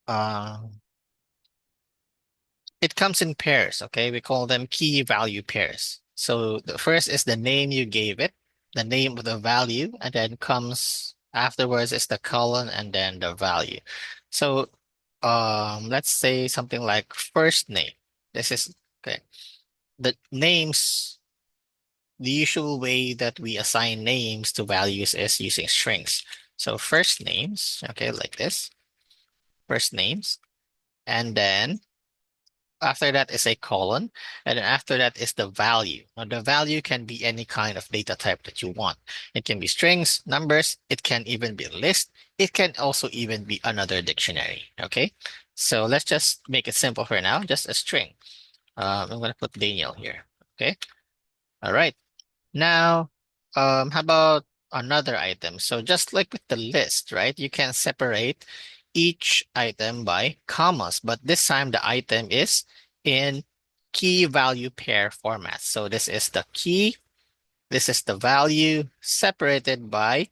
Um, it comes in pairs, okay? We call them key value pairs. So the first is the name you gave it, the name of the value, and then comes afterwards is the colon and then the value. So let's say something like first name. This is okay. The names, the usual way that we assign names to values is using strings. So first names, okay, like this, first names, and then after that is a colon, and then after that is the value. Now, the value can be any kind of data type that you want. It can be strings, numbers, it can even be a list. It can also even be another dictionary, okay? So let's just make it simple for now, just a string. I'm going to put Daniel here, okay? All right. Now, how about another item? So just like with the list, right? You can separate each item by commas, but this time the item is in key value pair format. So this is the key, this is the value separated by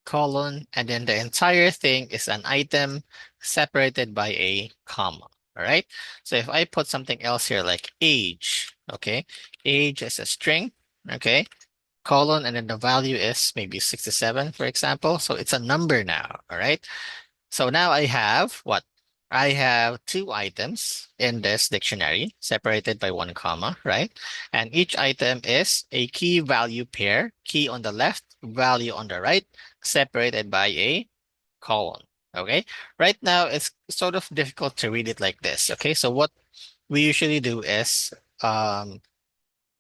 colon, and then the entire thing is an item separated by a comma. All right. So if I put something else here like age, okay, age is a string, okay, colon, and then the value is maybe 67, for example. So it's a number now. All right. So now I have what? I have two items in this dictionary separated by one comma, right? And each item is a key value pair, key on the left, value on the right, separated by a colon. Okay. Right now, it's sort of difficult to read it like this. Okay. So what we usually do is um,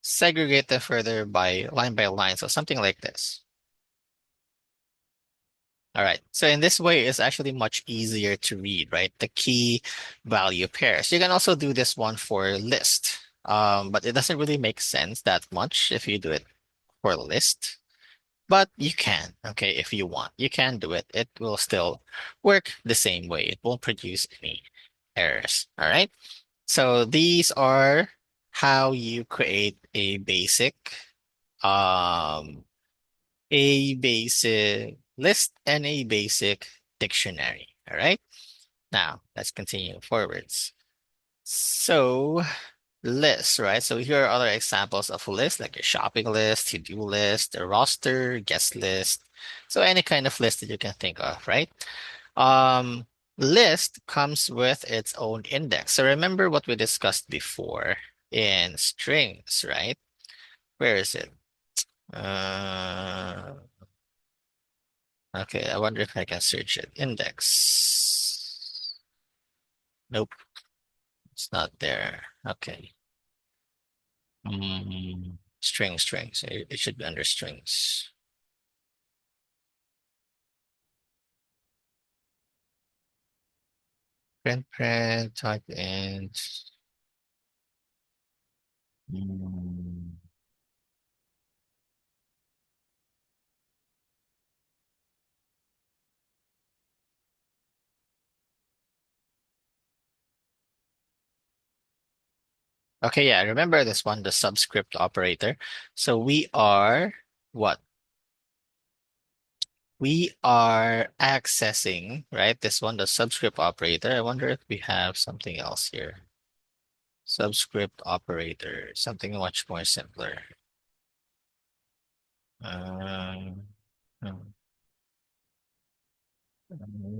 segregate them further by line. So something like this. All right. So in this way, it's actually much easier to read, right? The key value pairs. You can also do this one for list, but it doesn't really make sense that much if you do it for list. But you can, okay, if you want, you can do it. It will still work the same way. It won't produce any errors. All right. So these are how you create um, a basic list and a basic dictionary. All right. Now let's continue forwards. So lists, right? So here are other examples of lists like a shopping list, to-do list, a roster, guest list. So any kind of list that you can think of, right? Um, list comes with its own index. So remember what we discussed before in strings, right? Where is it? Uh, okay, I wonder if I can search it. Index. Nope, it's not there. Okay. Strings. It should be under strings. Print, type int. Mm. Okay, yeah, remember this one, the subscript operator. So we are what? We are accessing, right? This one, the subscript operator. I wonder if we have something else here. Subscript operator, something much more simpler. Um, hmm,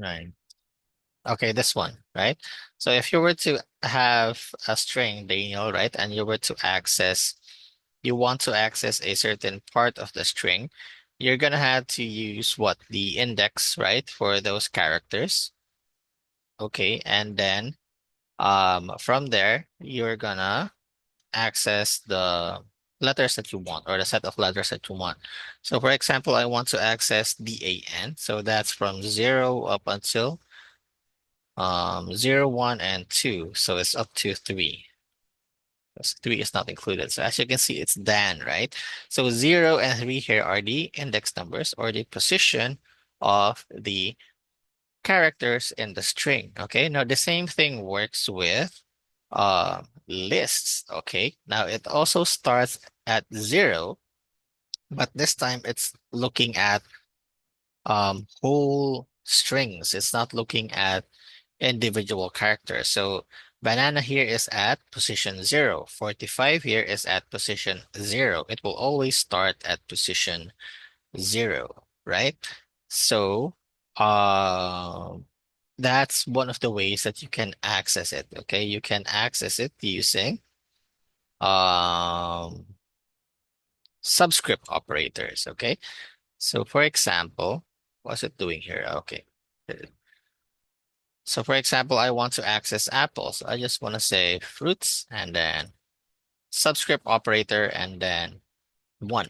right. Okay, this one, right? So if you were to have a string, Daniel, right, and you want to access a certain part of the string, you're gonna have to use what? The index, right, for those characters. Okay, and then from there, you're gonna access the letters that you want or the set of letters that you want. So for example, I want to access DAN. So that's from 0 up until 0, 1, and 2. So it's up to 3. Because 3 is not included. So as you can see, it's Dan, right? So 0 and 3 here are the index numbers or the position of the characters in the string. Okay, now the same thing works with lists. Okay, now it also starts at 0, but this time it's looking at whole strings. It's not looking at individual characters. So banana here is at position 0. 45 here is at position 0. It will always start at position 0, right? So that's one of the ways that you can access it. Okay, you can access it using um subscript operators. Okay, so for example, what's it doing here? Okay. So for example, I want to access apples. I just want to say fruits and then subscript operator and then 1,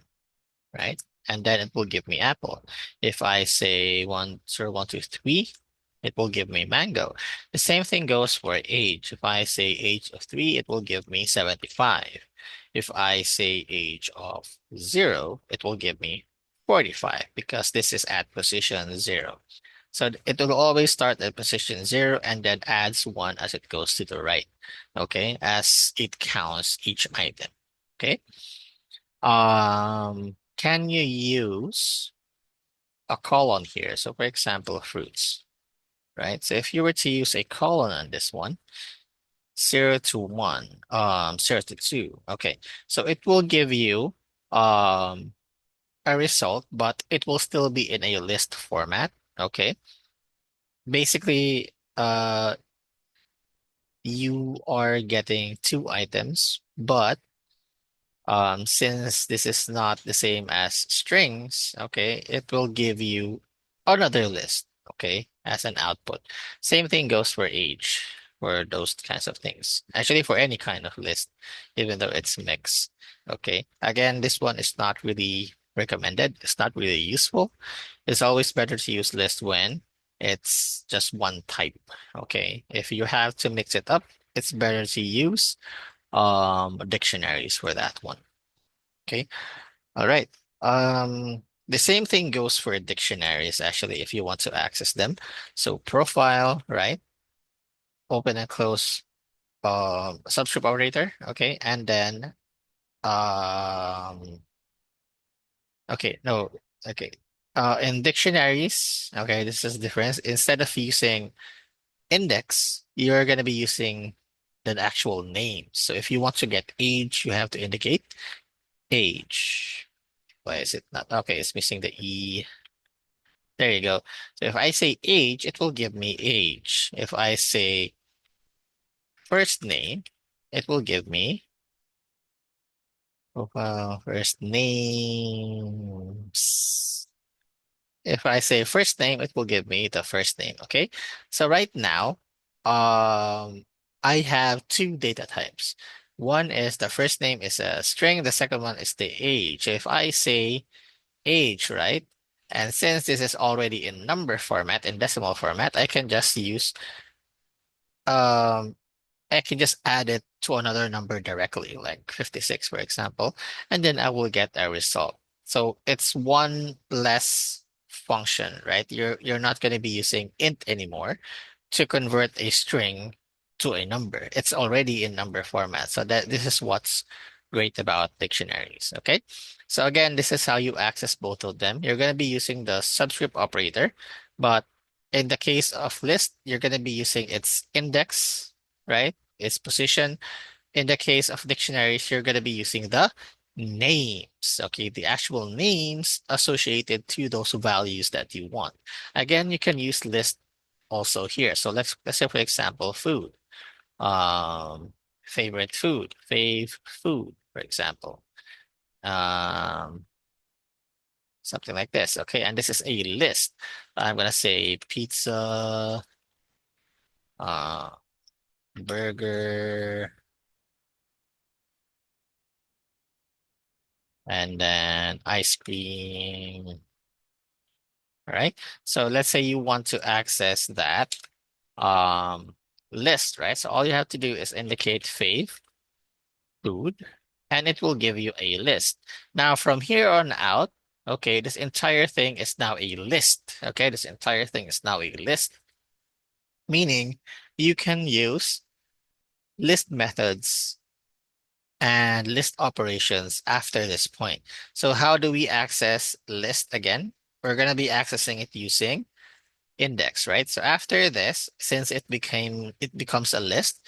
right? And then it will give me apple. If I say 1, 0, 1, 2, 3, it will give me mango. The same thing goes for age. If I say age of 3, it will give me 75. If I say age of 0, it will give me 45 because this is at position 0. So it will always start at position 0 and then adds 1 as it goes to the right, okay, as it counts each item, okay? Can you use a colon here? So for example, fruits, right? So if you were to use a colon on this one, 0 to 1, 0 to 2, okay. So it will give you um a result, but it will still be in a list format, okay? Basically, you are getting two items, but since this is not the same as strings, okay, it will give you another list, okay, as an output. Same thing goes for age, for those kinds of things. Actually, for any kind of list, even though it's mixed. Okay. Again, this one is not really recommended. It's not really useful. It's always better to use list when it's just one type. Okay. If you have to mix it up, it's better to use dictionaries for that one. Okay. All right. The same thing goes for dictionaries actually if you want to access them. So profile, right? Open and close subscript operator, okay? And then um okay, no, okay. In dictionaries, okay, this is the difference. Instead of using index, you're gonna be using the actual name. So if you want to get age, you have to indicate age. Why is it not? Okay, it's missing the E. There you go. So if I say age, it will give me age. If I say first name, it will give me profile first names. If I say first name, it will give me the first name. Okay. So right now, I have two data types. One is the first name is a string. The second one is the age. So if I say age, right? And since this is already in number format, in decimal format, um I can just add it to another number directly, like 56, for example, and then I will get a result. So it's one less function, right? You're not going to be using int anymore to convert a string to a number. It's already in number format. So that this is what's great about dictionaries. Okay. So again, this is how you access both of them. You're going to be using the subscript operator, but in the case of list, you're going to be using its index, right? Its position. In the case of dictionaries, you're going to be using the names, okay? The actual names associated to those values that you want. Again, you can use list also here. So let's say, for example, food. Favorite food, fave food, for example. Um, something like this, okay? And this is a list. I'm gonna say pizza, uh, burger, and then ice cream. All right. So let's say you want to access that um list, right? So all you have to do is indicate fave food, and it will give you a list. Now from here on out, okay, this entire thing is now a list. Okay, this entire thing is now a list, meaning you can use list methods and list operations after this point. So how do we access list again? We're going to be accessing it using index, right? So after this, since it becomes a list,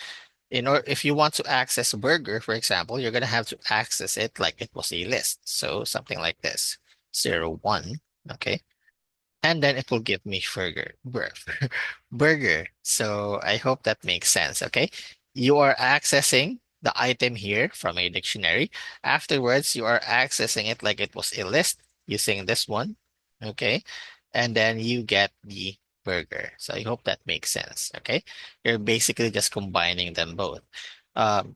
if you want to access burger, for example, you're going to have to access it like it was a list. So something like this, 01, okay? And then it will give me burger. So I hope that makes sense. Okay. You are accessing the item here from a dictionary. Afterwards, you are accessing it like it was a list using this one. Okay. And then you get the burger. So I hope that makes sense. Okay. You're basically just combining them both.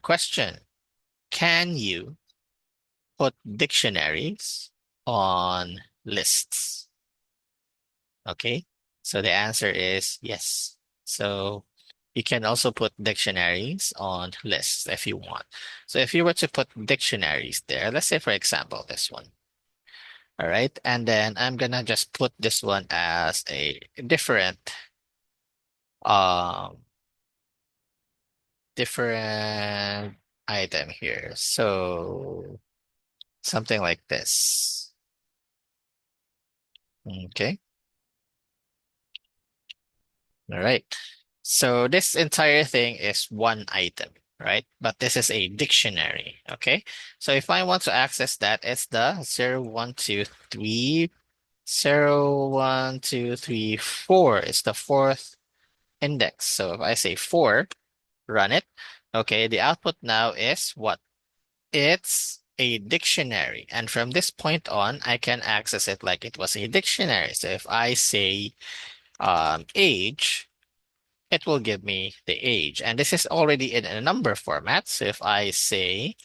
Question. Can you put dictionaries on lists? Okay, so the answer is yes. So you can also put dictionaries on lists if you want. So if you were to put dictionaries there, let's say for example, this one. All right, and then I'm gonna just put this one as a um different item here. So something like this. Okay. All right. So this entire thing is one item, right? But this is a dictionary, okay? So if I want to access that, it's the 0123 0, 1, 2, 3, 4. It's the fourth index. So if I say 4, run it. Okay, the output now is what? It's a dictionary. And from this point on, I can access it like it was a dictionary. So if I say age, it will give me the age. And this is already in a number format. So if I say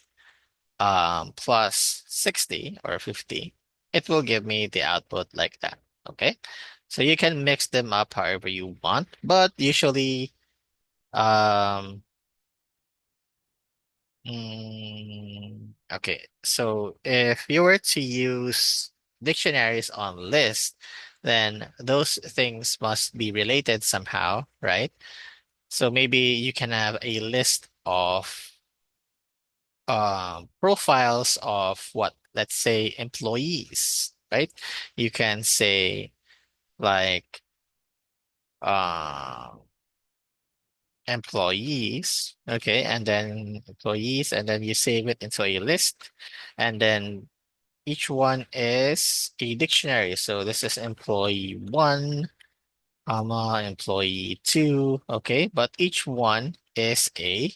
plus 60 or 50, it will give me the output like that. Okay. So you can mix them up however you want, but usually, um, okay. So if you were to use dictionaries on list, then those things must be related somehow, right? So maybe you can have a list of profiles of what, let's say, employees, right? You can say like uh, employees, okay, and then employees, and then you save it into a list, and then each one is a dictionary. So this is employee one, comma, employee two, okay, but each one is a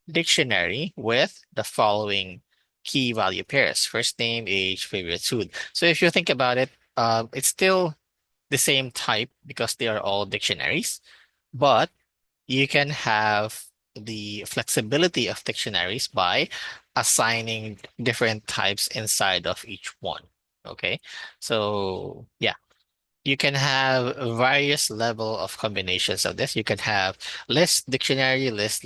dictionary with the following key value pairs: first name, age, favorite food. So if you think about it, it's still the same type because they are all dictionaries, but you can have the flexibility of dictionaries by assigning different types inside of each one. Okay, so yeah, you can have various level of combinations of this. You can have list, dictionary, list,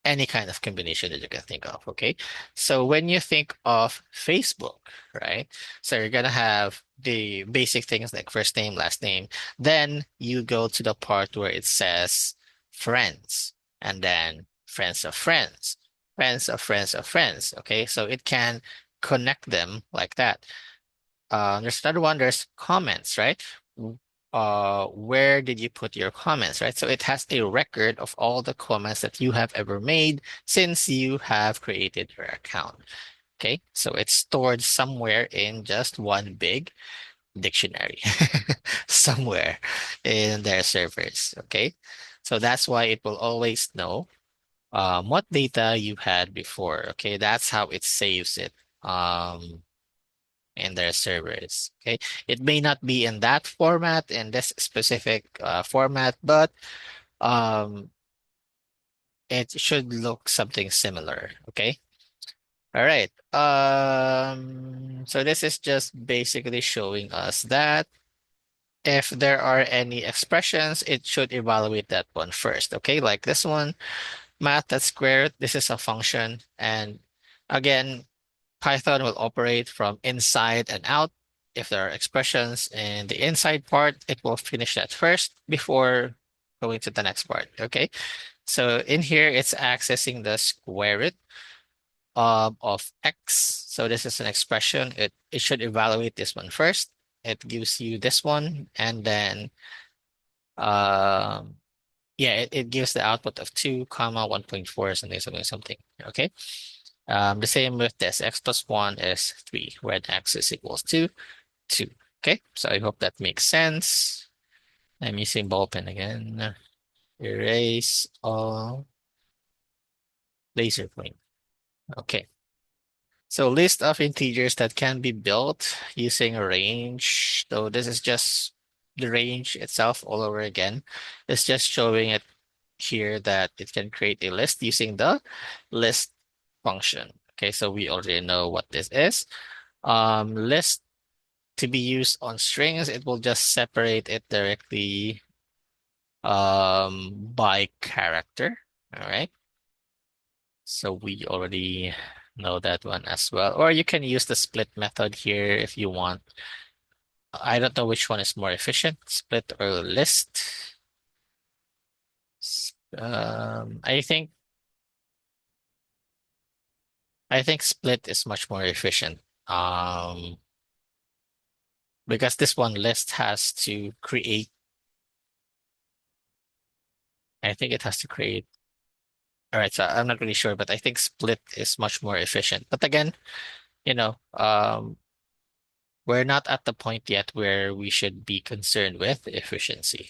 any kind of combination that you can think of. Okay. So when you think of Facebook, right? So you're gonna have the basic things like first name, last name. Then you go to the part where it says friends, and then friends of friends, friends of friends of friends. Okay. So it can connect them like that. There's another one, there's comments, right? Where did you put your comments, right? So it has a record of all the comments that you have ever made since you have created your account. Okay, so it's stored somewhere in just one big dictionary, somewhere in their servers. Okay, so that's why it will always know what data you had before. Okay, that's how it saves it. In their servers. Okay, it may not be in that format, in this specific format, but um, it should look something similar. Okay. All right. So this is just basically showing us that if there are any expressions, it should evaluate that one first. Okay, like this one, math that's squared. This is a function, and again, Python will operate from inside and out. If there are expressions in the inside part, it will finish that first before going to the next part. Okay. So in here, it's accessing the square root of x. So this is an expression. It should evaluate this one first. It gives you this one, and then um yeah, it gives the output of 2 comma 1.4 something. Okay. The same with this, x plus 1 is 3, when x is equals to 2. Okay, so I hope that makes sense. I'm using ball pen again. Erase all laser point. Okay, so list of integers that can be built using a range. So this is just the range itself all over again. It's just showing it here that it can create a list using the list function. Okay, so we already know what this is. List to be used on strings, it will just separate it directly by character. All right. So we already know that one as well. Or you can use the split method here if you want. I don't know which one is more efficient, split or list. I think split is much more efficient. Um, because this one list has to create, I think it has to create. All right, so I'm not really sure, but I think split is much more efficient. But again, you know, we're not at the point yet where we should be concerned with efficiency.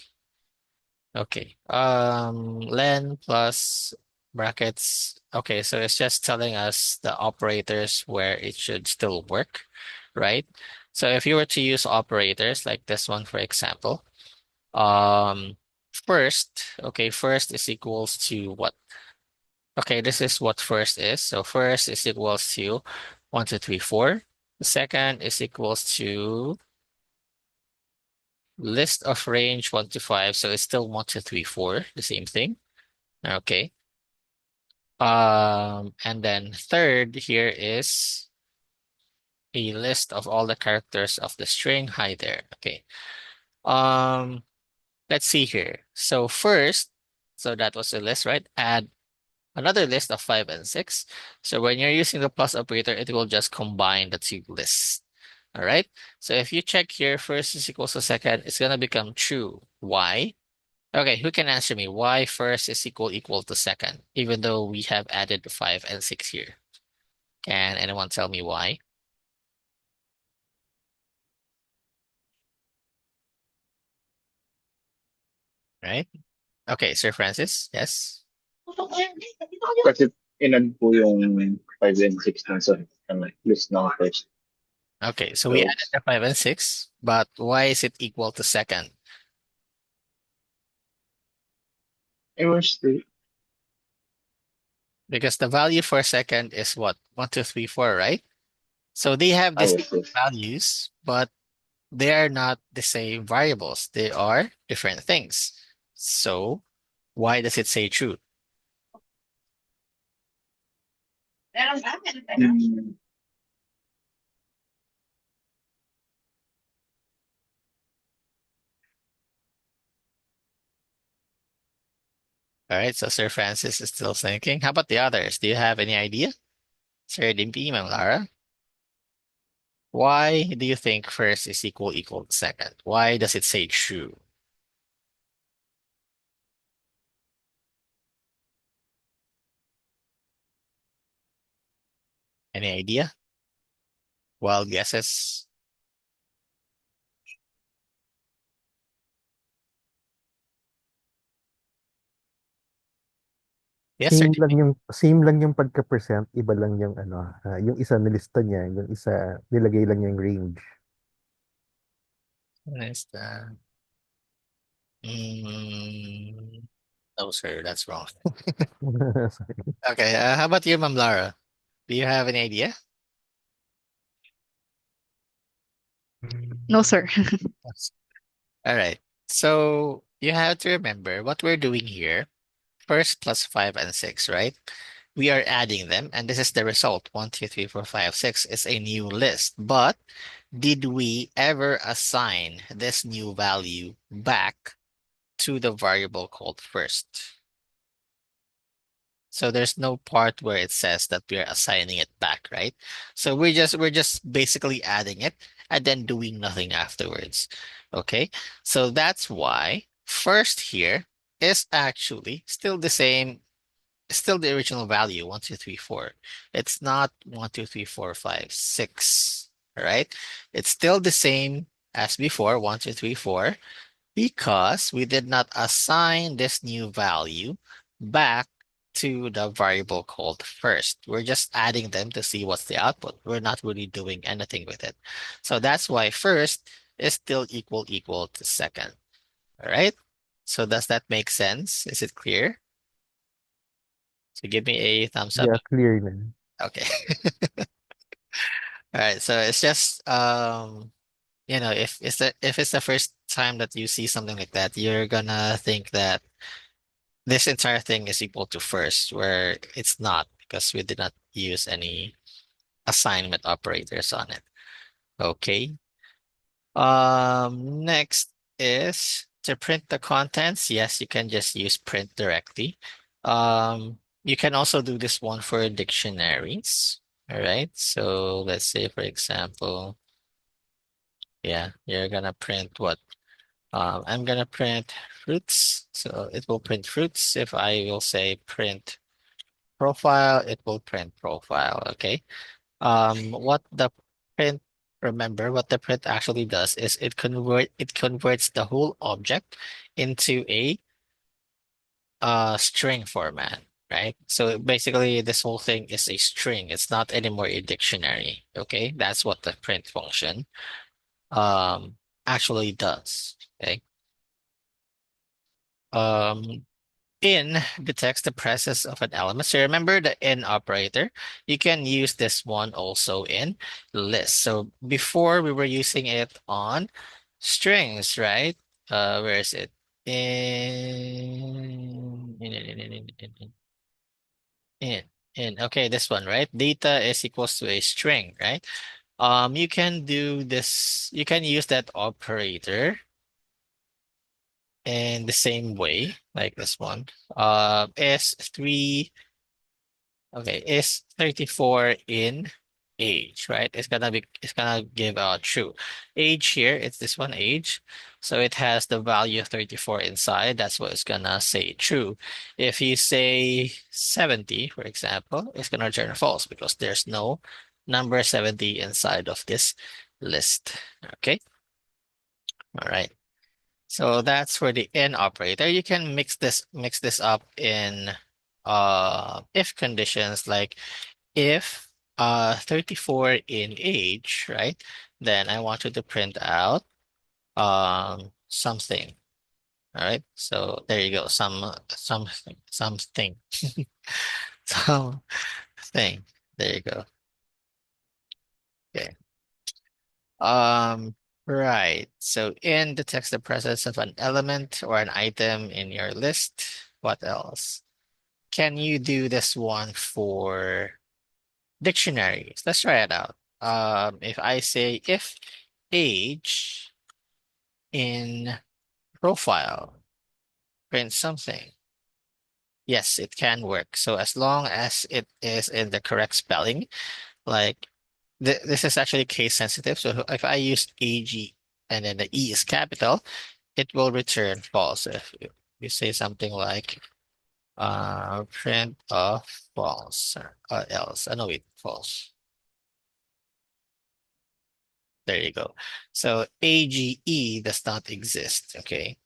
Okay. Len plus brackets. Okay, so it's just telling us the operators where it should still work, right? So if you were to use operators like this one, for example, um, first, okay, first is equals to what? Okay, this is what first is. So first is equals to 1, 2, 3, 4. The second is equals to list of range 1 to 5. So it's still 1, 2, 3, 4, the same thing. Okay. And then third here is a list of all the characters of the string. Hi there. Okay. Um, let's see here. So first, so that was the list, right? Add another list of 5 and 6. So when you're using the plus operator, it will just combine the two lists. All right. So if you check here, first is equals to second, it's gonna become true. Why? Okay, who can answer me? Why first is equal to second, even though we have added the 5 and 6 here? Can anyone tell me why? Right? Okay, Sir Francis, yes.
Kasi inad po yung 5 and 6 na sa list ng first.
Okay, so we
So,
added the 5 and 6, but why is it equal to second?
it was the,
Because the value for second is what? 1, 2, 3, 4, right? So they have
I
these
was this.
values, but they are not the same variables. They are different things. So why does it say true?
Mm,
All right, so Sir Francis is still thinking. How about the others? Do you have any idea? Sir Dimpy, Ma'am Lara? Why do you think first is equal to second? Why does it say true? Any idea? Wild guesses? Yes, sir.
Same lang yung pagka-present, iba lang yung ano, yung isa nilista niya, yung isa nilagay lang niya yung range.
Nice. Mm, no, sir, that's wrong. Okay, how about you, Ma'am Lara? Do you have any idea?
No, sir.
Yes. All right. So you have to remember what we're doing here. First plus 5 and 6, right? We are adding them, and this is the result. 1, 2, 3, 4, 5, 6 is a new list. But did we ever assign this new value back to the variable called first? So there's no part where it says that we are assigning it back, right? So we're just basically adding it and then doing nothing afterwards. Okay? So that's why first here is actually still the same, still the original value, 1, 2, 3, 4. It's not 1, 2, 3, 4, 5, 6. All right? It's still the same as before, 1, 2, 3, 4, because we did not assign this new value back to the variable called first. We're just adding them to see what's the output. We're not really doing anything with it. So that's why first is still equal to second. All right. So does that make sense? Is it clear? So give me a thumbs up.
Yeah, clear na.
Okay. All right. So it's just if it's the first time that you see something like that, you're gonna think that this entire thing is equal to first, where it's not because we did not use any assignment operators on it. Okay. Next is to print the contents. Yes, you can just use print directly. You can also do this one for dictionaries. All right. So let's say, for example, yeah, you're gonna print what? I'm gonna print fruits. So it will print fruits. If I will say print profile, it will print profile. Okay. What the print, remember what the print actually does is it converts the whole object into a string format, right? So basically, this whole thing is a string. It's not anymore a dictionary. Okay, that's what the print function um actually does. Okay. Um, in detects the presence of an element. So remember the in operator. You can use this one also in list. So before we were using it on strings, right? Where is it? In, okay, this one, right? Data is equals to a string, right? You can do this, you can use that operator in the same way, like this one. S3, okay, is 34 in age, right? It's gonna give out true. Age here, it's this one age. So it has the value of 34 inside. That's what it's gonna say true. If you say 70, for example, it's gonna return false because there's no number 70 inside of this list. Okay. All right. So that's for the in operator. You can mix this up in if conditions, like if 34 in age, right? Then I want you to print out something. All right. So there you go. Something. Something. There you go. Okay. Um, right. So in detects the presence of an element or an item in your list. What else? Can you do this one for dictionaries? Let's try it out. If I say if age in profile print something, yes, it can work. So as long as it is in the correct spelling, like this is actually case sensitive. So if I use AG and then the E is capital, it will return false. If you say something like print of false or else. No, wait, false. There you go. So AGE does not exist. Okay.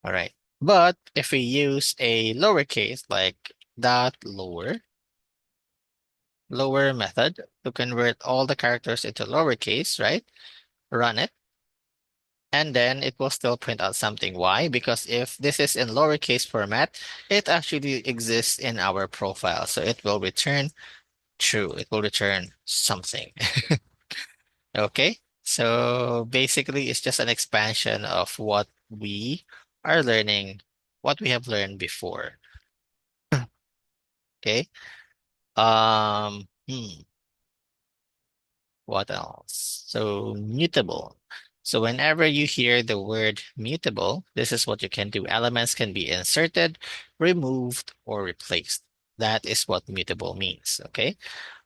All right. But if we use a lowercase like dot lower method to convert all the characters into lowercase, right? Run it. And then it will still print out something. Why? Because if this is in lowercase format, it actually exists in our profile. So it will return true. It will return something. Okay. So basically, it's just an expansion of what we are learning, what we have learned before. Okay. What else? So mutable. So whenever you hear the word mutable, this is what you can do. Elements can be inserted, removed, or replaced. That is what mutable means. Okay.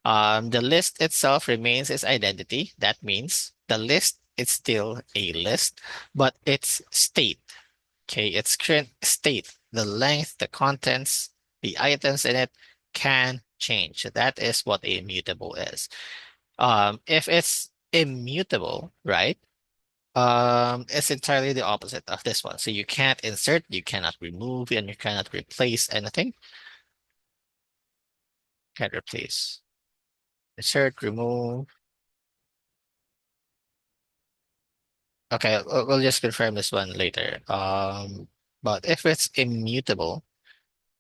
The list itself remains its identity. That means the list is still a list, but its state, okay, its current state, the length, the contents, the items in it can change. That is what a mutable is. If it's immutable, right? It's entirely the opposite of this one. So you can't insert, you cannot remove, and you cannot replace anything. Can't replace. Insert, remove. Okay, we'll just confirm this one later. But if it's immutable,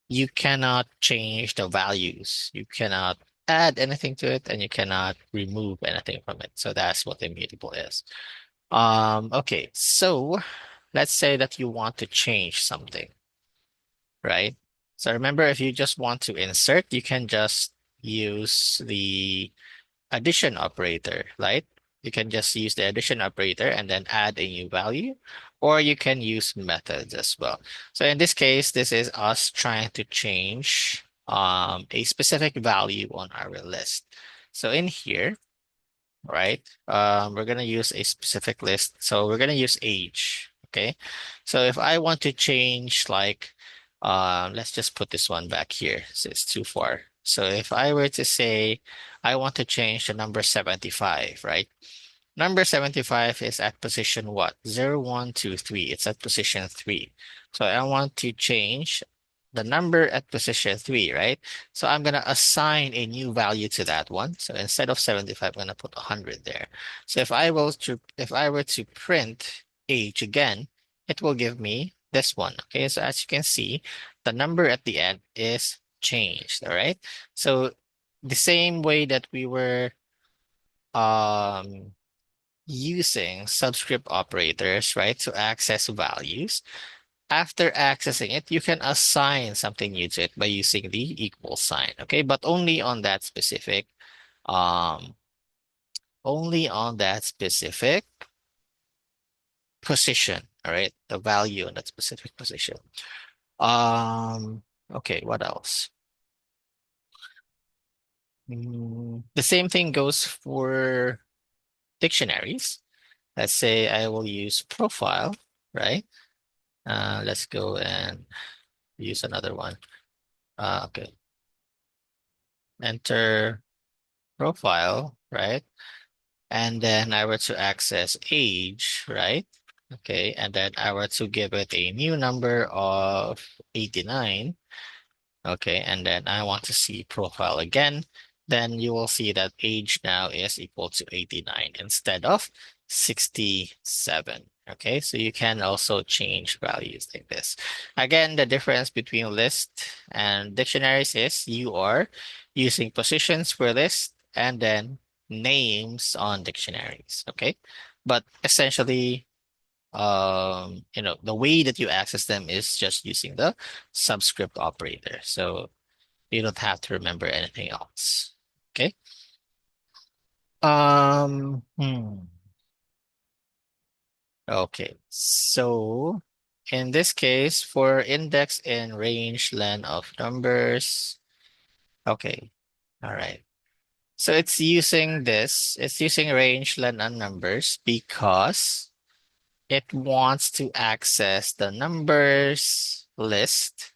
you cannot change the values. You cannot add anything to it, and you cannot remove anything from it. So that's what immutable is. Okay, so let's say that you want to change something, right? So remember, if you just want to insert, you can just use the addition operator, right? You can just use the addition operator and then add a new value, or you can use methods as well. So in this case, this is us trying to change a specific value on our list. So in here, right, we're going to use a specific list. So we're going to use age. Okay. So if I want to change, like, let's just put this one back here. So it's too far. So if I were to say, I want to change the number 75, right? Number 75 is at position what? 0, 1, 2, 3. It's at position 3. So I want to change the number at position 3, right? So I'm going to assign a new value to that one. So instead of 75, I'm going to put 100 there. So if I were to print age again, it will give me this one. Okay, so as you can see, the number at the end is changed. All right. So the same way that we were um using subscript operators, right, to access values. After accessing it, you can assign something new to it by using the equal sign, okay? But um, only on that specific position, all right? The value on that specific position. Okay, what else? The same thing goes for dictionaries. Let's say I will use profile, right? Let's go and use another one. Okay. Enter profile, right? And then I were to access age, right? Okay. And then I were to give it a new number of 89. Okay, and then I want to see profile again. Then you will see that age now is equal to 89 instead of 67. Okay, so you can also change values like this. Again, the difference between list and dictionaries is you are using positions for list and then names on dictionaries. Okay, but essentially the way that you access them is just using the subscript operator. So you don't have to remember anything else. Okay. Um, hmm. Okay. So in this case, for index in range len of numbers. Okay. All right. So it's using range len on numbers because it wants to access the numbers list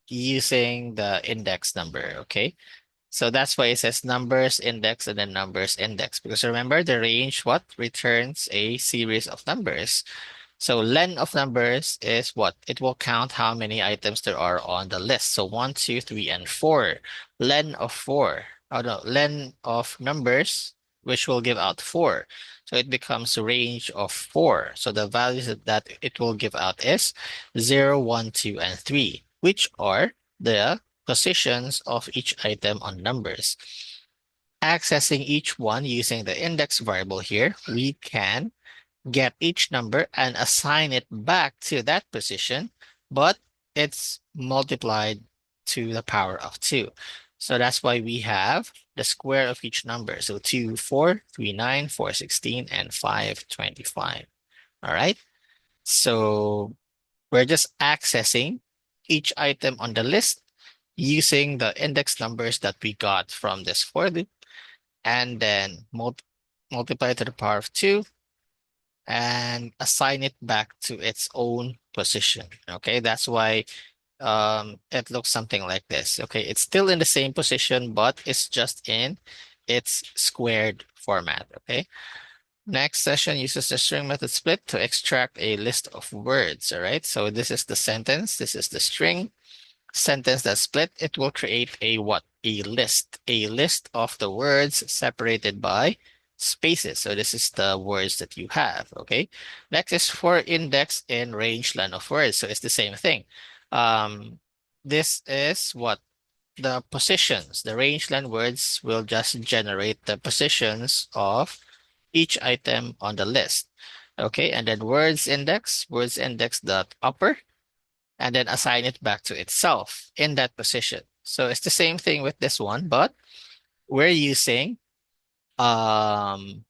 using the index number, okay? So that's why it says numbers index and then numbers index, because remember the range what returns a series of numbers. So len of numbers is what? It will count how many items there are on the list. So 1, 2, 3, and 4. Len of 4. Oh no, len of numbers, which will give out 4. So it becomes a range of 4. So the values that it will give out is 0, 1, 2, and 3, which are the positions of each item on numbers. Accessing each one using the index variable here, we can get each number and assign it back to that position, but it's multiplied to the power of 2. So that's why we have the square of each number. So 2, 4, 3, 9, 4, 16, and 5, 25. All right. So we're just accessing each item on the list using the index numbers that we got from this for loop, and then multiply to the power of 2 and assign it back to its own position. Okay, that's why it looks something like this. Okay, it's still in the same position, but it's just in its squared format. Okay. Next session uses the string method split to extract a list of words. All right, so this is the sentence, this is the string. Sentence that split, it will create a what? A list of the words separated by spaces. So this is the words that you have, okay? Next is for index in range len of words. So it's the same thing. This is what? The positions. The range len words will just generate the positions of each item on the list. Okay, and then words index dot upper, and then assign it back to itself in that position. So it's the same thing with this one, but we're using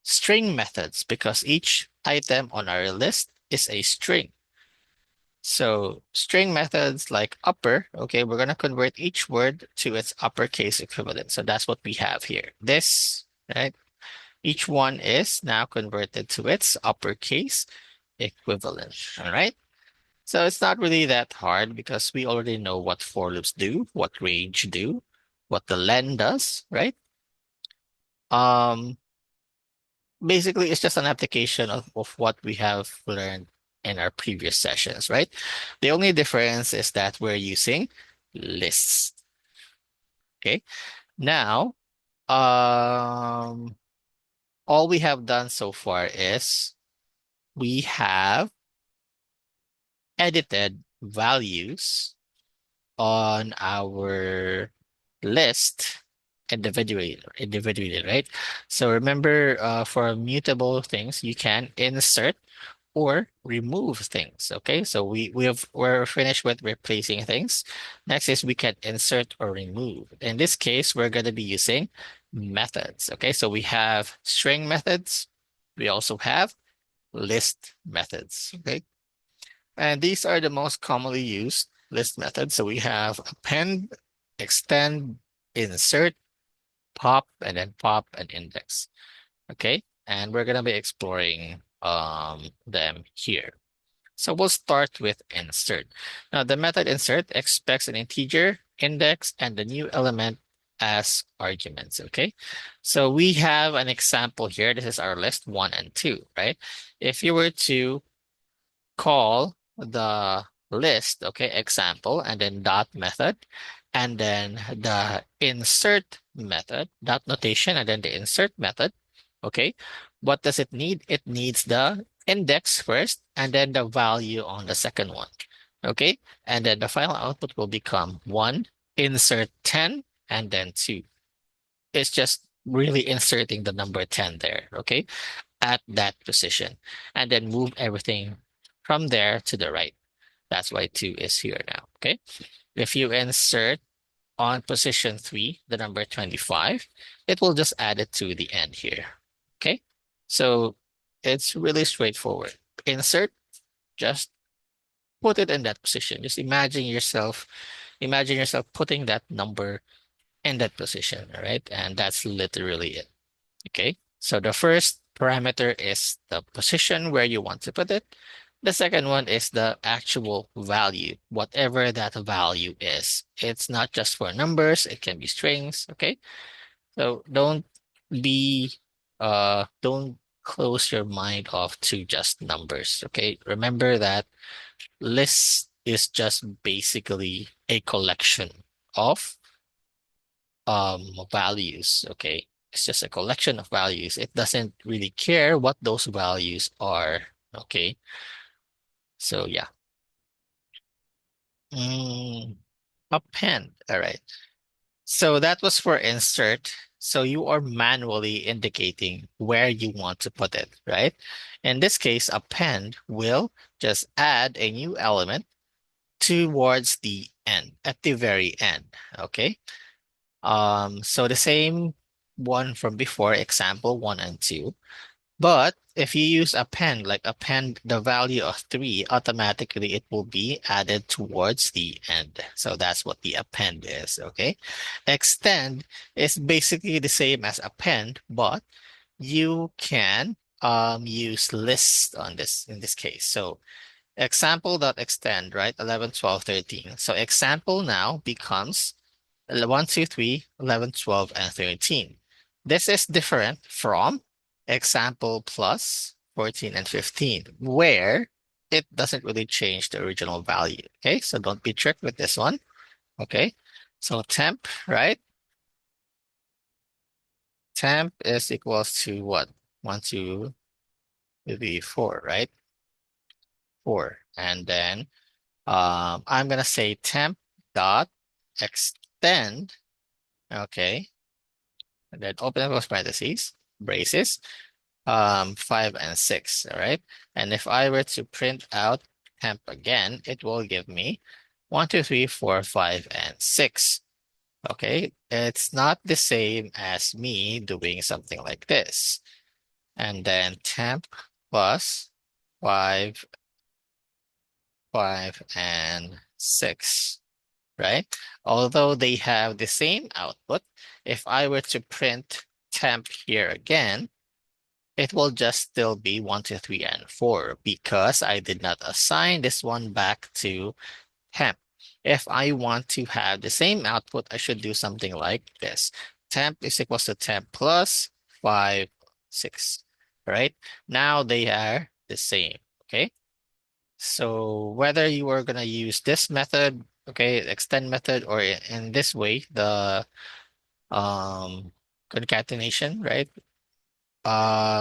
string methods because each item on our list is a string. So string methods like upper, okay, we're going to convert each word to its uppercase equivalent. So that's what we have here. This, right? Each one is now converted to its uppercase equivalent. All right. So it's not really that hard because we already know what for loops do, what range do, what the len does, right? Um, basically it's just an application of what we have learned in our previous sessions, right? The only difference is that we're using lists. Okay. Now, um, all we have done so far is we have edited values on our list individually, right? So remember, for mutable things, you can insert or remove things. Okay, so we're finished with replacing things. Next is we can insert or remove. In this case, we're going to be using methods. Okay, so we have string methods. We also have list methods. Okay, and these are the most commonly used list methods. So we have append, extend, insert, pop, and then pop and index. Okay, and we're going to be exploring them here. So we'll start with insert. Now the method insert expects an integer, index, and the new element as arguments, okay? So we have an example here. This is our list 1 and 2, right? If you were to call the list, okay, example, and then dot method, and then the insert method, dot notation, and then the insert method, okay, what does it need? It needs the index first, and then the value on the second one, okay, and then the final output will become 1, insert 10, and then 2. It's just really inserting the number 10 there, okay, at that position, and then move everything from there to the right. That's why 2 is here now, okay? If you insert on position 3, the number 25, it will just add it to the end here, okay? So it's really straightforward. Insert, just put it in that position. Just imagine yourself putting that number in that position, all right? And that's literally it. Okay, so the first parameter is the position where you want to put it. The second one is the actual value, whatever that value is. It's not just for numbers, it can be strings, okay? So be don't close your mind off to just numbers, okay? Remember that list is just basically a collection of values, okay? It's just a collection of values. It doesn't really care what those values are, okay? So yeah. Append, all right. So that was for insert. So you are manually indicating where you want to put it, right? In this case, append will just add a new element towards the end, at the very end, okay? So the same one from before, example 1 and 2. But if you use append, like append the value of 3, automatically it will be added towards the end. So that's what the append is, okay? Extend is basically the same as append, but you can use list on this in this case. So example.extend, right? 11, 12, 13. So example now becomes 1, 2, 3, 11, 12, and 13. This is different from example plus 14 and 15, where it doesn't really change the original value. Okay, so don't be tricked with this one. Okay, so temp, right? Temp is equals to what? 1, 2, 3, 4, right? 4. And then I'm gonna say temp dot extend. Okay, and then open and close parentheses, braces, 5 and 6, all right? And if I were to print out temp again, it will give me 1, 2, 3, 4, 5, and 6. Okay, it's not the same as me doing something like this. And then temp plus 5, 5, and 6, right? Although they have the same output, if I were to print temp here again, it will just still be 1, 2, 3, and 4 because I did not assign this one back to temp. If I want to have the same output, I should do something like this. Temp is equals to temp plus 5, 6. right? Now they are the same, okay? So whether you are gonna use this method, okay, extend method, or in this way, the concatenation, right?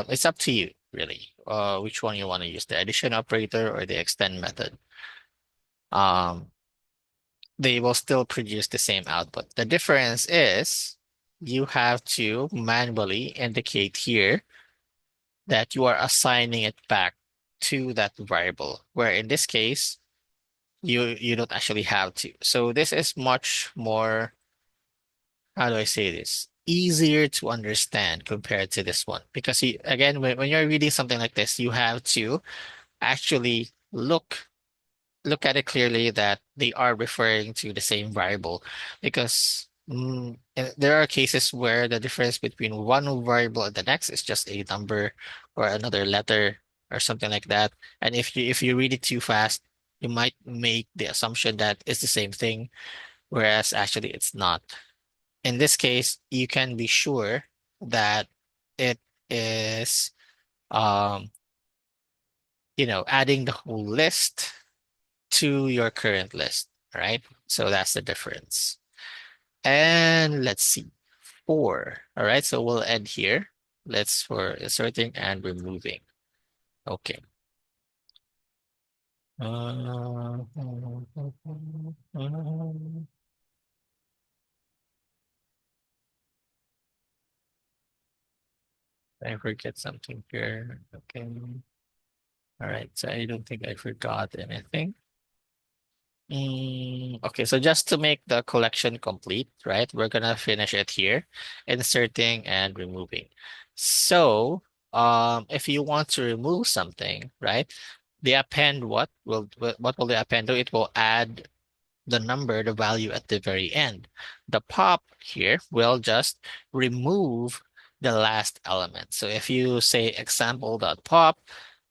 It's up to you, really. Which one you want to use, the addition operator or the extend method. Um, they will still produce the same output. The difference is you have to manually indicate here that you are assigning it back to that variable, where in this case, you don't actually have to. So this is much more, how do I say this? Easier to understand compared to this one. Because again, when you're reading something like this, you have to actually look at it clearly that they are referring to the same variable, because there are cases where the difference between one variable and the next is just a number or another letter or something like that. And if you read it too fast, you might make the assumption that it's the same thing, whereas actually it's not. In this case, you can be sure that it is um adding the whole list to your current list, right? So that's the difference. And let's see, 4. All right, so we'll end here. Let's for inserting and removing. Okay. I forget something here. Okay. All right, so I don't think I forgot anything. Okay, so just to make the collection complete, right? We're gonna finish it here, inserting and removing. So, if you want to remove something, right? The append what will the append do? It will add the number, the value at the very end. The pop here will just remove the last element. So if you say example.pop,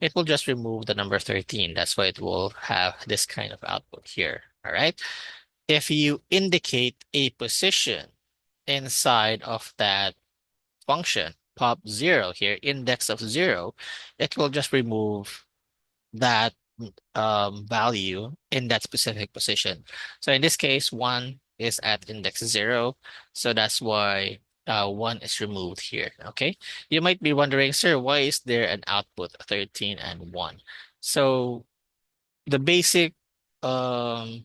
it will just remove the number 13. That's why it will have this kind of output here. All right. If you indicate a position inside of that function, pop 0 here, index of 0, it will just remove that value in that specific position. So in this case, 1 is at index 0. So that's why 1 is removed here. Okay. You might be wondering, sir, why is there an output 13 and 1? So the basic um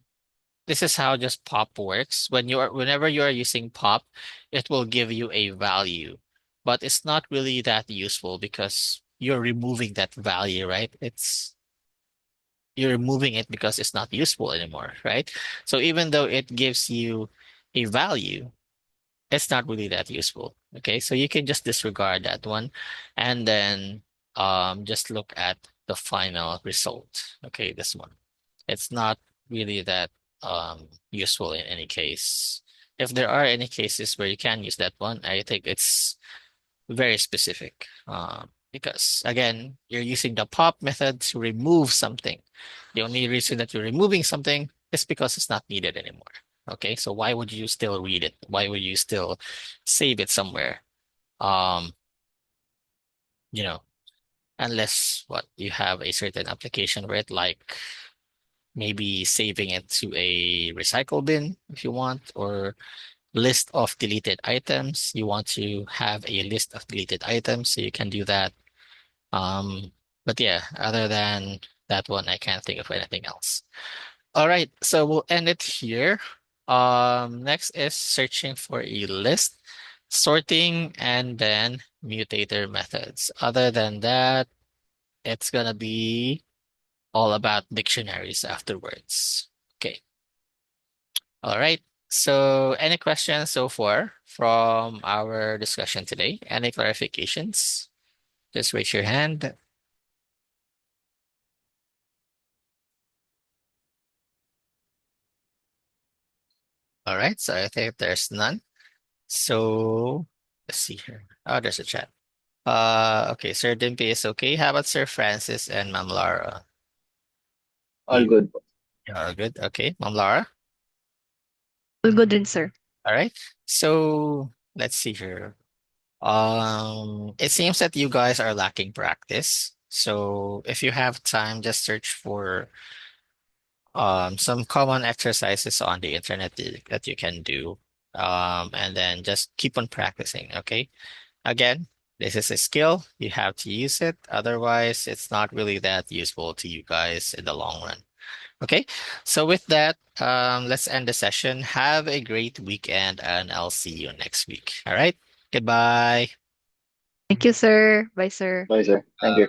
this is how just pop works. Whenever you are using pop, it will give you a value, but it's not really that useful because you're removing that value, right? You're removing it because it's not useful anymore, right? So even though it gives you a value, it's not really that useful. Okay, so you can just disregard that one and then just look at the final result. Okay, this one. It's not really that useful in any case. If there are any cases where you can use that one, I think it's very specific. Because again, you're using the pop method to remove something. The only reason that you're removing something is because it's not needed anymore. Okay, so why would you still read it? Why would you still save it somewhere? Um, you know, unless what you have a certain application where it like maybe saving it to a recycle bin if you want, or list of deleted items. You want to have a list of deleted items, so you can do that. But yeah, other than that one, I can't think of anything else. All right, so we'll end it here. Next is searching for a list, sorting, and then mutator methods. Other than that, it's gonna be all about dictionaries afterwards. Okay. All right. So any questions so far from our discussion today? Any clarifications? Just raise your hand. All right, so I think there's none. So let's see here. Oh, there's a chat. Okay, Sir Dimpy is okay. How about Sir Francis and Ma'am Lara?
All
You
good po.
are good. Okay, Ma'am Lara.
All good din, sir.
All right. So let's see here. It seems that you guys are lacking practice. So if you have time, just search for some common exercises on the internet that you can do. And then just keep on practicing, okay? Again, this is a skill. You have to use it. Otherwise, it's not really that useful to you guys in the long run. Okay, so with that, let's end the session. Have a great weekend, and I'll see you next week. All right, goodbye.
Thank you, sir. Bye, sir.
Bye, sir. Thank you.